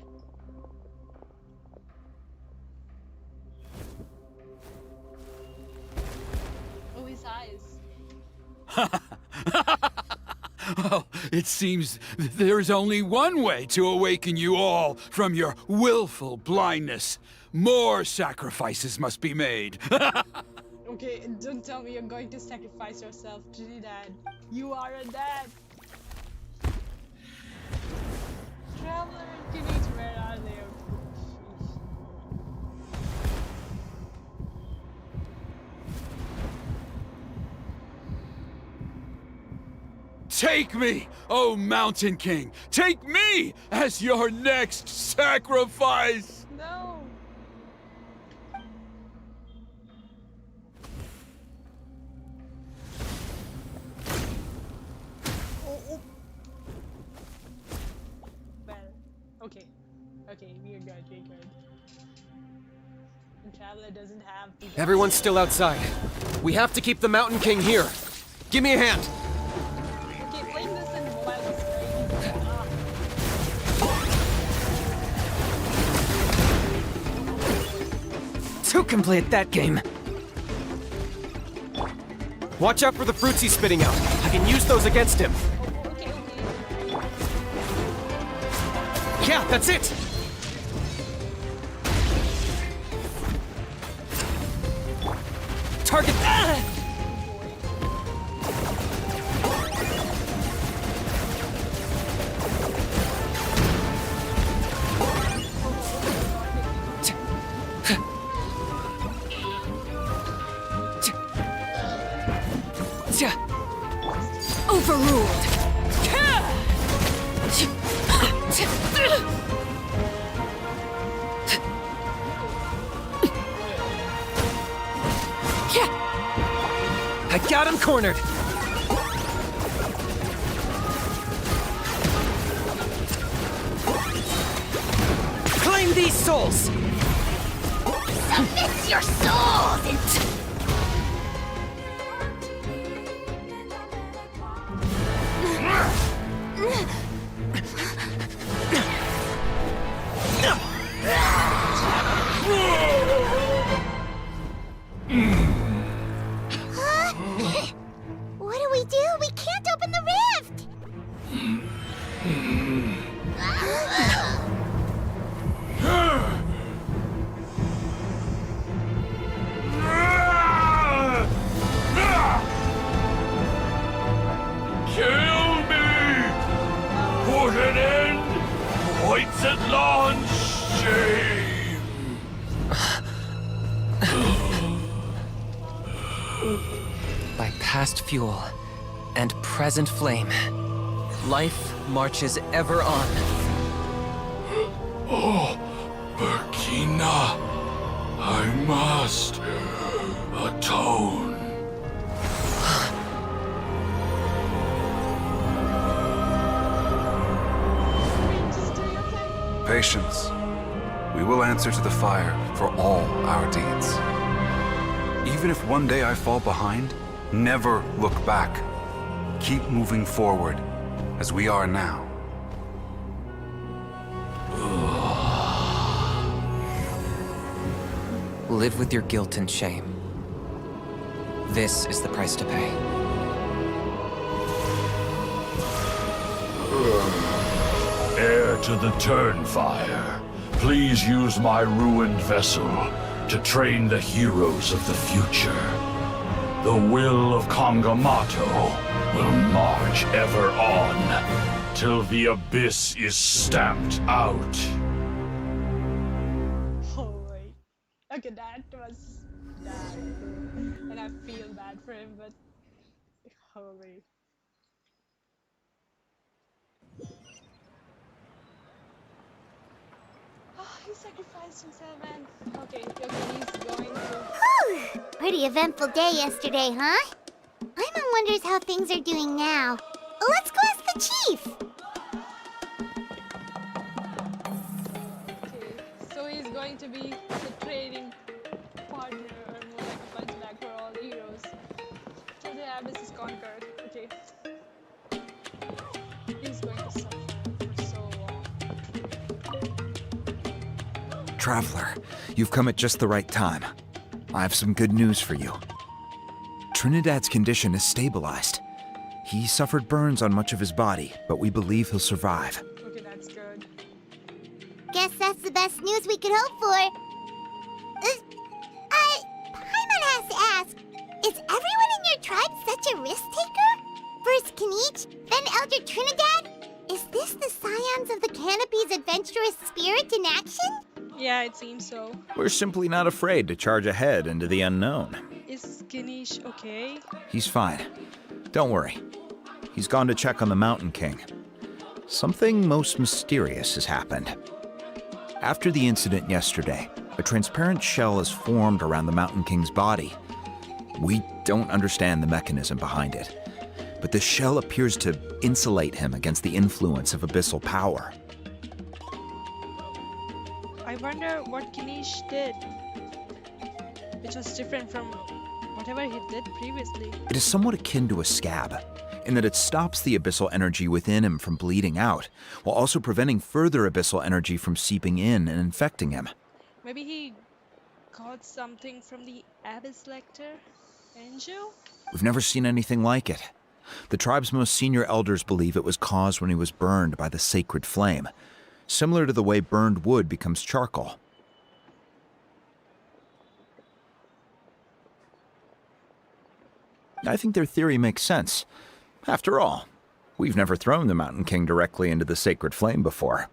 Oh, his eyes. Well, it seems there is only one way to awaken you all from your willful blindness. More sacrifices must be made. Okay, don't tell me you're going to sacrifice yourself, Trinidad. You are a dad. Traveler and Kinich, where are they? Sheesh. Take me, O Mountain King! Take me as your next sacrifice! No! Oh. Well, okay. Okay, we're good, we're good. And Traveler doesn't have the... Everyone's still outside. We have to keep the Mountain King here. Give me a hand. Okay, playing this in mobile is very easy. Two can play at that game. Watch out for the fruits he's spitting out. I can use those against him. Okay. Yeah, that's it! Target... Overruled. I got him cornered! Claim these souls! Submit your souls into... What do we do? We can't open the rift! Kill me! Put an end! Points at launch! Shame! By past fuel and present flame, life marches ever on. Oh, Burkina, I must atone. Just do your thing. Patience. We will answer to the fire for all our deeds. Even if one day I fall behind, never look back. Keep moving forward, as we are now. Live with your guilt and shame. This is the price to pay. Heir to the Turnfire, please use my ruined vessel to train the heroes of the future. The will of Kangamato will march ever on, till the abyss is stamped out. Holy. Okay, that was bad. And I feel bad for him, but holy. Oh, he sacrificed himself, man. Okay, he's going to... Whew! Pretty eventful day yesterday, huh? Paimon wonders how things are doing now. Let's go ask the chief! Okay, so he's going to be the trading partner, or more like a punchback for all the heroes. So the abyss is conquered. Okay. Traveler, you've come at just the right time. I have some good news for you. Trinidad's condition is stabilized. He suffered burns on much of his body, but we believe he'll survive. Okay, that's good. Guess that's the best news we could hope for. Paimon has to ask, is everyone in your tribe such a risk-taker? First Kinich, then Elder Trinidad? Is this the scions of the Canopy's adventurous spirit in action? Yeah, it seems so. We're simply not afraid to charge ahead into the unknown. Is Kinich okay? He's fine. Don't worry. He's gone to check on the Mountain King. Something most mysterious has happened. After the incident yesterday, a transparent shell has formed around the Mountain King's body. We don't understand the mechanism behind it, but the shell appears to insulate him against the influence of abyssal power. I wonder what Kinich did, which was different from whatever he did previously. It is somewhat akin to a scab, in that it stops the abyssal energy within him from bleeding out, while also preventing further abyssal energy from seeping in and infecting him. Maybe he got something from the Abyss Lector? ENJOU? We've never seen anything like it. The tribe's most senior elders believe it was caused when he was burned by the sacred flame, similar to the way burned wood becomes charcoal. I think their theory makes sense. After all, we've never thrown the Mountain King directly into the sacred flame before.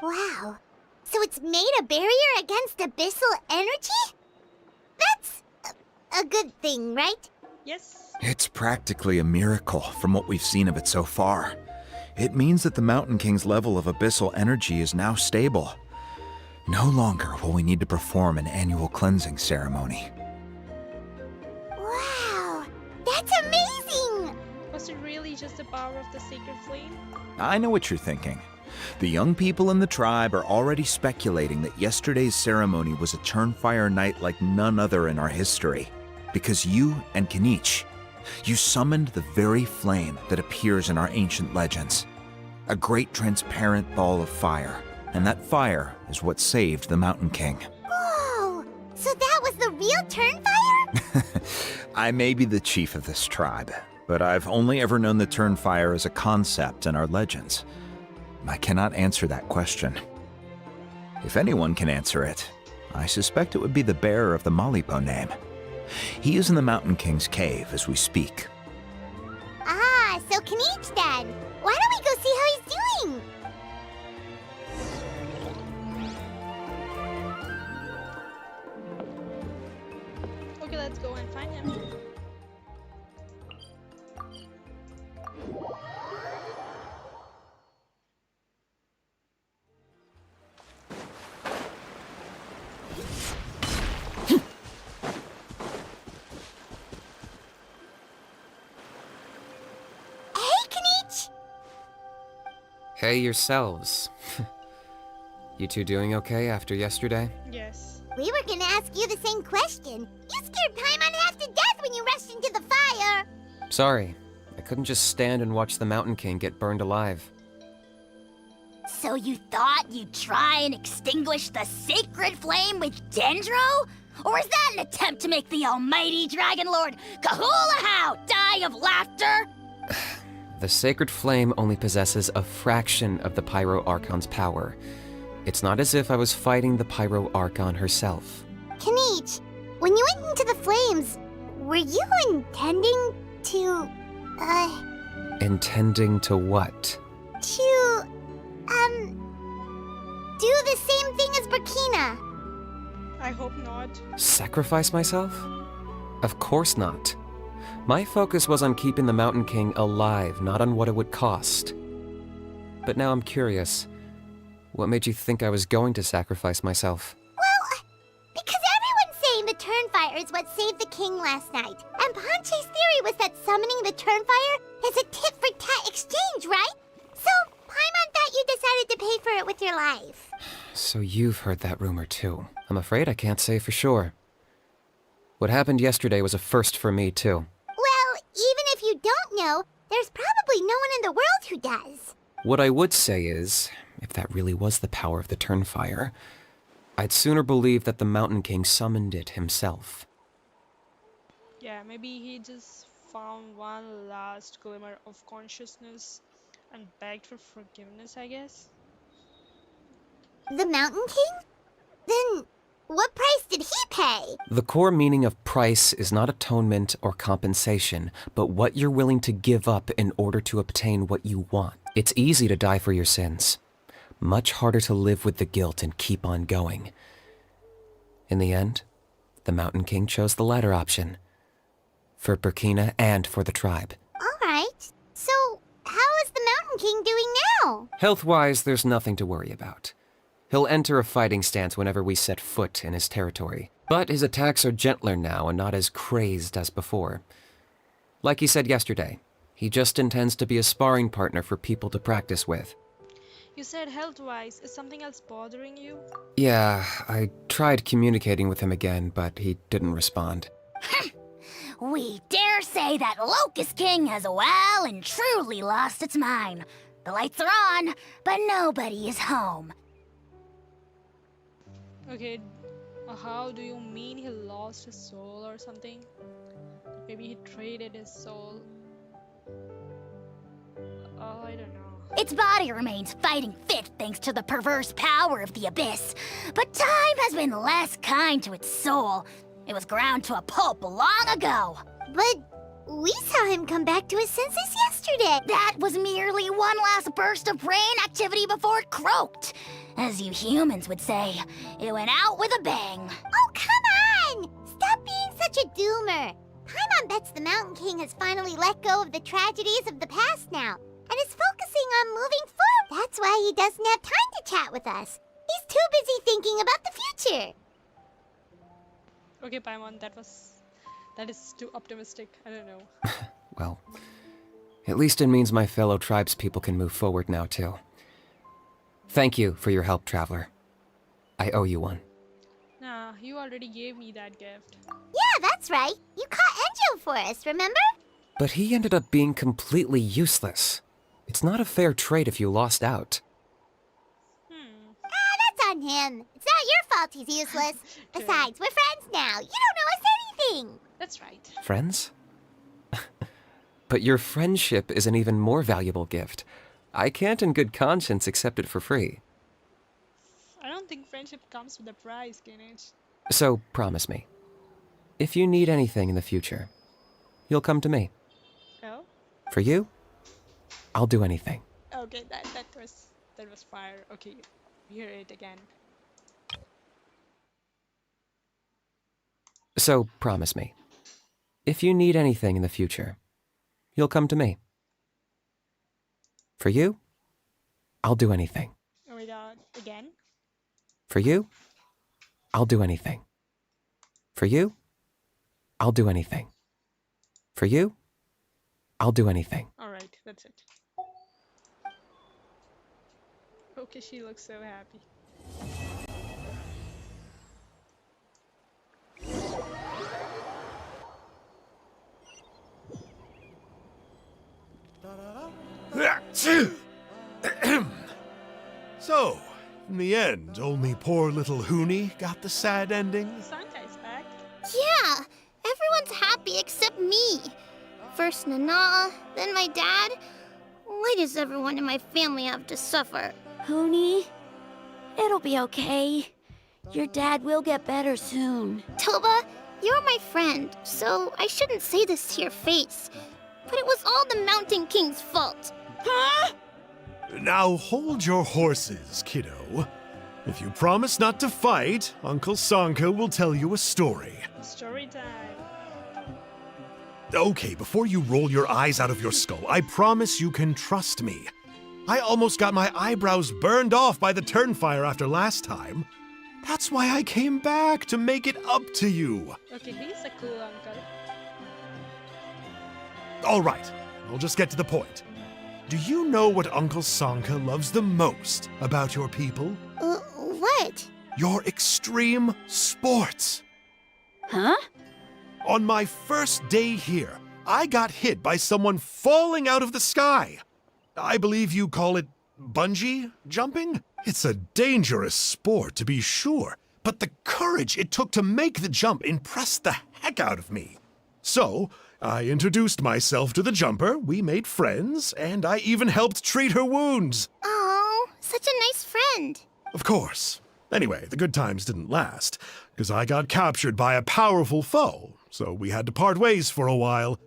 Wow. So it's made a barrier against abyssal energy? That's a good thing, right? Yes. It's practically a miracle from what we've seen of it so far. It means that the Mountain King's level of abyssal energy is now stable. No longer will we need to perform an annual cleansing ceremony. Wow, that's amazing! Was it really just the power of the sacred flame? I know what you're thinking. The young people in the tribe are already speculating that yesterday's ceremony was a Turnfire night like none other in our history. Because you and Kinich, you summoned the very flame that appears in our ancient legends. A great transparent ball of fire. And that fire is what saved the Mountain King. Whoa! So that was the real Turnfire? I may be the chief of this tribe, but I've only ever known the Turnfire as a concept in our legends. I cannot answer that question. If anyone can answer it, I suspect it would be the bearer of the Malipo name. He is in the Mountain King's cave as we speak. Ah, so Kinich then. Why don't we go see how he's doing? Okay, let's go and find him. Hey yourselves. You two doing okay after yesterday? Yes. We were gonna ask you the same question. You scared Paimon half to death when you rushed into the fire. Sorry, I couldn't just stand and watch the Mountain King get burned alive. So you thought you'd try and extinguish the sacred flame with Dendro? Or is that an attempt to make the almighty Dragon Lord Kahulahow die of laughter? The sacred flame only possesses a fraction of the Pyro Archon's power. It's not as if I was fighting the Pyro Archon herself. Kinich, when you went into the flames, were you intending to, Intending to what? do the same thing as Burkina? I hope not. Sacrifice myself? Of course not. My focus was on keeping the Mountain King alive, not on what it would cost. But now I'm curious. What made you think I was going to sacrifice myself? Well, because everyone's saying the Turnfire is what saved the king last night. And Ponche's theory was that summoning the Turnfire is a tit-for-tat exchange, right? So, Paimon thought you decided to pay for it with your life. So you've heard that rumor too. I'm afraid I can't say for sure. What happened yesterday was a first for me too. Well, even if you don't know, there's probably no one in the world who does. What I would say is, if that really was the power of the Turnfire, I'd sooner believe that the Mountain King summoned it himself. Yeah, maybe he just found one last glimmer of consciousness and begged for forgiveness, I guess. The Mountain King? Then what price did he pay? The core meaning of price is not atonement or compensation, but what you're willing to give up in order to obtain what you want. It's easy to die for your sins. Much harder to live with the guilt and keep on going. In the end, the Mountain King chose the latter option. For Burkina and for the tribe. Alright. So, how is the Mountain King doing now? Health-wise, there's nothing to worry about. He'll enter a fighting stance whenever we set foot in his territory. But his attacks are gentler now and not as crazed as before. Like he said yesterday, he just intends to be a sparring partner for people to practice with. You said health-wise. Is something else bothering you? Yeah, I tried communicating with him again, but he didn't respond. We dare say that Locust King has well and truly lost its mind. The lights are on, but nobody is home. Okay, how do you mean he lost his soul or something? Maybe he traded his soul. Oh, I don't know. Its body remains fighting fit thanks to the perverse power of the Abyss, but time has been less kind to its soul. It was ground to a pulp long ago. But we saw him come back to his senses yesterday. That was merely one last burst of brain activity before it croaked. As you humans would say, it went out with a bang. Oh, come on! Stop being such a doomer. Paimon bets the Mountain King has finally let go of the tragedies of the past now, and is focusing on moving forward. That's why he doesn't have time to chat with us. He's too busy thinking about the future. Okay, Paimon, that is too optimistic. I don't know. Well, at least it means my fellow tribespeople can move forward now, too. Thank you for your help, Traveler. I owe you one. Nah, you already gave me that gift. Yeah, that's right. You caught ENJOU for us, remember? But he ended up being completely useless. It's not a fair trade if you lost out. That's on him. It's not your fault he's useless. Besides, we're friends now. You don't owe us anything. That's right. Friends? But your friendship is an even more valuable gift. I can't in good conscience accept it for free. I don't think friendship comes with a price, Kinich. So, promise me. If you need anything in the future, you'll come to me. Oh? For you, I'll do anything. Okay, that was fire. Okay, hear it again. So, promise me. If you need anything in the future, you'll come to me. For you, I'll do anything. Oh my god, again? For you, I'll do anything. For you, I'll do anything. For you, I'll do anything. Alright, that's it. Okay, she looks so happy. So, in the end, only poor little Huni got the sad ending? Sankai's back. Yeah, everyone's happy except me. First Nana, then my dad. Why does everyone in my family have to suffer? Huni, it'll be okay. Your dad will get better soon. Toba, you're my friend, so I shouldn't say this to your face. But it was all the Mountain King's fault. Huh? Now hold your horses, kiddo. If you promise not to fight, Uncle Sanka will tell you a story. Story time. Okay, before you roll your eyes out of your skull, I promise you can trust me. I almost got my eyebrows burned off by the turnfire after last time. That's why I came back, to make it up to you. Okay, he's a cool uncle. All right, I'll just get to the point. Do you know what Uncle Sanka loves the most about your people? What? Your extreme sports. Huh? On my first day here, I got hit by someone falling out of the sky. I believe you call it bungee jumping? It's a dangerous sport, to be sure, but the courage it took to make the jump impressed the heck out of me. So, I introduced myself to the jumper, we made friends, and I even helped treat her wounds. Oh, such a nice friend. Of course. Anyway, the good times didn't last, because I got captured by a powerful foe, so we had to part ways for a while.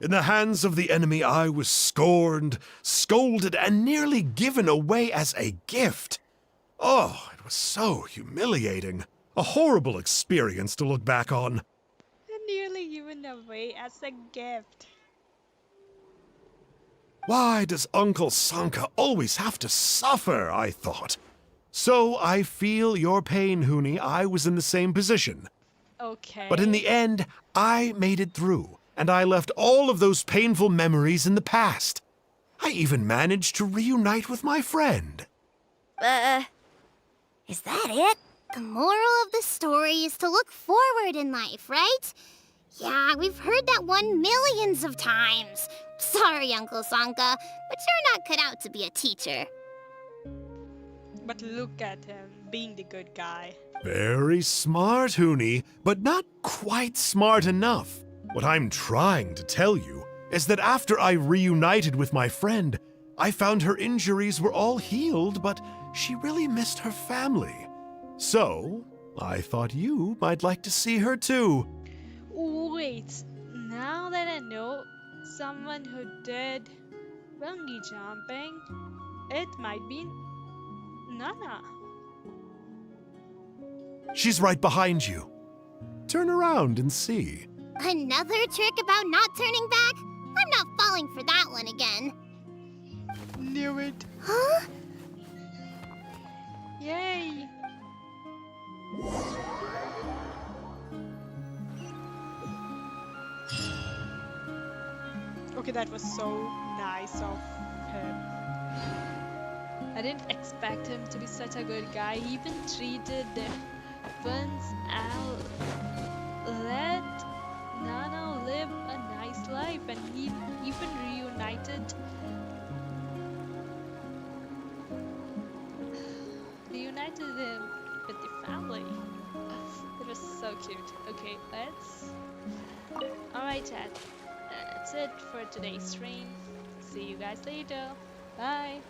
In the hands of the enemy, I was scorned, scolded, and nearly given away as a gift. Oh, it was so humiliating. A horrible experience to look back on. Nearly given away as a gift. Why does Uncle Sanka always have to suffer, I thought. So I feel your pain, Huni. I was in the same position. Okay. But in the end, I made it through, and I left all of those painful memories in the past. I even managed to reunite with my friend. Is that it? The moral of the story is to look forward in life, right? Yeah, we've heard that one millions of times. Sorry, Uncle Sanka, but you're not cut out to be a teacher. But look at him, being the good guy. Very smart, Huni, but not quite smart enough. What I'm trying to tell you is that after I reunited with my friend, I found her injuries were all healed, but she really missed her family. So, I thought you might like to see her too. Wait, now that I know someone who did bungee jumping, it might be Nana. She's right behind you. Turn around and see. Another trick about not turning back? I'm not falling for that one again. Knew it. Huh? Yay! Okay, that was so nice of him. I didn't expect him to be such a good guy. He even treated Vince and let Nana live a nice life, and he even reunited him with the family. It was so cute. Okay, alright chat, that's it for today's stream. See you guys later. Bye.